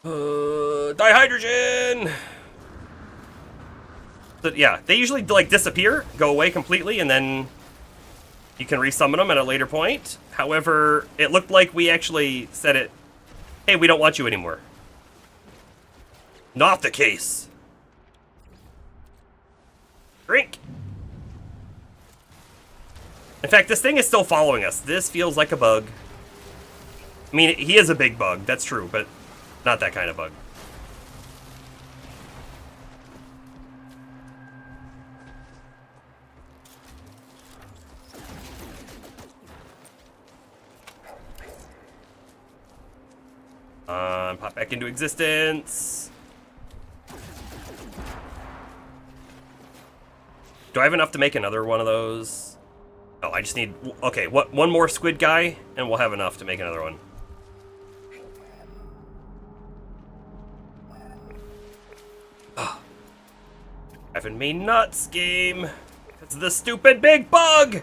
Dihydrogen! So, yeah, they usually, like, disappear, go away completely, and then you can resummon them at a later point. However, it looked like we actually said it, hey, we don't want you anymore. Not the case. Drink. In fact, this thing is still following us. This feels like a bug. I mean, he is a big bug, that's true, but not that kind of bug. Pop back into existence. Do I have enough to make another one of those? Oh, I just need... Okay, one more squid guy, and we'll have enough to make another one. Oh. Driving me nuts, game. It's the stupid big bug!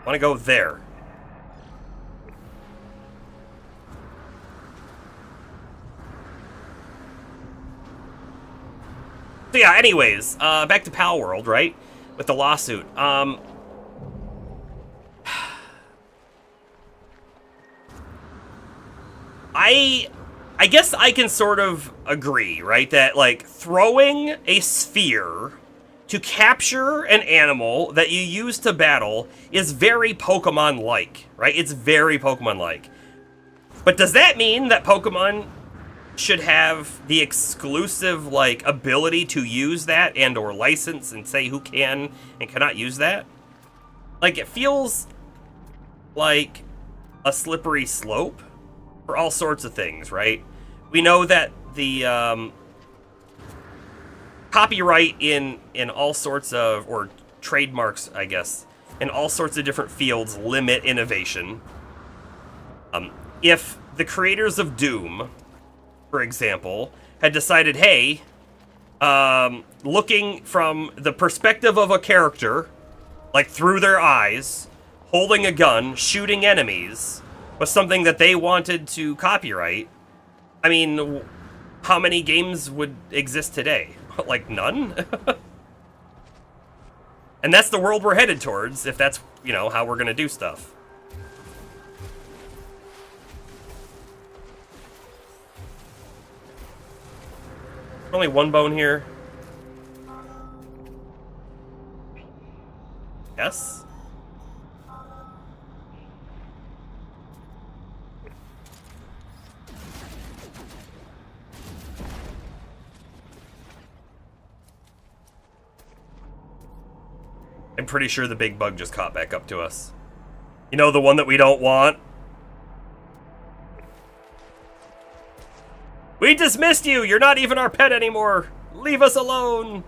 I want to go there. So yeah, anyways, back to Pal World, right? With the lawsuit. I guess I can sort of agree, right? That, like, throwing a sphere to capture an animal that you use to battle is very Pokemon-like, right? It's very Pokemon-like. But does that mean that Pokemon should have the exclusive, like, ability to use that and or license and say who can and cannot use that? Like, it feels like a slippery slope for all sorts of things, right? We know that the copyright in all sorts of, or trademarks, I guess, in all sorts of different fields limit innovation. If the creators of Doom, for example, had decided, hey, looking from the perspective of a character, like through their eyes, holding a gun, shooting enemies, was something that they wanted to copyright, I mean, how many games would exist today? Like, none? And that's the world we're headed towards, if that's, you know, how we're gonna do stuff. Only one bone here. Yes? I'm pretty sure the big bug just caught back up to us. You know, the one that we don't want? We dismissed you! You're not even our pet anymore! Leave us alone!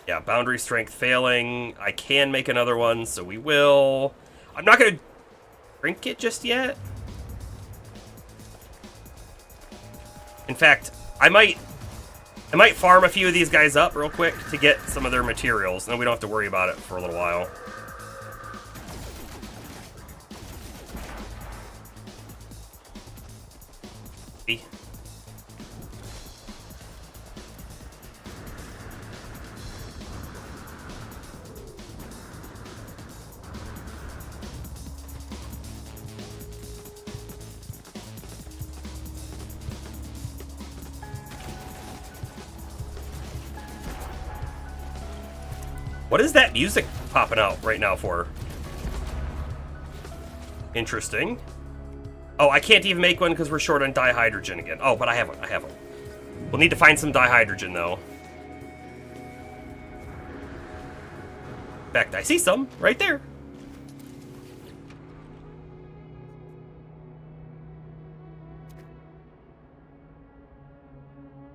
Yeah, boundary strength failing. I can make another one, so we will. I'm not gonna... trinket just yet. In fact, I might farm a few of these guys up real quick to get some of their materials, and then we don't have to worry about it for a little while. What is that music popping out right now for? Interesting. Oh, I can't even make one because we're short on dihydrogen again. Oh, but I have one. I have one. We'll need to find some dihydrogen, though. In fact, I see some right there.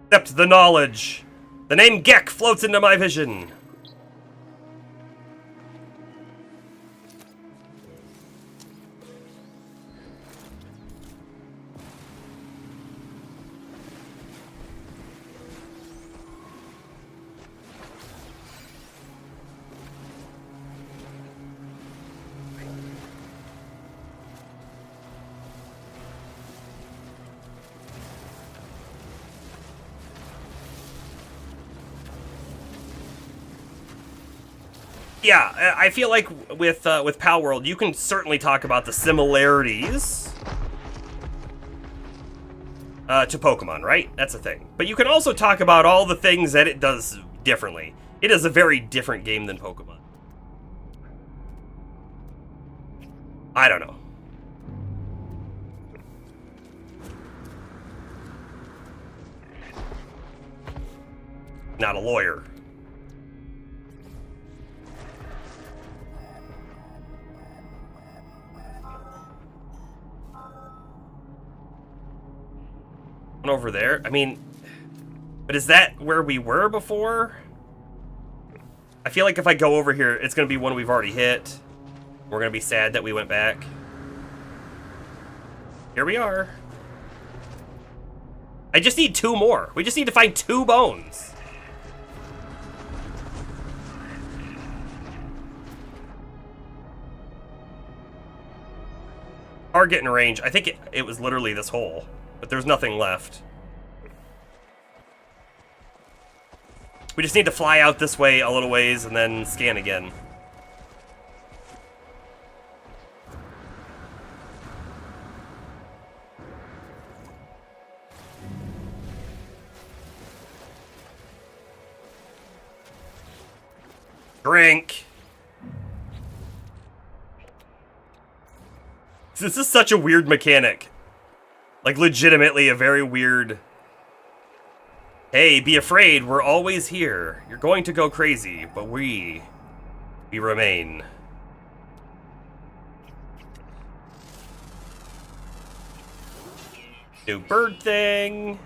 Accept the knowledge. The name Gek floats into my vision. Yeah, I feel like with Pal World, you can certainly talk about the similarities to Pokemon, right? That's a thing. But you can also talk about all the things that it does differently. It is a very different game than Pokemon. I don't know. Not a lawyer. Over there. I mean, but is that where we were before? I feel like if I go over here, it's going to be one we've already hit. We're going to be sad that we went back. Here we are. I just need 2 more. We just need to find 2 bones. Target in range. I think it was literally this hole. But there's nothing left. We just need to fly out this way a little ways and then scan again. Drink. This is such a weird mechanic. Like, legitimately a very weird... Hey, be afraid, we're always here. You're going to go crazy, but we remain. New bird thing.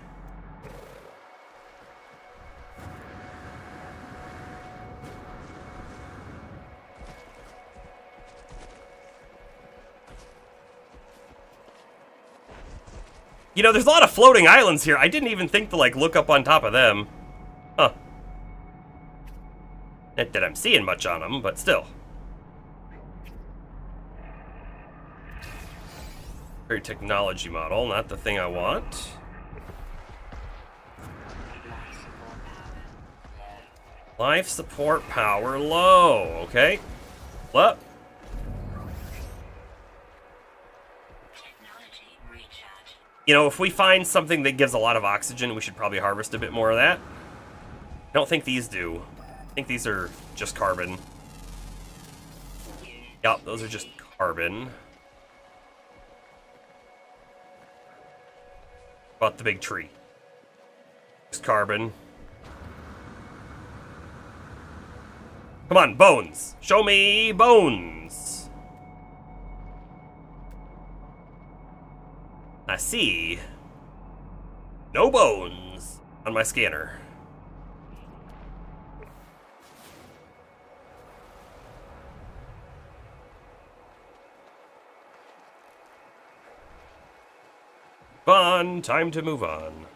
You know, there's a lot of floating islands here. I didn't even think to, like, look up on top of them. Huh. Not that I'm seeing much on them, but still. Very technology model, not the thing I want. Life support power low. Okay. What? You know, if we find something that gives a lot of oxygen, we should probably harvest a bit more of that. I don't think these do. I think these are just carbon. Yup, those are just carbon. About the big tree. Just carbon. Come on, bones. Show me bones. I see no bones on my scanner. On, time to move on.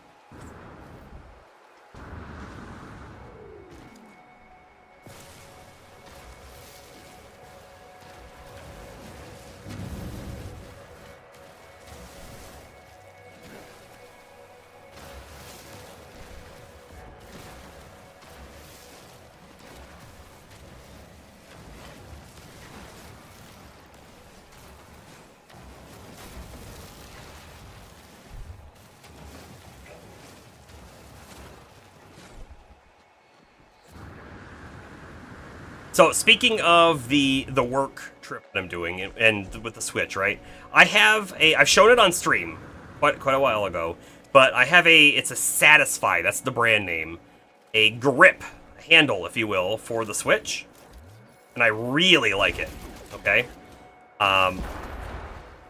So speaking of the work trip that I'm doing and with the Switch, right? I've shown it on stream quite a while ago, but I have it's a Satisfy, that's the brand name, a grip handle, if you will, for the Switch, and I really like it. Okay,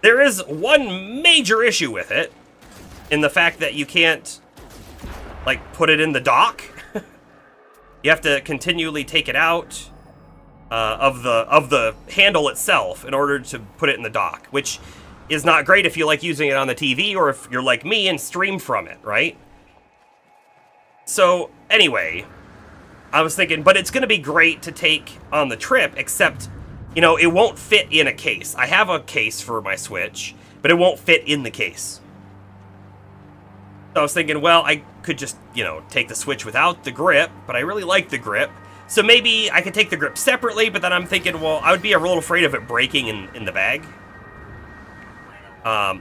there is one major issue with it, in the fact that you can't like put it in the dock. You have to continually take it out of the handle itself in order to put it in the dock, which is not great if you like using it on the TV or if you're like me and stream from it, right? So anyway, I was thinking, but it's going to be great to take on the trip, except, you know, it won't fit in a case. I have a case for my Switch, but it won't fit in the case. So I was thinking, well, I could just, you know, take the Switch without the grip, but I really like the grip. So maybe I could take the grip separately, but then I'm thinking, well, I would be a little afraid of it breaking in the bag.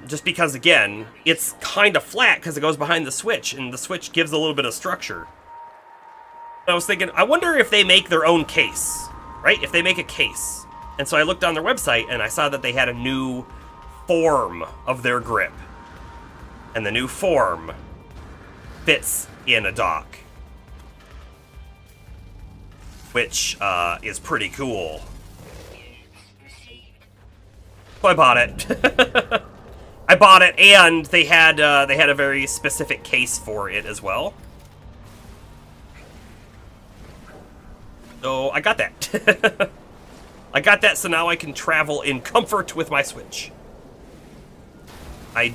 Just because, again, it's kind of flat because it goes behind the Switch, and the Switch gives a little bit of structure. And I was thinking, I wonder if they make their own case, right? If they make a case. And so I looked on their website, and I saw that they had a new form of their grip. And the new form fits in a dock, which is pretty cool. So I bought it. I bought it, and they had a very specific case for it as well. So I got that. I got that, so now I can travel in comfort with my Switch. I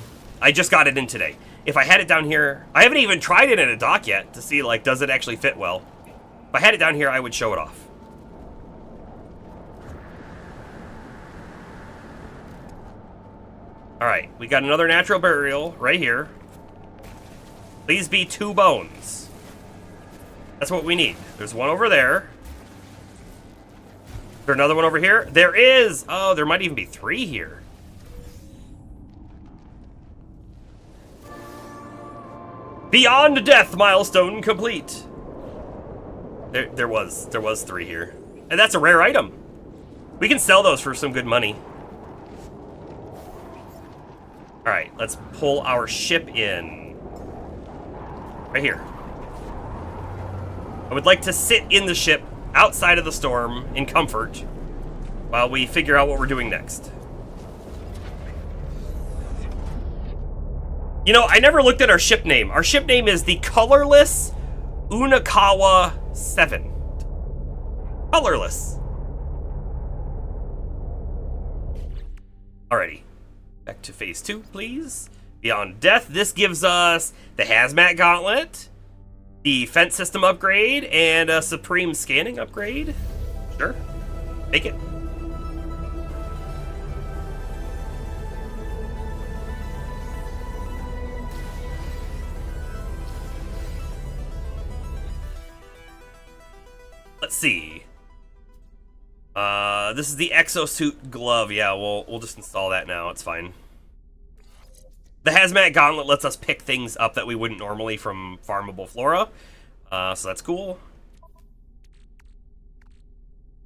just got it in today. If I had it down here, I haven't even tried it in a dock yet to see, like, does it actually fit well. If I had it down here, I would show it off. Alright, we got another natural burial right here. Please be 2 bones. That's what we need. There's one over there. Is there another one over here? There is! Oh, there might even be 3 here. Beyond death milestone complete. There was 3 here. And that's a rare item. We can sell those for some good money. Alright, let's pull our ship in. Right here. I would like to sit in the ship outside of the storm in comfort while we figure out what we're doing next. You know, I never looked at our ship name. Our ship name is the Colorless Unakawa 7. Colorless. Alrighty. Back to phase 2, please. Beyond death. This gives us the Hazmat Gauntlet, the Fence System upgrade, and a Supreme Scanning upgrade. Sure. Take it. Let's see. This is the exosuit glove. Yeah, we'll just install that now. It's fine. The Hazmat Gauntlet lets us pick things up that we wouldn't normally from farmable flora. So that's cool.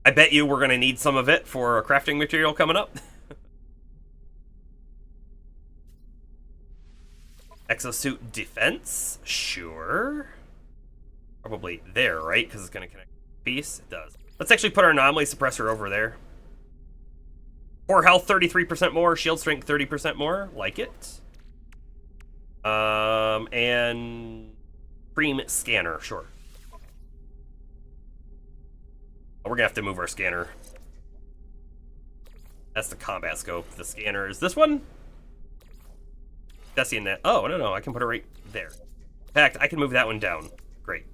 I bet you we're going to need some of it for a crafting material coming up. Exosuit defense? Sure. Probably there, right? Because it's going to connect to the piece. It does. Let's actually put our anomaly suppressor over there. Core health 33% more, shield strength 30% more. Like it. And Supreme Scanner, sure. We're gonna have to move our scanner. That's the combat scope. The scanner is this one. Jesse and that. Oh, no, I can put it right there. In fact, I can move that one down. Great.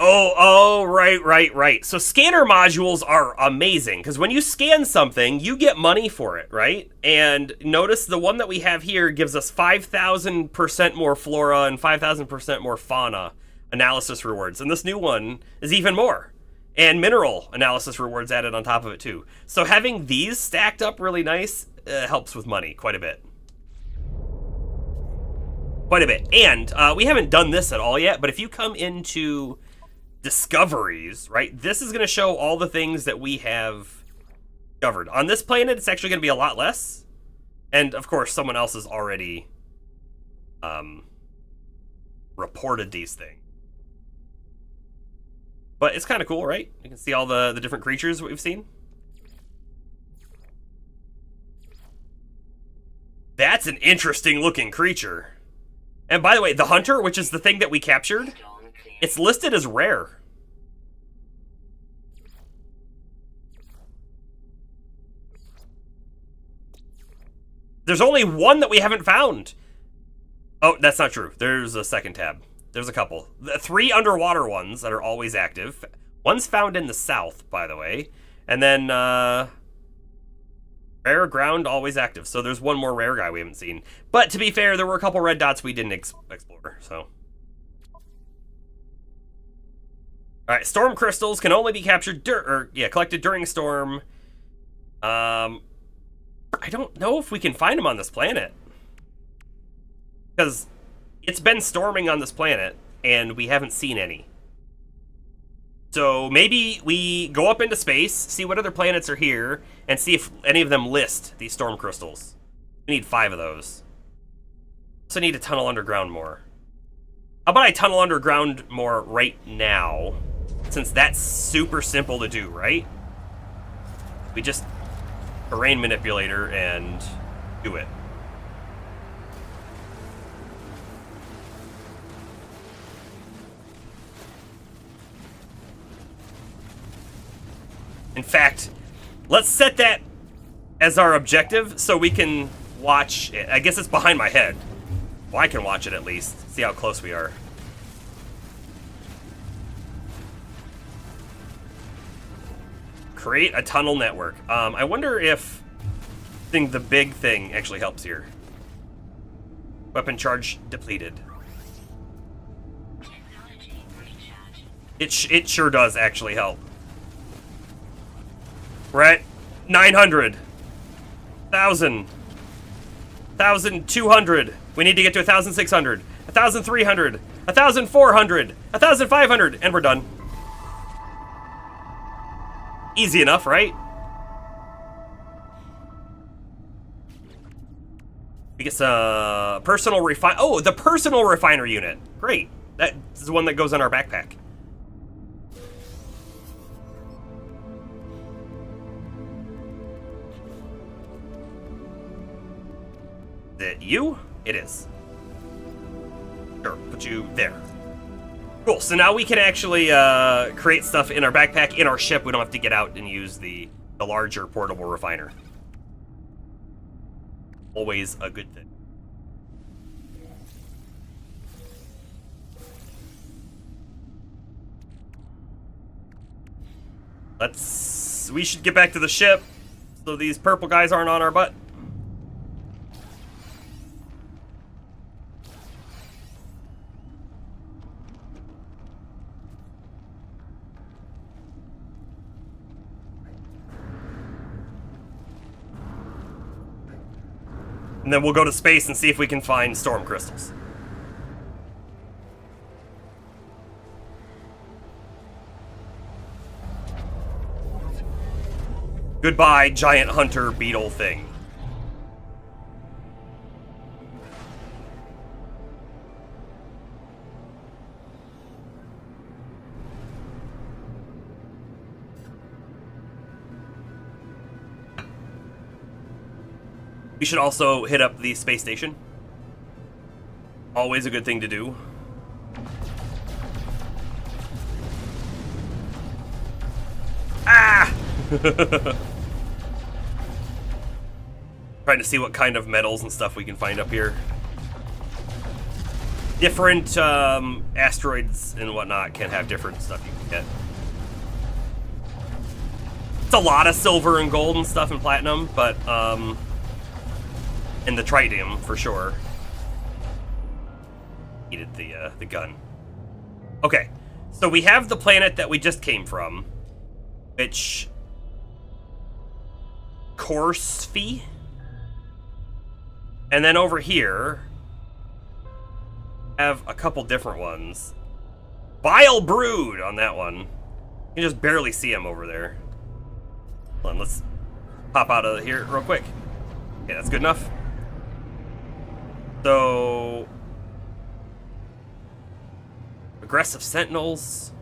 Oh, right. So scanner modules are amazing, because when you scan something, you get money for it, right? And notice the one that we have here gives us 5,000% more flora and 5,000% more fauna analysis rewards. And this new one is even more. And mineral analysis rewards added on top of it, too. So having these stacked up really nice helps with money quite a bit. Quite a bit. And we haven't done this at all yet, but if you come into discoveries, right, this is going to show all the things that we have discovered. On this planet, it's actually going to be a lot less. And, of course, someone else has already reported these things. But it's kind of cool, right? You can see all the different creatures we've seen. That's an interesting looking creature. And by the way, the hunter, which is the thing that we captured, it's listed as rare. There's only one that we haven't found. Oh, that's not true. There's a second tab. There's a couple. The 3 underwater ones that are always active. One's found in the south, by the way. And then, rare ground, always active. So there's one more rare guy we haven't seen. But to be fair, there were a couple red dots we didn't explore, so. Alright, storm crystals can only be captured, collected during a storm. I don't know if we can find them on this planet. Because it's been storming on this planet, and we haven't seen any. So maybe we go up into space, see what other planets are here, and see if any of them list these storm crystals. We need 5 of those. Also need to tunnel underground more. How about I tunnel underground more right now, since that's super simple to do, right? We just terrain manipulator and do it. In fact, let's set that as our objective so we can watch it. I guess it's behind my head. Well, I can watch it at least. See how close we are. Create a tunnel network. I wonder if the big thing actually helps here. Weapon charge depleted. It sure does actually help. We're at 900. 1,000. 1,200. We need to get to 1,600. 1,300. 1,400. 1,500. And we're done. Easy enough, right? We get some personal refine. Oh, the personal refiner unit. Great. That is the one that goes in our backpack. Is it you? It is. Sure, put you there. Cool, so now we can actually create stuff in our backpack, in our ship. We don't have to get out and use the larger portable refiner. Always a good thing. We should get back to the ship so these purple guys aren't on our butt. And then we'll go to space and see if we can find storm crystals. Goodbye, giant hunter beetle thing. We should also hit up the space station. Always a good thing to do. Ah! Trying to see what kind of metals and stuff we can find up here. Different asteroids and whatnot can have different stuff you can get. It's a lot of silver and gold and stuff and platinum, but and the tritium for sure. Needed the gun. Okay, so we have the planet that we just came from, which Corsfi, and then over here have a couple different ones. Vile Brood on that one. You can just barely see him over there. Hold on, let's pop out of here real quick. Okay, that's good enough. So, aggressive sentinels.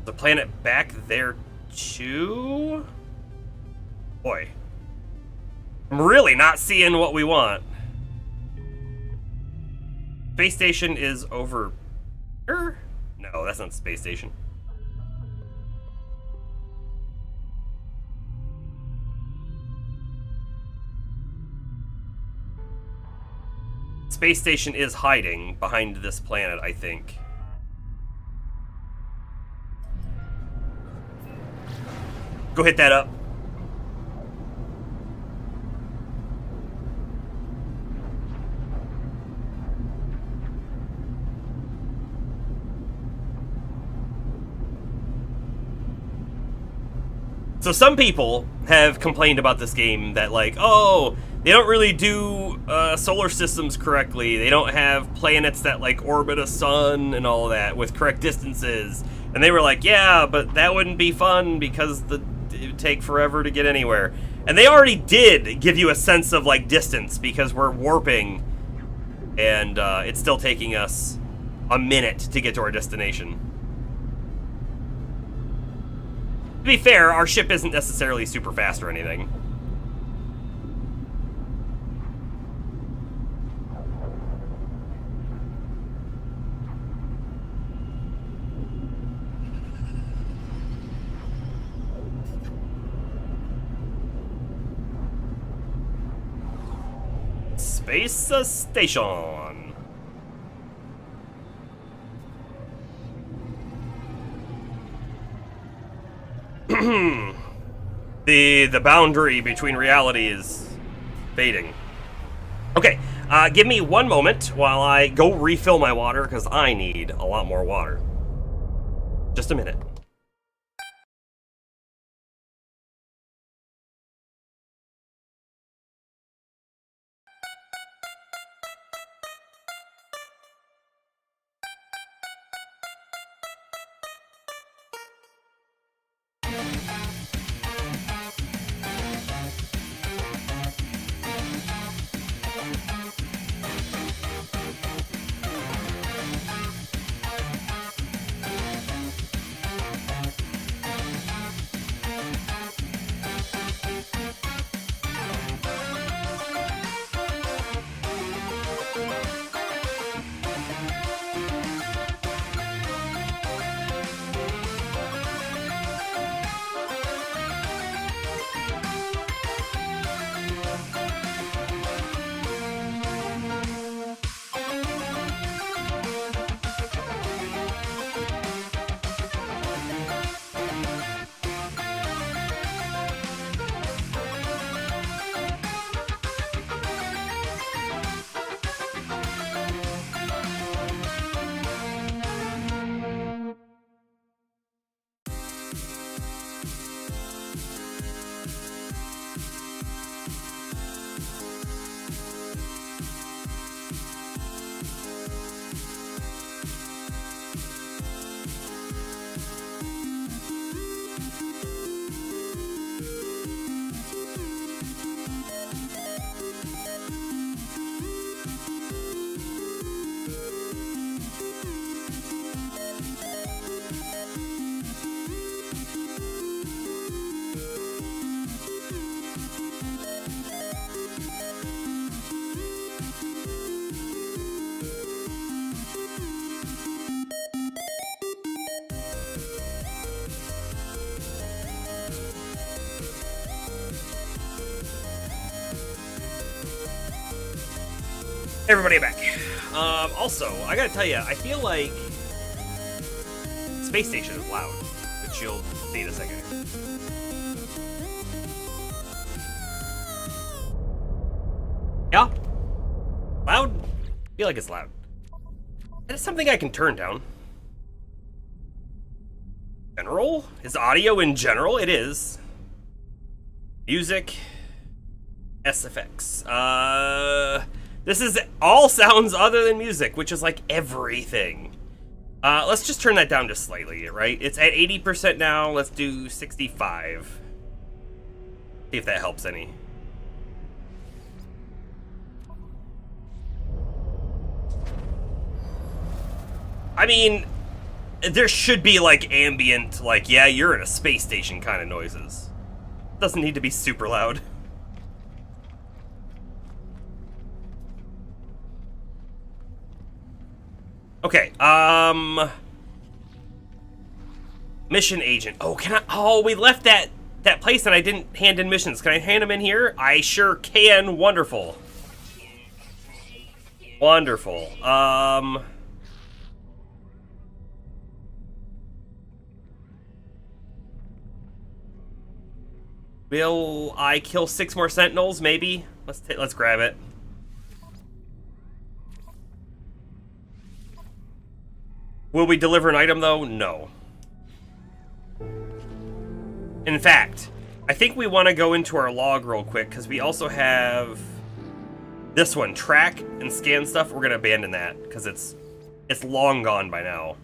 The planet back there too? Boy. I'm really not seeing what we want. Space station is over here? No, that's not the space station. Space station is hiding behind this planet, I think. Go hit that up. So some people have complained about this game that, like, oh, they don't really do solar systems correctly. They don't have planets that, like, orbit a sun and all that with correct distances. And they were like, yeah, but that wouldn't be fun because it would take forever to get anywhere. And they already did give you a sense of, like, distance because we're warping and it's still taking us a minute to get to our destination. To be fair, our ship isn't necessarily super fast or anything. Space station. The boundary between reality is fading. Okay, give me one moment while I go refill my water because I need a lot more water. Just a minute. Everybody back. Also, I gotta tell you, I feel like space station is loud, which you'll see in a second. Yeah? Loud? I feel like it's loud. That is something I can turn down. General? Is audio in general? It is. Music. SFX. This is all sounds other than music, which is like everything. Let's just turn that down just slightly, right? It's at 80% now. Let's do 65. See if that helps any. I mean, there should be like ambient, like, yeah, you're in a space station kind of noises. Doesn't need to be super loud. Okay, mission agent. Oh, can I? Oh, we left that place and I didn't hand in missions. Can I hand them in here? I sure can. Wonderful. Wonderful. Will I kill 6 more sentinels? Maybe. Let's grab it. Will we deliver an item, though? No. In fact, I think we want to go into our log real quick, because we also have this one, track and scan stuff. We're going to abandon that, because it's long gone by now.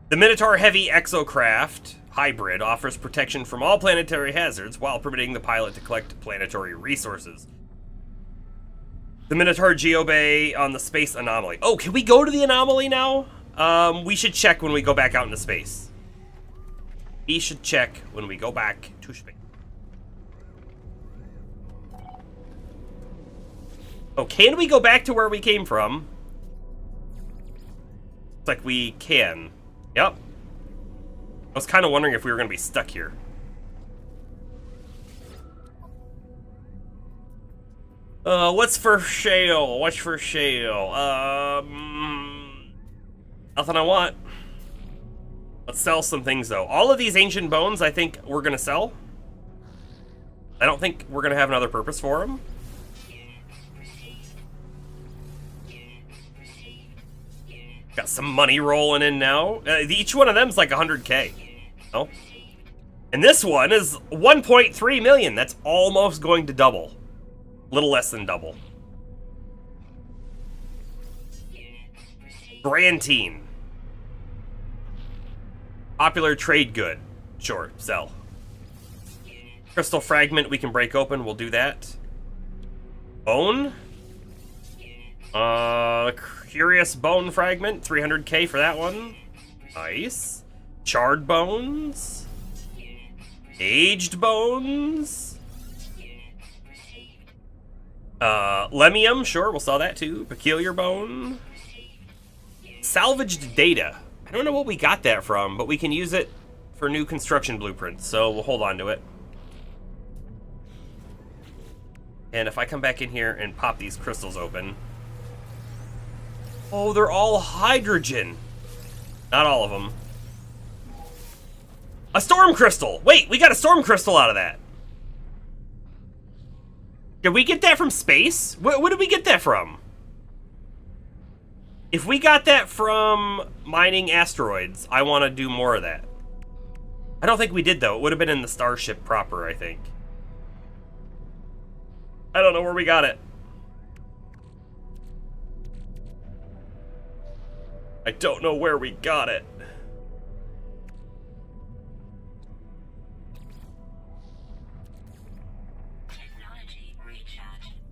The Minotaur Heavy Exocraft Hybrid offers protection from all planetary hazards while permitting the pilot to collect planetary resources. The Minotaur Geobay on the Space Anomaly. Oh, can we go to the anomaly now? We should check when we go back out into space. We should check when we go back to space. Oh, can we go back to where we came from? Looks like we can. Yep. I was kind of wondering if we were going to be stuck here. What's for sale? What's for sale? Nothing I want. Let's sell some things, though. All of these ancient bones, I think we're going to sell. I don't think we're going to have another purpose for them. Got some money rolling in now. Each one of them is like 100K. Oh. And this one is 1.3 million. That's almost going to double. A little less than double. Brantine. Popular trade good. Sure, sell. Crystal fragment we can break open. We'll do that. Bone. Curious bone fragment. 300K for that one. Nice. Charred bones. Aged bones. Lemium, sure, we'll sell that too. Peculiar bone. Salvaged data. I don't know what we got that from, but we can use it for new construction blueprints, so we'll hold on to it. And if I come back in here and pop these crystals open. Oh, they're all hydrogen. Not all of them. A storm crystal! Wait, we got a storm crystal out of that. Did we get that from space? What did we get that from? If we got that from mining asteroids, I want to do more of that. I don't think we did, though. It would have been in the starship proper, I think. I don't know where we got it. I don't know where we got it.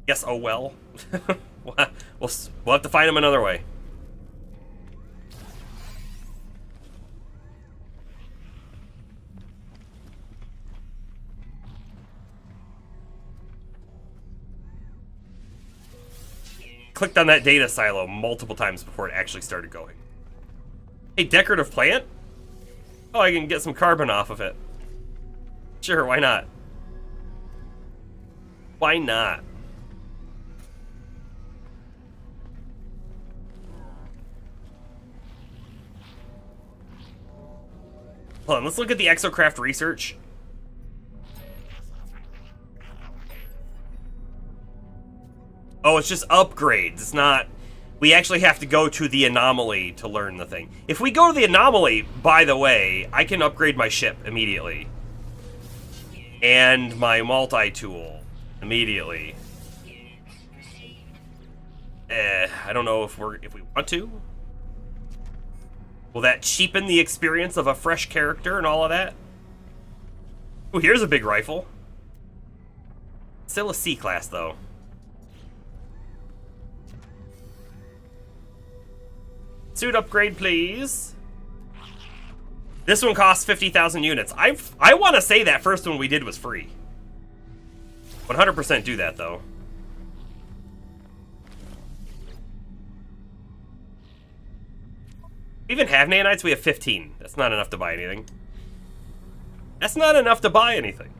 Yes, oh well. We'll have to find him another way. Clicked on that data silo multiple times before it actually started going. Hey, decorative plant? Oh, I can get some carbon off of it. Sure, why not? Why not? Hold on, let's look at the exocraft research. Oh, it's just upgrades. It's not... We actually have to go to the anomaly to learn the thing. If we go to the anomaly, by the way, I can upgrade my ship immediately. And my multi-tool immediately. I don't know if we want to. Will that cheapen the experience of a fresh character and all of that? Oh, here's a big rifle. Still a C-class, though. Suit upgrade, please. This one costs 50,000 units. I want to say that first one we did was free. 100% do that, though. We even have nanites, we have 15. That's not enough to buy anything. That's not enough to buy anything.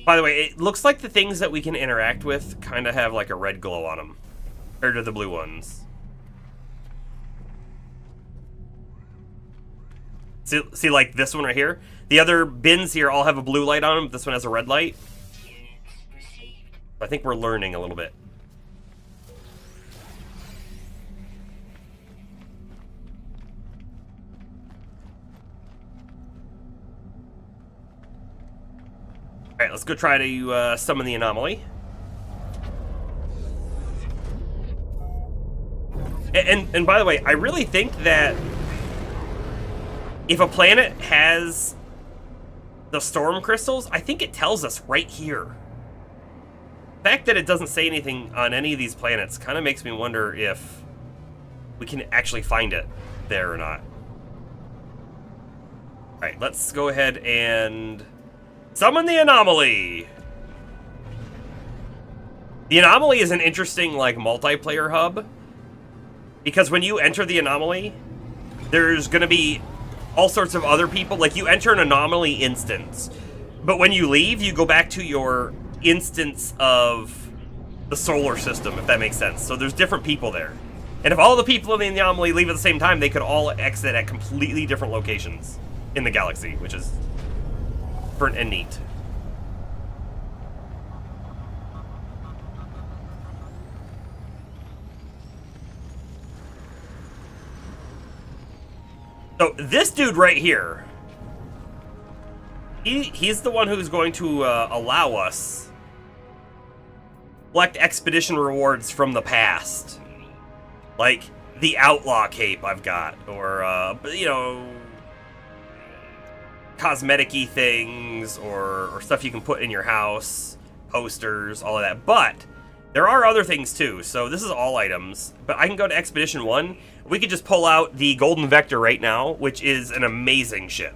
By the way, it looks like the things that we can interact with kind of have like a red glow on them, compared to the blue ones. See, like this one right here? The other bins here all have a blue light on them. This one has a red light. I think we're learning a little bit. Alright, let's go try to summon the anomaly. And by the way, I really think that if a planet has the storm crystals, I think it tells us right here. The fact that it doesn't say anything on any of these planets kind of makes me wonder if we can actually find it there or not. Alright, let's go ahead and summon the anomaly! The anomaly is an interesting, like, multiplayer hub. Because when you enter the anomaly, there's gonna be all sorts of other people. Like, you enter an anomaly instance, but when you leave, you go back to your instance of the solar system, if that makes sense. So there's different people there. And if all the people in the anomaly leave at the same time, they could all exit at completely different locations in the galaxy, which is different and neat. So this dude right here, he's the one who's going to allow us collect expedition rewards from the past, like the outlaw cape I've got, or you know, cosmetic-y things, or stuff you can put in your house, posters, all of that. But there are other things too. So this is all items, but I can go to Expedition 1. We could just pull out the Golden Vector right now, which is an amazing ship.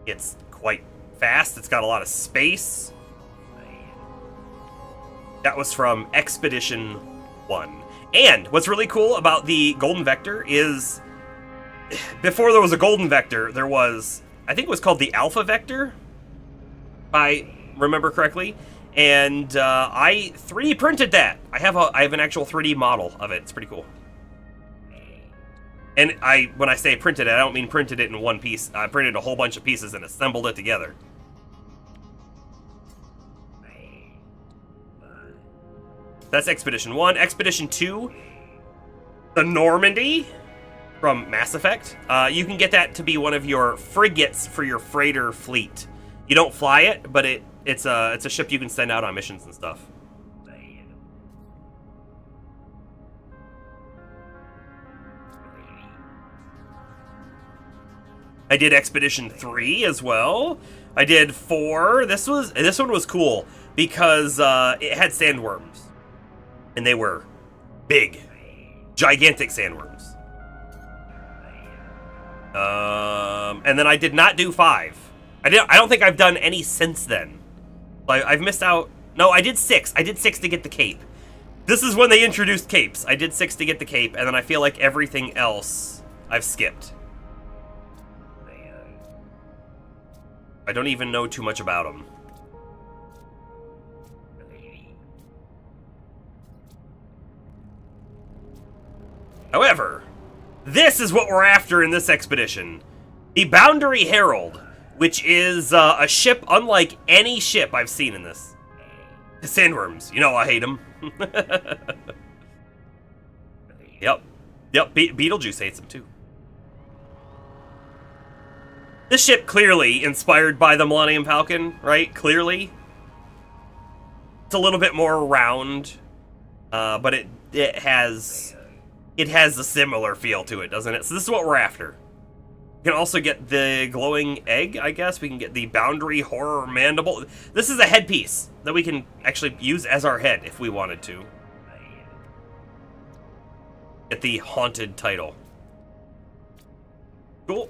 It's quite fast. It's got a lot of space. That was from Expedition 1. And what's really cool about the Golden Vector is, before there was a Golden Vector, there was, I think it was called the Alpha Vector, if I remember correctly. And I 3D printed that. I have an actual 3D model of it. It's pretty cool. And when I say printed it, I don't mean printed it in one piece. I printed a whole bunch of pieces and assembled it together. That's Expedition 1. Expedition 2, the Normandy from Mass Effect. You can get that to be one of your frigates for your freighter fleet. You don't fly it, but it's a ship you can send out on missions and stuff. I did Expedition 3 as well. I did 4. This one was cool because it had sandworms. And they were big, gigantic sandworms. And then I did not do 5. I don't think I've done any since then. I've missed out. No, I did 6. I did 6 to get the cape. This is when they introduced capes. I did 6 to get the cape, and then I feel like everything else I've skipped. I don't even know too much about them. However, this is what we're after in this expedition. The Boundary Herald, which is a ship unlike any ship I've seen in this. The sandworms, you know I hate them. Yep. Beetlejuice hates them too. This ship clearly inspired by the Millennium Falcon, right? Clearly. It's a little bit more round, but it has a similar feel to it, doesn't it? So this is what we're after. We can also get the glowing egg, I guess. We can get the Boundary Horror Mandible. This is a headpiece that we can actually use as our head if we wanted to. Get the haunted title. Cool.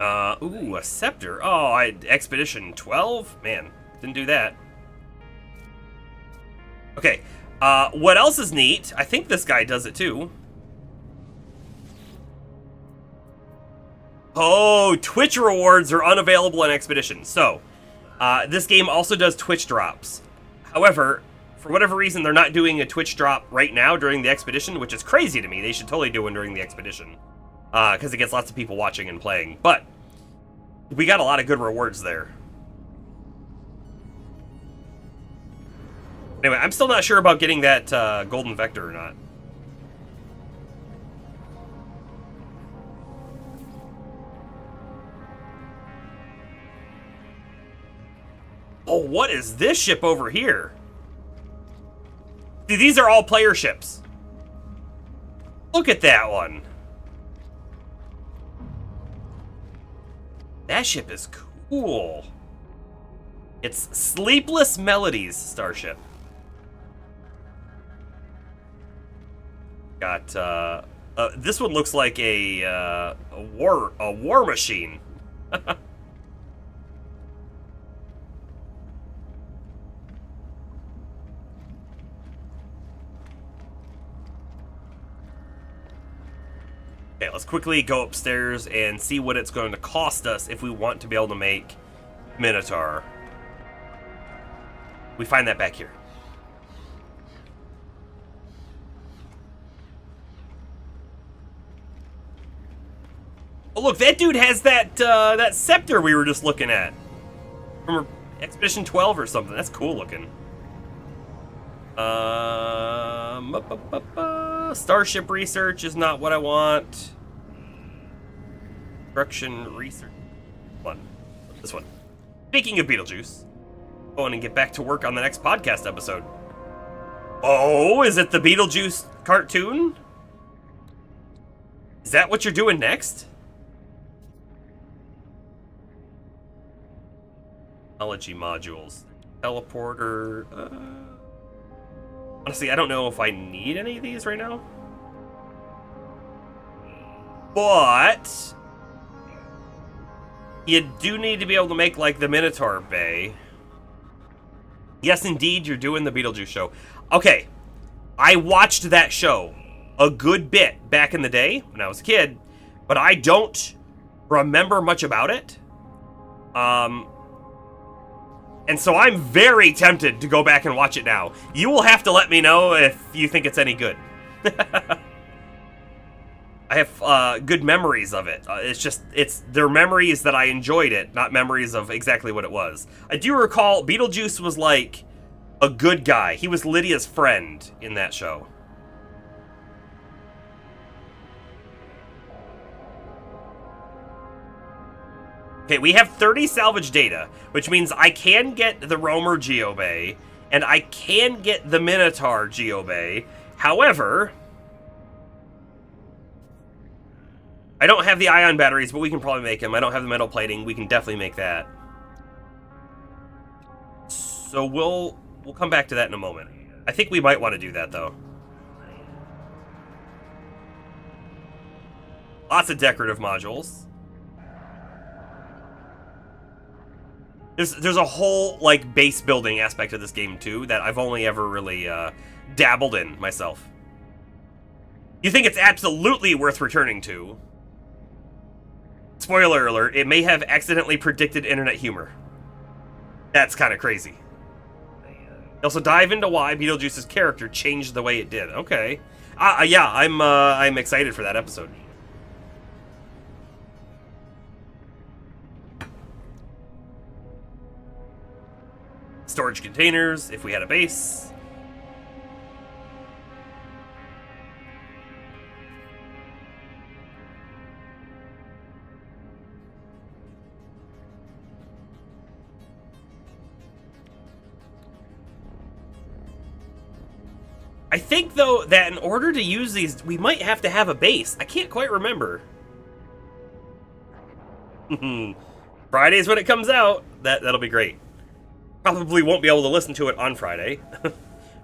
Ooh, a scepter. Oh, Expedition 12? Man, didn't do that. Okay, what else is neat? I think this guy does it too. Oh, Twitch rewards are unavailable in Expedition. So, this game also does Twitch drops. However, for whatever reason, they're not doing a Twitch drop right now during the Expedition, which is crazy to me. They should totally do one during the Expedition. Because it gets lots of people watching and playing. But, we got a lot of good rewards there. Anyway, I'm still not sure about getting that golden vector or not. Oh, what is this ship over here? See, these are all player ships. Look at that one. That ship is cool. It's Sleepless Melodies starship. Got, this one looks like a war machine. Okay, let's quickly go upstairs and see what it's going to cost us if we want to be able to make Minotaur. We find that back here. Oh, look, that dude has that that scepter we were just looking at from Expedition 12 or something. That's cool looking. Starship research is not what I want. Construction research. This one. Speaking of Beetlejuice, going and get back to work on the next podcast episode. Oh, is it the Beetlejuice cartoon? Is that what you're doing next? Technology modules. Teleporter. Honestly, I don't know if I need any of these right now. But you do need to be able to make, like, the Minotaur Bay. Yes, indeed, you're doing the Beetlejuice show. Okay, I watched that show a good bit back in the day when I was a kid, but I don't remember much about it. And so I'm very tempted to go back and watch it now. You will have to let me know if you think it's any good. I have good memories of it. They're memories that I enjoyed it, not memories of exactly what it was. I do recall Beetlejuice was like a good guy. He was Lydia's friend in that show. Okay, we have 30 salvage data, which means I can get the Roamer Geobay, and I can get the Minotaur Geobay. However, I don't have the ion batteries, but we can probably make them. I don't have the metal plating. We can definitely make that. So we'll come back to that in a moment. I think we might want to do that, though. Lots of decorative modules. There's a whole, like, base building aspect of this game, too, that I've only ever really dabbled in myself. You think it's absolutely worth returning to. Spoiler alert, it may have accidentally predicted internet humor. That's kind of crazy. Also dive into why Beetlejuice's character changed the way it did. Okay. Yeah, I'm excited for that episode. Storage containers, if we had a base. I think, though, that in order to use these, we might have to have a base. I can't quite remember. Friday's when it comes out. That'll be great. Probably won't be able to listen to it on Friday.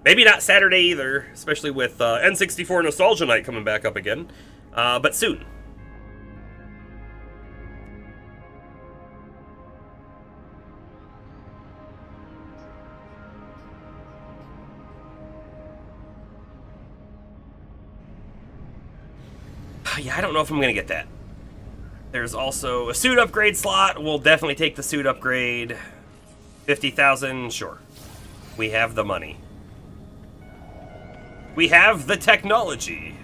Maybe not Saturday either, especially with N64 Nostalgia Night coming back up again. But soon. Yeah, I don't know if I'm going to get that. There's also a suit upgrade slot. We'll definitely take the suit upgrade. 50,000, sure. We have the money. We have the technology.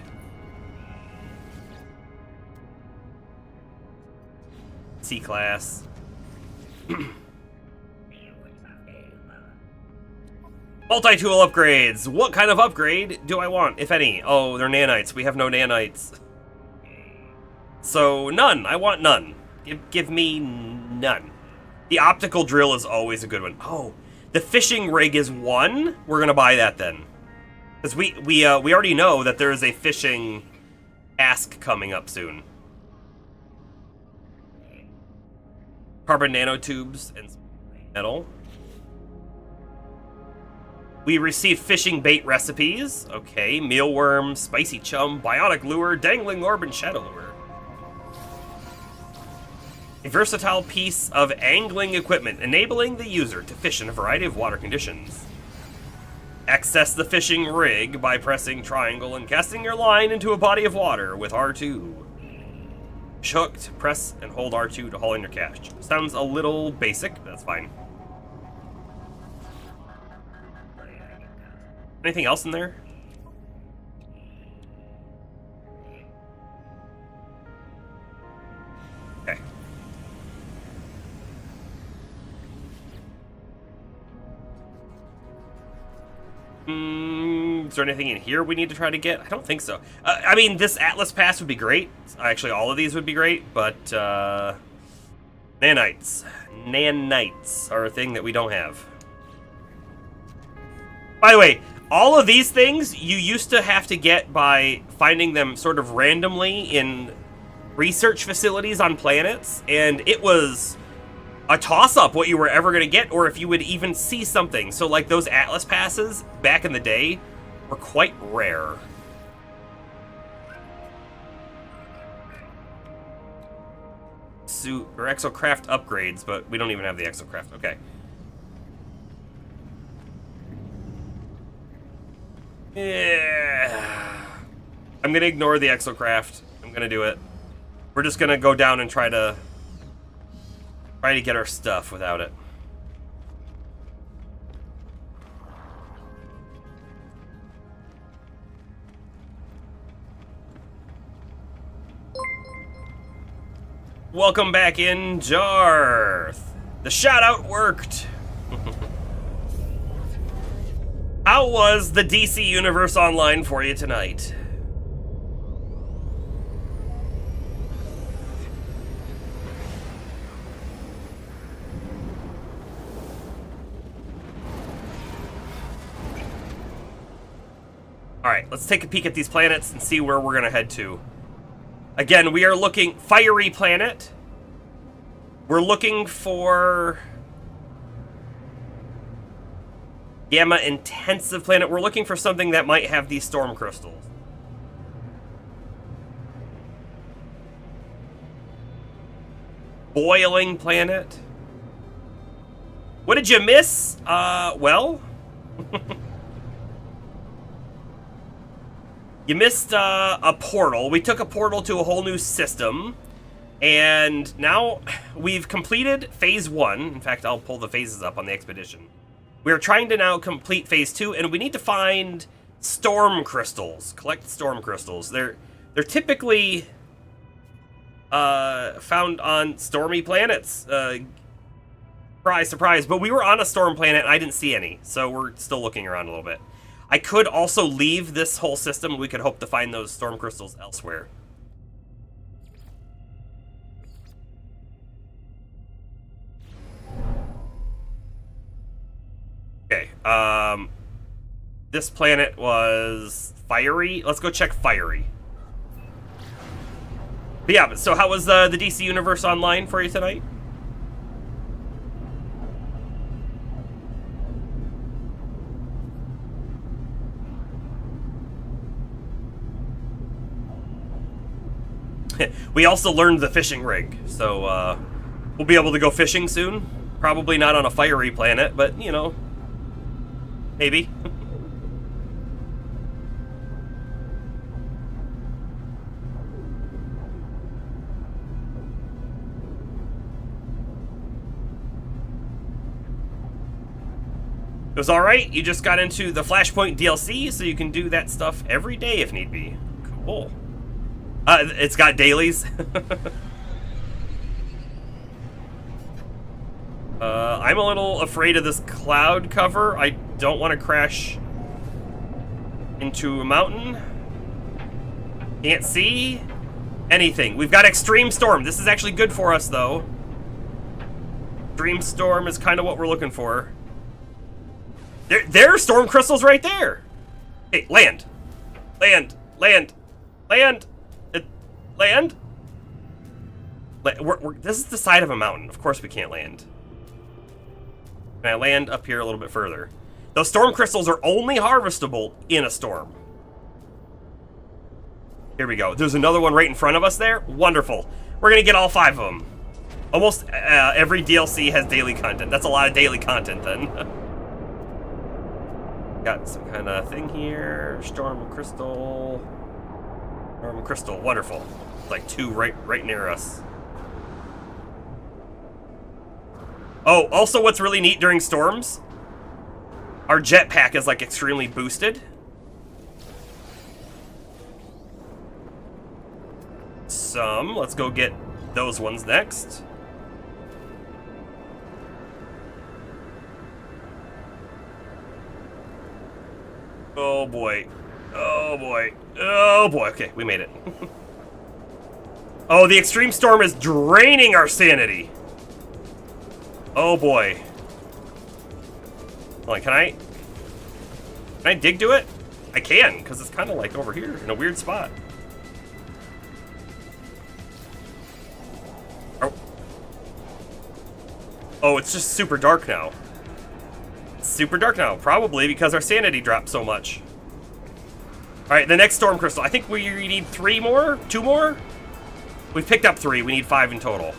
C-Class. Multi-tool upgrades. What kind of upgrade do I want, if any? Oh, they're nanites. We have no nanites. So, none. I want none. Give me none. The optical drill is always a good one. Oh, the fishing rig is one? We're going to buy that then. Because we already know that there is a fishing task coming up soon. Carbon nanotubes and metal. We received fishing bait recipes. Okay, mealworm, spicy chum, bionic lure, dangling orb, and shadow lure. A versatile piece of angling equipment, enabling the user to fish in a variety of water conditions. Access the fishing rig by pressing triangle and casting your line into a body of water with R2. Hooked, press and hold R2 to haul in your catch. Sounds a little basic, but that's fine. Anything else in there? Okay. Is there anything in here we need to try to get? I don't think so. I mean, this Atlas Pass would be great. Actually, all of these would be great, but nanites. Nanites are a thing that we don't have. By the way, all of these things you used to have to get by finding them sort of randomly in research facilities on planets, and it was a toss-up what you were ever going to get, or if you would even see something. So, like, those Atlas Passes, back in the day, were quite rare. Suit, or exocraft upgrades, but we don't even have the exocraft. Okay. Yeah. I'm going to ignore the exocraft. I'm going to do it. We're just going to go down and try to get our stuff without it. Welcome back in, Jarth. The shout-out worked. How was the DC Universe Online for you tonight? Alright, let's take a peek at these planets and see where we're gonna head to. Again, we are looking... Fiery planet. We're looking for... Gamma intensive planet. We're looking for something that might have these storm crystals. Boiling planet. What did you miss? Well... You missed a portal. We took a portal to a whole new system. And now we've completed phase 1. In fact, I'll pull the phases up on the expedition. We're trying to now complete phase 2, and we need to find storm crystals. Collect storm crystals. They're typically found on stormy planets. Surprise, surprise. But we were on a storm planet, and I didn't see any. So we're still looking around a little bit. I could also leave this whole system. We could hope to find those storm crystals elsewhere. Okay, this planet was fiery. Let's go check fiery. But yeah, so how was the DC Universe Online for you tonight? We also learned the fishing rig, so we'll be able to go fishing soon. Probably not on a fiery planet, but, you know, maybe. It was alright, you just got into the Flashpoint DLC, so you can do that stuff every day if need be. Cool. It's got dailies. I'm a little afraid of this cloud cover. I don't want to crash into a mountain. Can't see anything. We've got Extreme Storm. This is actually good for us, though. Extreme Storm is kind of what we're looking for. There are storm crystals right there. Hey, land. Land. Land. Land. Land? This is the side of a mountain. Of course we can't land. Can I land up here a little bit further? Those storm crystals are only harvestable in a storm. Here we go. There's another one right in front of us there. Wonderful. We're going to get all 5 of them. Almost every DLC has daily content. That's a lot of daily content then. Got some kind of thing here. Storm crystal. Storm crystal. Wonderful. Like 2 right near us. Oh, also what's really neat during storms, our jetpack is like extremely boosted. Let's go get those ones next. Oh boy. Oh boy. Oh boy. Okay, we made it. Oh, the extreme storm is draining our sanity. Oh boy. Hold on, can I dig to it? I can, because it's kind of like over here in a weird spot. Oh. Oh, it's just super dark now. It's super dark now, probably because our sanity dropped so much. Alright, the next storm crystal. I think we need 3 more? 2 more? We've picked up 3. We need 5 in total.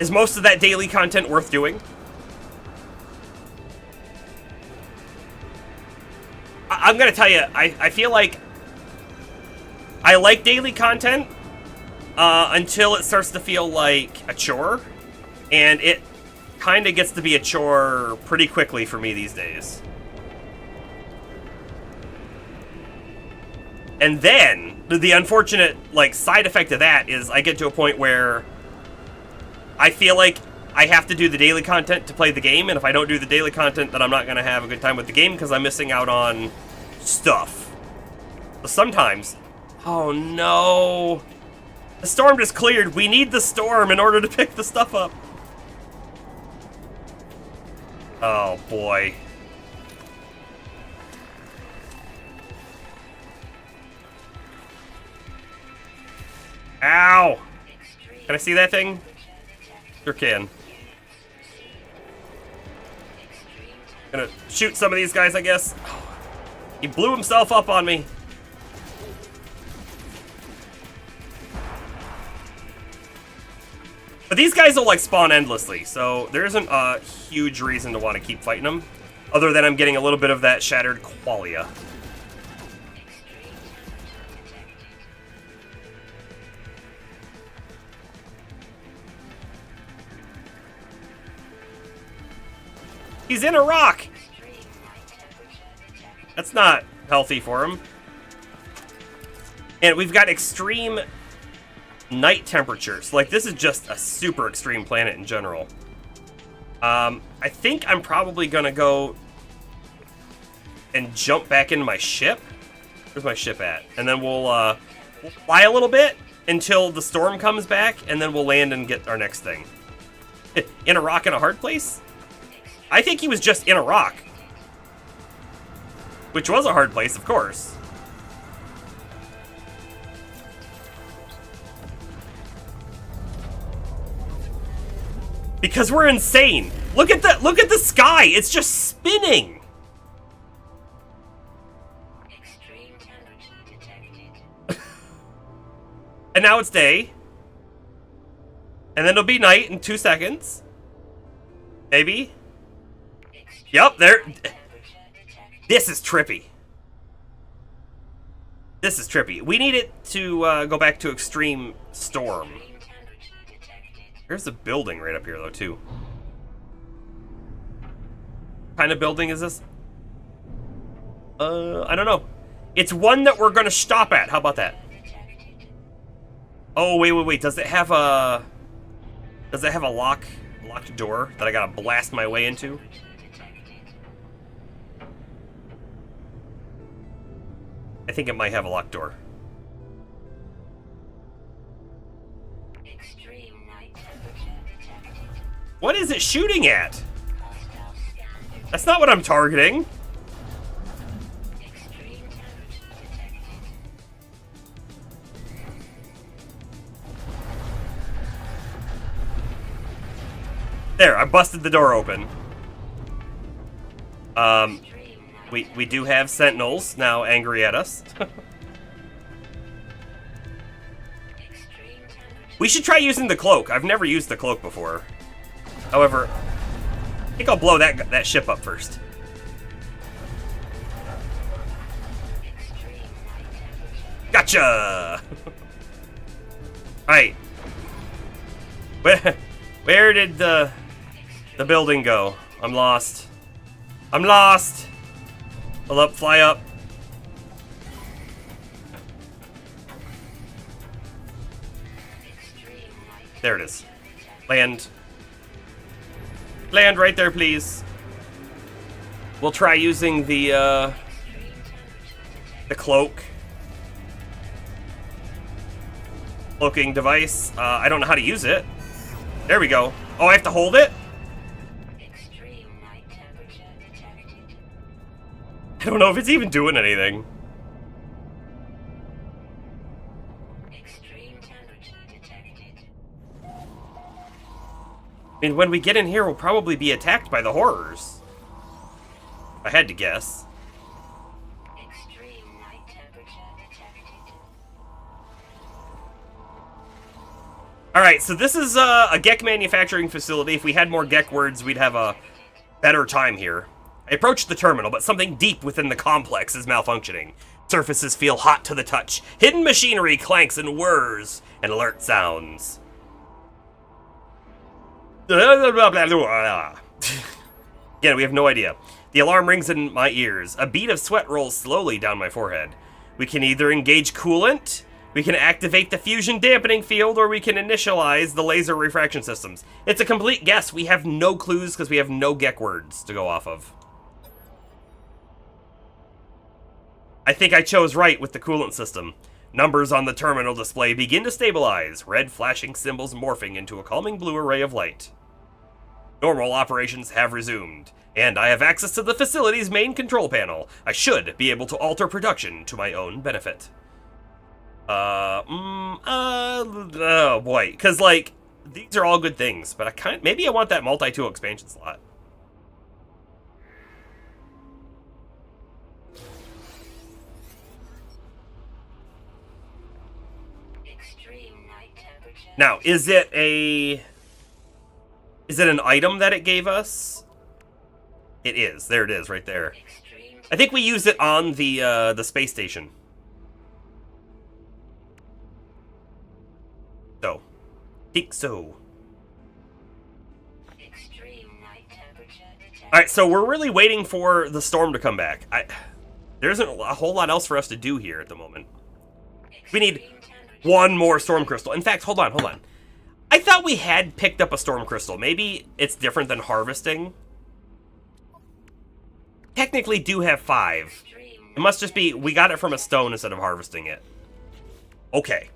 Is most of that daily content worth doing? I'm gonna tell you, I feel like I like daily content until it starts to feel like a chore, and it kind of gets to be a chore pretty quickly for me these days. And then the unfortunate side effect of that is I get to a point where I feel like I have to do the daily content to play the game, and if I don't do the daily content, then I'm not going to have a good time with the game because I'm missing out on stuff. But sometimes... Oh no! The storm just cleared. We need the storm in order to pick the stuff up. Oh boy. Ow! Can I see that thing? Sure can. Gonna shoot some of these guys, I guess. He blew himself up on me. But these guys will like spawn endlessly, so there isn't a huge reason to want to keep fighting them, other than I'm getting a little bit of that shattered qualia. He's in a rock! That's not healthy for him. And we've got extreme night temperatures. Like, this is just a super extreme planet in general. I think I'm probably gonna go and jump back into my ship. Where's my ship at? And then we'll fly a little bit until the storm comes back, and then we'll land and get our next thing. In a rock in a hard place? I think he was just in a rock. Which was a hard place, of course. Because we're insane. Look at the sky. It's just spinning. Extreme temperature detected. And now it's day. And then it'll be night in 2 seconds. Maybe. Yep, there. This is trippy. This is trippy. We need it to go back to extreme storm. There's a building right up here, though, too. What kind of building is this? I don't know. It's one that we're gonna stop at. How about that? Oh, wait. Does it have a locked door that I gotta blast my way into? I think it might have a locked door. Extreme night temperature detected. What is it shooting at? That's not what I'm targeting. Extreme temperature detected. There, I busted the door open. We do have sentinels now angry at us. We should try using the cloak. I've never used the cloak before. However, I think I'll blow that ship up first. Gotcha! Alright. Where did the building go? I'm lost. I'm lost! Pull up, fly up. There it is. Land. Land right there, please. We'll try using the cloak. Cloaking device. I don't know how to use it. There we go. Oh, I have to hold it? Extreme night temperature detected. I don't know if it's even doing anything. Extreme temperature detected. I mean, when we get in here, we'll probably be attacked by the horrors. If I had to guess. Extreme night temperature detected. Alright, so this is a Gek manufacturing facility. If we had more Gek words, we'd have a better time here. I approached the terminal, but something deep within the complex is malfunctioning. Surfaces feel hot to the touch. Hidden machinery clanks and whirs and alert sounds. Again, we have no idea. The alarm rings in my ears. A bead of sweat rolls slowly down my forehead. We can either engage coolant, we can activate the fusion dampening field, or we can initialize the laser refraction systems. It's a complete guess. We have no clues because we have no Gek words to go off of. I think I chose right with the coolant system. Numbers on the terminal display begin to stabilize, red flashing symbols morphing into a calming blue array of light. Normal operations have resumed, and I have access to the facility's main control panel. I should be able to alter production to my own benefit. Oh boy, because like, these are all good things, but maybe I want that multi-tool expansion slot. Extreme night temperature. Now, is it a Is it an item that it gave us? It is. There it is, right there. Extreme I think we used it on the space station. So, think so. extreme night temperature detected. All right, so we're really waiting for the storm to come back. There isn't a whole lot else for us to do here at the moment. We need Extreme temperature. one more storm crystal. In fact, hold on. I thought we had picked up a storm crystal. Maybe it's different than harvesting. Technically do have 5. Extreme It must just be we got it from a stone instead of harvesting it. Okay.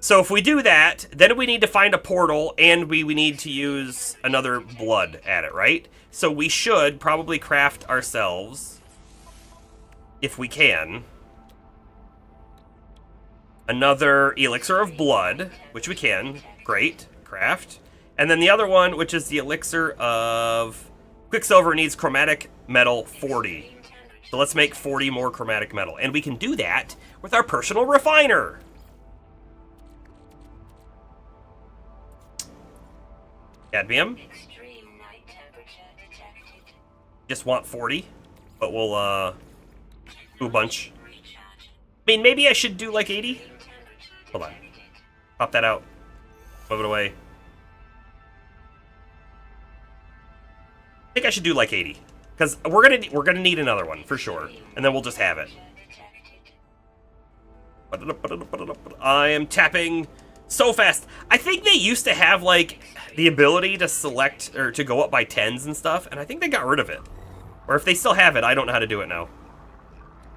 So if we do that, then we need to find a portal and we need to use another blood at it, right? So we should probably craft ourselves, if we can, another elixir of blood, which we can. Great. Craft. And then the other one, which is the elixir of Quicksilver, needs chromatic metal 40. So let's make 40 more chromatic metal. And we can do that with our personal refiner. Cadmium. extreme night temperature detected. Just want 40. But we'll, do a bunch. Recharge. I mean, maybe I should do like 80? Temperature Hold on. detected. Pop that out. Move it away. I think I should do like 80. Because we're gonna need another one, for sure. And then we'll just have it. Detected. I am tapping so fast. I think they used to have, like, the ability to select, or to go up by 10s and stuff, and I think they got rid of it. Or if they still have it, I don't know how to do it now.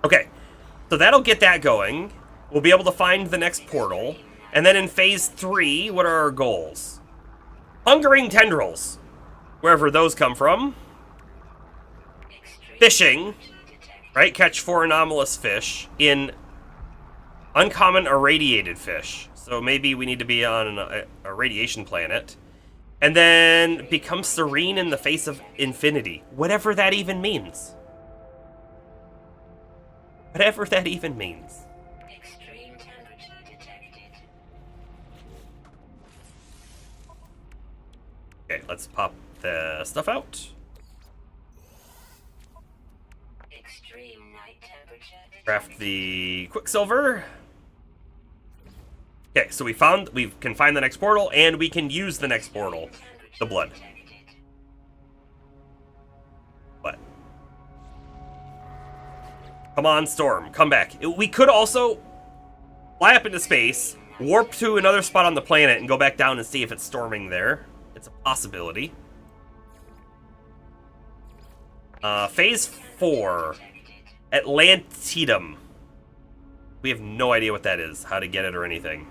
Okay, so that'll get that going. We'll be able to find the next portal. And then in phase 3, what are our goals? Hungering tendrils. Wherever those come from. Extreme Fishing. detected. Right? Catch 4 anomalous fish in uncommon irradiated fish. So maybe we need to be on a radiation planet. And then become serene in the face of infinity. Whatever that even means. Whatever that even means. Extreme temperature detected. Okay, let's pop the stuff out. Extreme night temperature detected. Craft the Quicksilver. Okay, so we can find the next portal, and we can use the next portal. The blood. What? Come on, Storm. Come back. We could also fly up into space, warp to another spot on the planet, and go back down and see if it's storming there. It's a possibility. Phase 4. Atlantium. We have no idea what that is, how to get it or anything.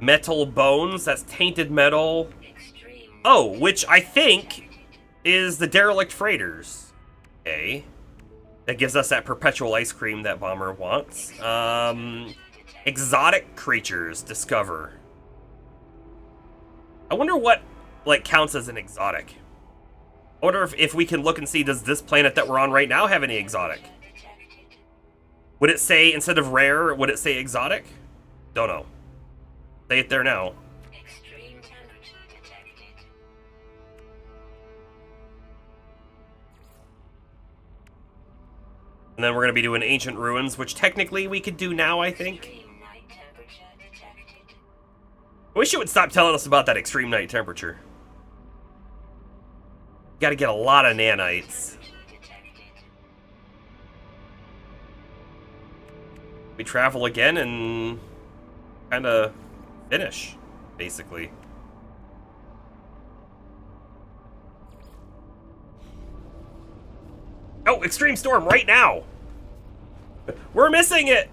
Metal bones, that's tainted metal. Extreme Oh, which I think is the derelict freighters. Okay. That gives us that perpetual ice cream that Bomber wants. Exotic creatures, discover. I wonder what, like, counts as an exotic. I wonder if we can look and see, does this planet that we're on right now have any exotic? detected. Would it say, instead of rare, would it say exotic? Don't know. Say it there now. Extreme temperature detected. And then we're going to be doing ancient ruins, which technically we could do now, I think. Extreme night temperature detected. I wish it would stop telling us about that extreme night temperature. Got to get a lot of nanites. Detected. We travel again and kind of finish, basically. Oh, extreme storm right now. We're missing it.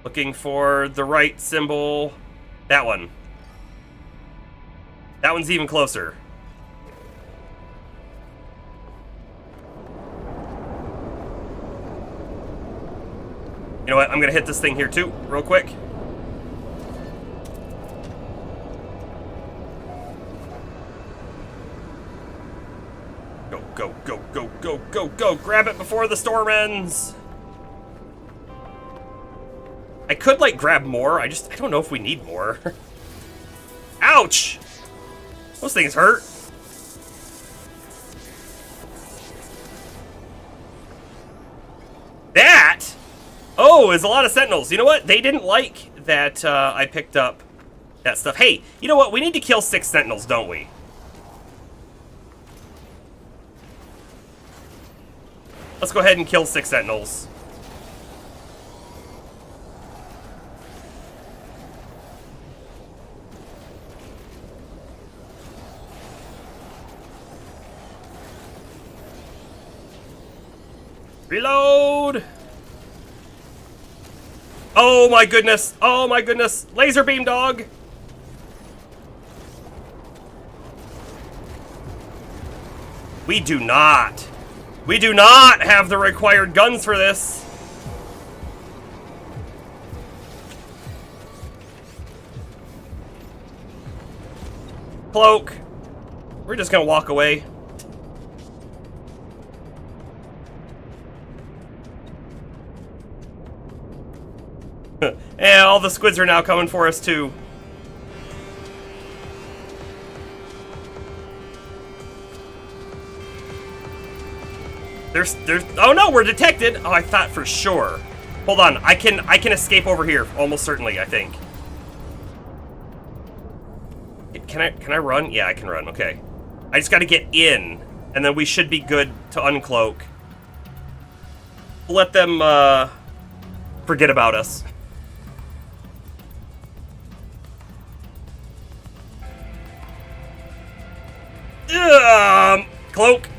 Looking for the right symbol. That one. That one's even closer. You know what? I'm gonna hit this thing here too, real quick. Go, go, go, go, go, go, go! Grab it before the storm ends! I could, like, grab more. I don't know if we need more. Ouch! Those things hurt. That, oh, is a lot of sentinels. You know what? They didn't like that I picked up that stuff. Hey, you know what? We need to kill 6 sentinels, don't we? Let's go ahead and kill 6 sentinels. Reload! Oh my goodness! Oh my goodness! Laser beam dog! We do not have the required guns for this. Cloak. We're just gonna walk away. Yeah, all the squids are now coming for us too. There's oh no, we're detected. Oh, I thought for sure. Hold on, I can escape over here almost certainly, I think. Can I run? Yeah, I can run. Okay. I just got to get in and then we should be good to uncloak. Let them forget about us. Cloak.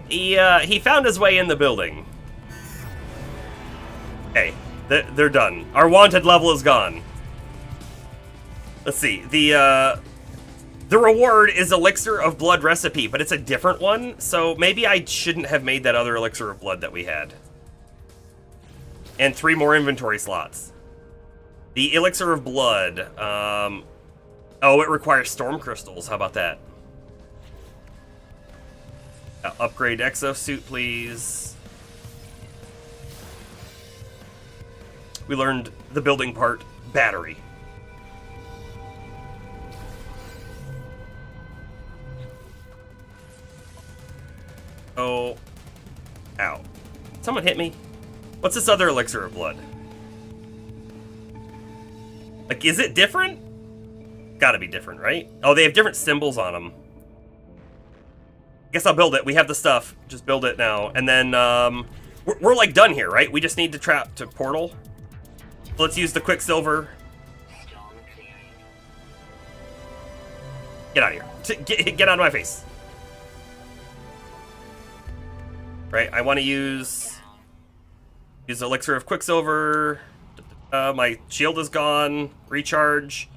He found his way in the building. Hey, they're done. Our wanted level is gone. Let's see. The reward is Elixir of Blood recipe, but it's a different one, so maybe I shouldn't have made that other Elixir of Blood that we had. And 3 more inventory slots. The Elixir of Blood, oh, it requires storm crystals. How about that? Upgrade exosuit, please. We learned the building part. Battery. Oh. Ow. Someone hit me. What's this other Elixir of Blood? Like, is it different? Gotta be different, right? Oh, they have different symbols on them. Guess I'll build it. We have the stuff. Just build it now. And then, we're like done here, right? We just need to trap to portal. Let's use the Quicksilver. Get out of here. Get out of my face. Right, I want to use Elixir of Quicksilver. My shield is gone. Recharge.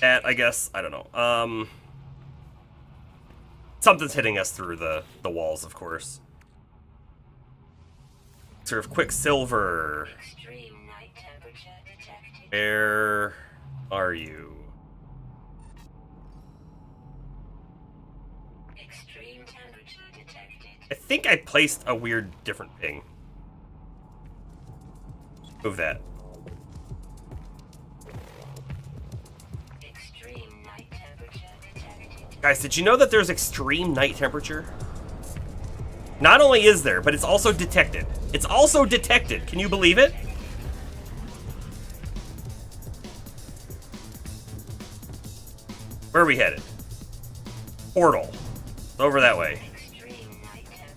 At, I guess, I don't know. Something's hitting us through the walls, of course. Elixir of Quicksilver. Where are you? I think I placed a weird different ping. Move that. Guys, did you know that there's extreme night temperature? Not only is there, but it's also detected. It's also detected. Can you believe it? Where are we headed? Portal. Over that way.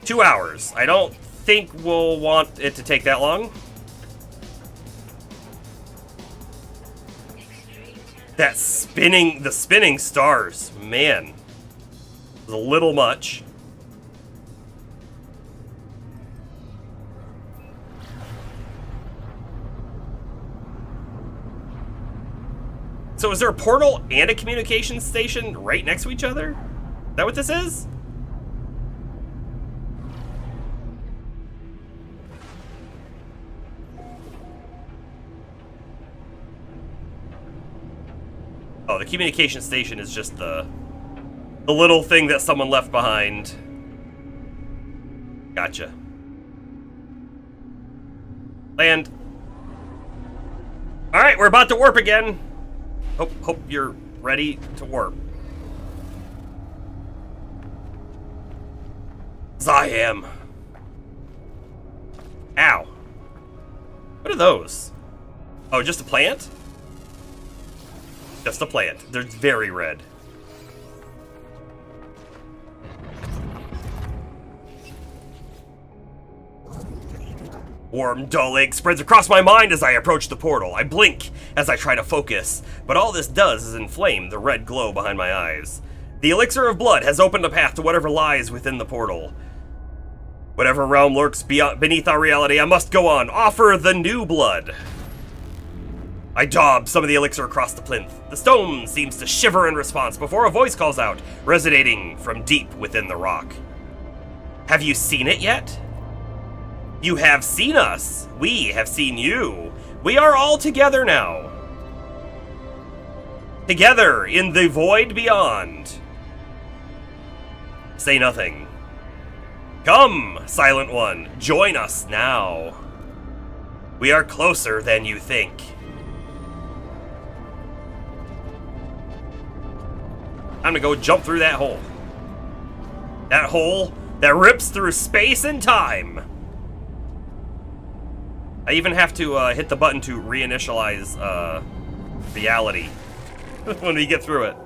2 hours. I don't think we'll want it to take that long. That spinning, the spinning stars, man, was a little much. So is there a portal and a communications station right next to each other? Is that what this is? Oh, the communication station is just the little thing that someone left behind. Gotcha. Land. All right, we're about to warp again. Hope you're ready to warp. As I am. Ow. What are those? Oh, just a plant? Just a plant. They're very red. Warm, dull ache spreads across my mind as I approach the portal. I blink as I try to focus, but all this does is inflame the red glow behind my eyes. The elixir of blood has opened a path to whatever lies within the portal. Whatever realm lurks beneath our reality, I must go on. Offer the new blood. I daub some of the elixir across the plinth. The stone seems to shiver in response before a voice calls out, resonating from deep within the rock. Have you seen it yet? You have seen us. We have seen you. We are all together now. Together in the void beyond. Say nothing. Come, Silent One, join us now. We are closer than you think. I'm gonna go jump through that hole. That hole that rips through space and time. I even have to hit the button to reinitialize reality when we get through it.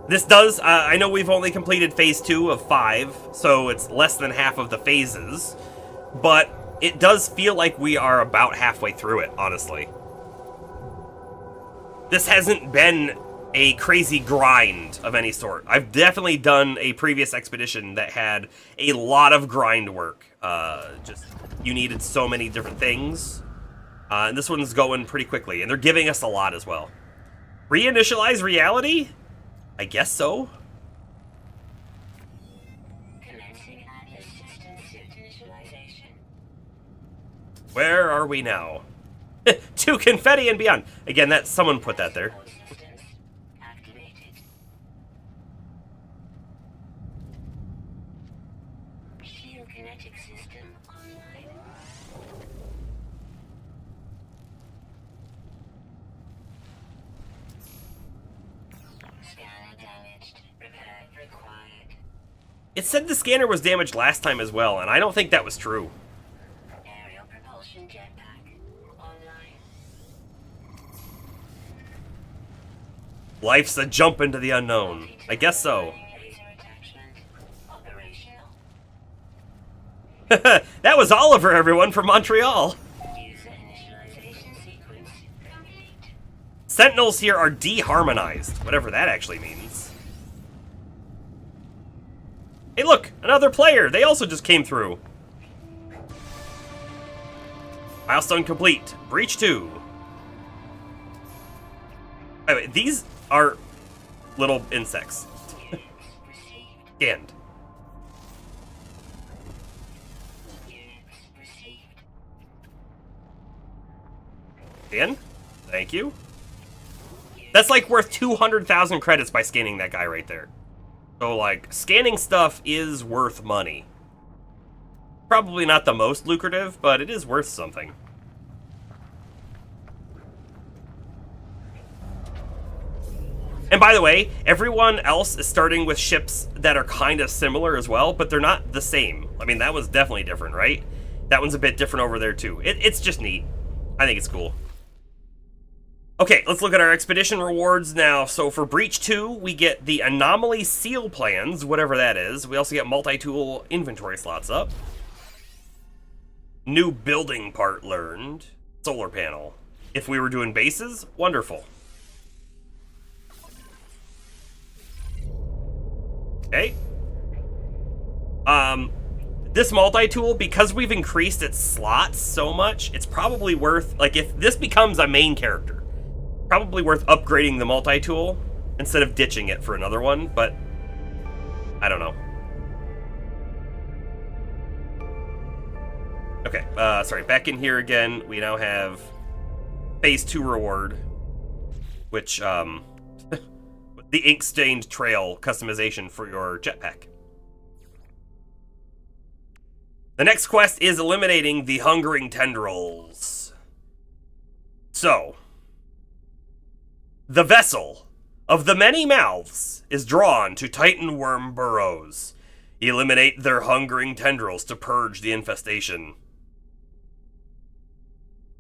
This does, I know we've only completed phase 2 of 5, so it's less than half of the phases, but it does feel like we are about halfway through it, honestly. This hasn't been a crazy grind of any sort. I've definitely done a previous expedition that had a lot of grind work. Just, you needed so many different things. And this one's going pretty quickly, and they're giving us a lot as well. Reinitialize reality? I guess so. Commencing Atlas system suit initialization. Where are we now? To confetti and beyond. Again, that someone put that there. All systems activated. Shield kinetic system online. Scanner damaged. Repair required. It said the scanner was damaged last time as well, and I don't think that was true. Aerial propulsion jetpack online. Life's a jump into the unknown. I guess so. Laser attachment operational. That was Oliver, everyone, from Montreal. User initialization sequence complete. Sentinels here are deharmonized, whatever that actually means. Hey, look, another player. They also just came through. Milestone complete. Breach 2. By the way, these are little insects. Units received. Scanned. Units received. Scan. Thank you. That's like worth 200,000 credits by scanning that guy right there. So, like, scanning stuff is worth money. Probably not the most lucrative, but it is worth something. And by the way, everyone else is starting with ships that are kind of similar as well, but they're not the same. I mean, that one's definitely different, right? That one's a bit different over there, too. It's just neat. I think it's cool. Okay, let's look at our expedition rewards now. So for Breach 2, we get the Anomaly Seal Plans, whatever that is. We also get multi-tool inventory slots up. New building part learned. Solar panel. If we were doing bases, wonderful. Okay. This multi-tool, because we've increased its slots so much, it's probably worth, like, if this becomes a main character, probably worth upgrading the multi-tool instead of ditching it for another one, but I don't know. Okay, sorry, back in here again, we now have Phase 2 reward. which, the ink-stained trail customization for your jetpack. The next quest is eliminating the hungering tendrils. So, the vessel of the many mouths is drawn to Titan worm burrows. Eliminate their hungering tendrils to purge the infestation.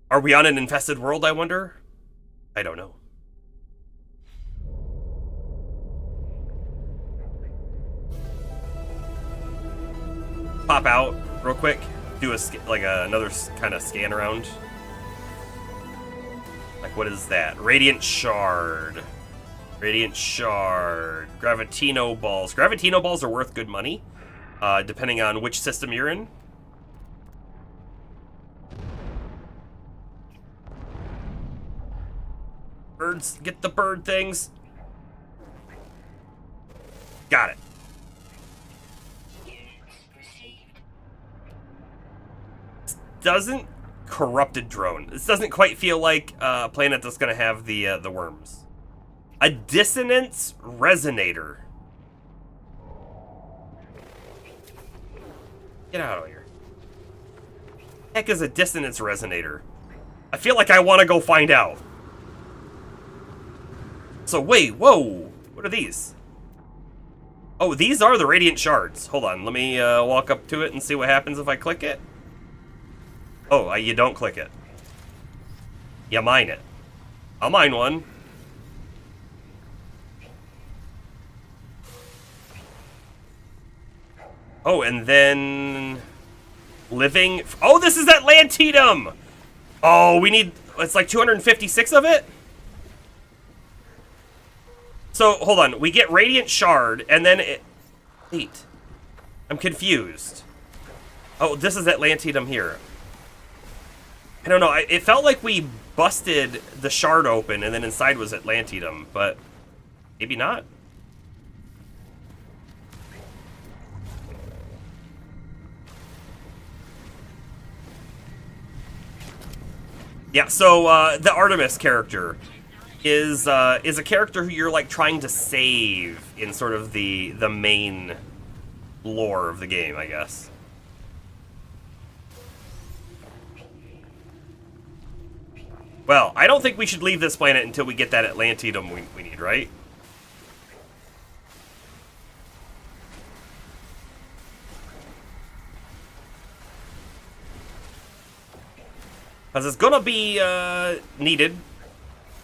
Are we on an infested world, I wonder? I don't know. Pop out real quick. Do another kind of scan around. Like, what is that? Radiant Shard. Radiant Shard. Gravitino Balls. Gravitino Balls are worth good money, depending on which system you're in. Birds, get the bird things. Got it. Doesn't corrupted drone. This doesn't quite feel like a planet that's gonna have the worms. A dissonance resonator. Get out of here. Heck is a dissonance resonator? I feel like I want to go find out. So wait, whoa, what are these? Oh, these are the radiant shards. Hold on, let me walk up to it and see what happens if I click it. Oh, you don't click it. You mine it. I'll mine one. Oh, and then... living... Oh, this is Atlantium! Oh, we need... it's like 256 of it? So, hold on. We get Radiant Shard, and then it... wait. I'm confused. Oh, this is Atlantium here. I don't know. It felt like we busted the shard open, and then inside was Atlantium, but maybe not. Yeah, so the Artemis character is a character who you're like trying to save in sort of the main lore of the game, I guess. Well, I don't think we should leave this planet until we get that Atlantium we need, right? Because it's gonna be needed,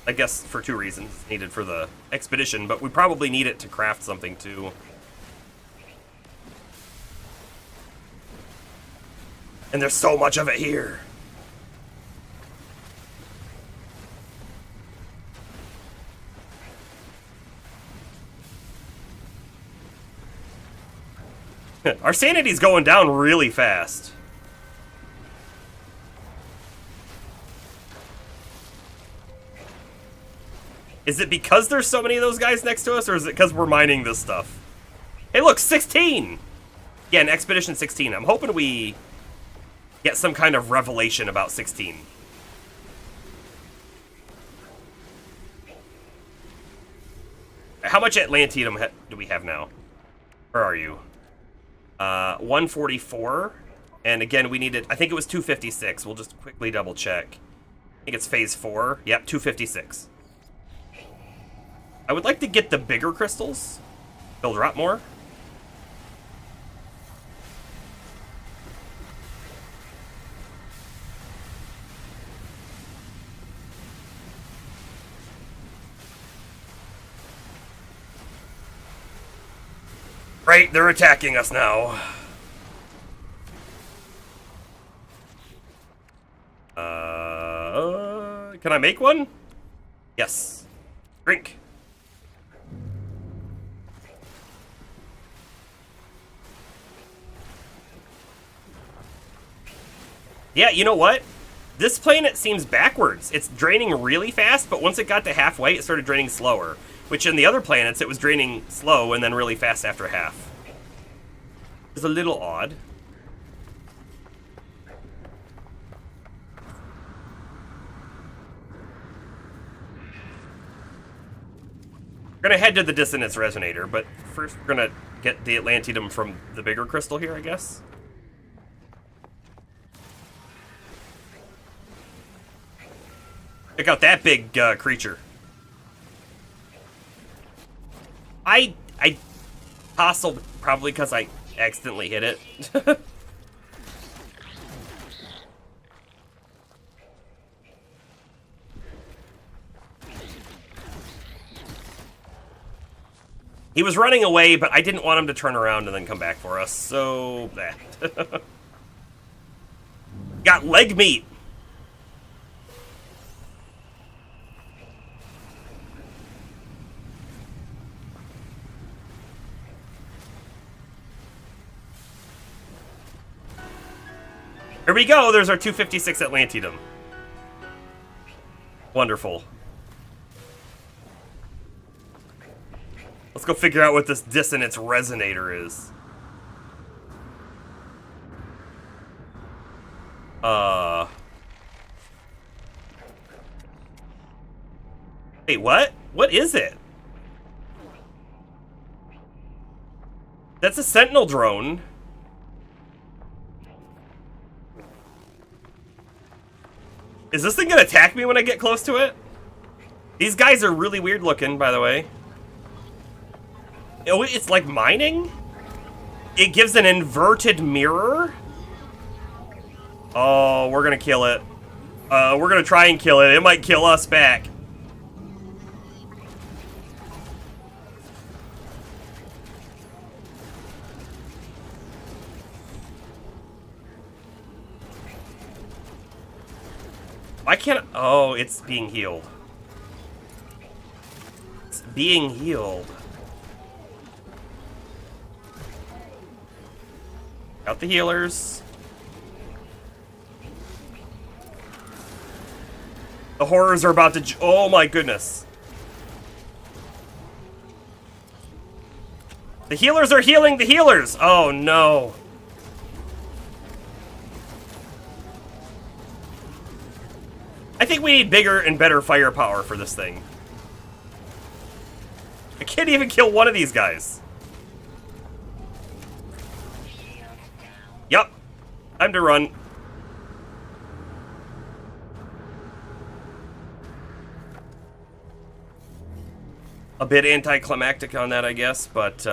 I guess, for two reasons. It's needed for the expedition, but we probably need it to craft something too. And there's so much of it here. Our sanity's going down really fast. Is it because there's so many of those guys next to us, or is it because we're mining this stuff? Hey, look, 16! Yeah, an Expedition 16. I'm hoping we get some kind of revelation about 16. How much Atlantium do we have now? Where are you? 144. And again, we needed, I think it was 256. We'll just quickly double check. I think it's phase 4. Yep, 256. I would like to get the bigger crystals. They'll drop more. Right, they're attacking us now. Can I make one? Yes. Drink. Yeah, you know what? This planet seems backwards. It's draining really fast, but once it got to halfway, it started draining slower. Which in the other planets, it was draining slow and then really fast after half. It's a little odd. We're gonna head to the Dissonance Resonator, but first we're gonna get the Atlantium from the bigger crystal here, I guess. Check out that big creature. I hostled probably because I accidentally hit it. He was running away, but I didn't want him to turn around and then come back for us, so that. Got leg meat. Here we go, there's our 256 Atlantium. Wonderful. Let's go figure out what this Dissonance Resonator is. Hey, what? What is it? That's a Sentinel drone. Is this thing gonna attack me when I get close to it? These guys are really weird looking, by the way. Oh, it's like mining? It gives an inverted mirror? Oh, we're gonna kill it. We're gonna try and kill it. It might kill us back. Why can't I? Oh, it's being healed. It's being healed. Out the healers. The horrors are about to... Oh my goodness. The healers are healing the healers! Oh no. I think we need bigger and better firepower for this thing. I can't even kill one of these guys. Yup. Time to run. A bit anticlimactic on that, I guess, but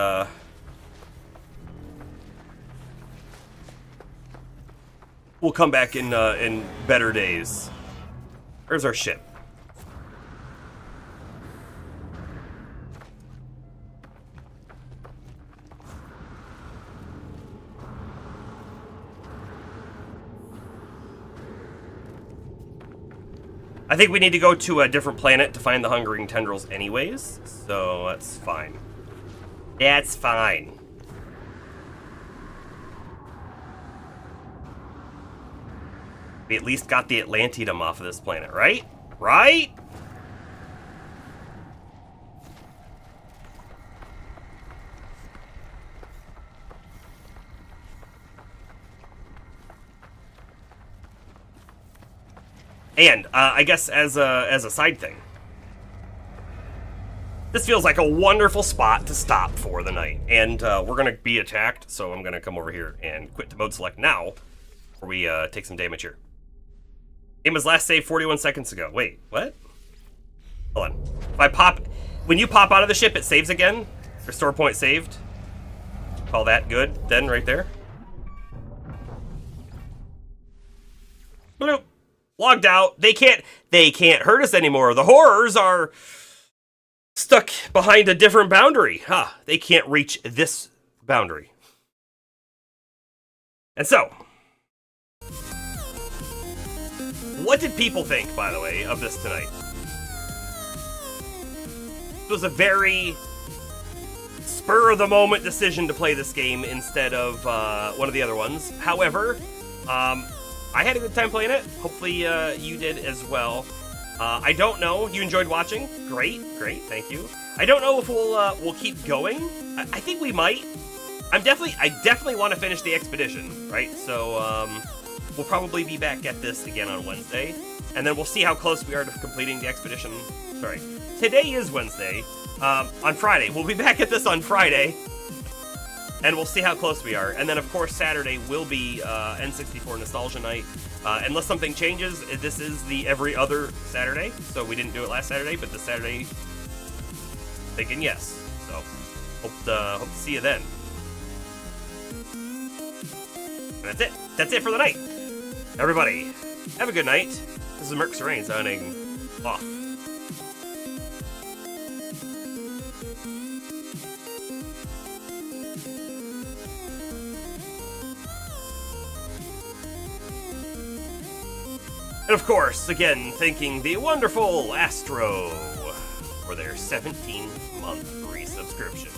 we'll come back in better days. Where's our ship? I think we need to go to a different planet to find the Hungering Tendrils anyways, so that's fine. That's fine. We at least got the Atlantium off of this planet, right? Right? And I guess as a side thing, this feels like a wonderful spot to stop for the night. And we're gonna be attacked, so I'm gonna come over here and quit to mode select now, before we take some damage here. Game was last saved 41 seconds ago. Wait, what? Hold on. If I pop, when you pop out of the ship, it saves again. Restore point saved. Call that good then, right there. Bloop. Logged out. They can't hurt us anymore. The horrors are stuck behind a different boundary. Huh. They can't reach this boundary. And so, what did people think, by the way, of this tonight? It was a very spur-of-the-moment decision to play this game instead of one of the other ones. However, I had a good time playing it. Hopefully you did as well. I don't know. You enjoyed watching? Great, thank you. I don't know if we'll keep going. I think we might. I definitely want to finish the expedition, right? So we'll probably be back at this again on Wednesday, and then we'll see how close we are to completing the expedition. Sorry, today is Wednesday. On Friday, we'll be back at this on Friday, and we'll see how close we are. And then, of course, Saturday will be N64 Nostalgia Night. Unless something changes, this is the every other Saturday, so we didn't do it last Saturday, but this Saturday, thinking yes. So, hope to see you then. And that's it. That's it for the night. Everybody, have a good night. This is Merc Serene signing off. And of course, again, thanking the wonderful Astro for their 17-month free subscription.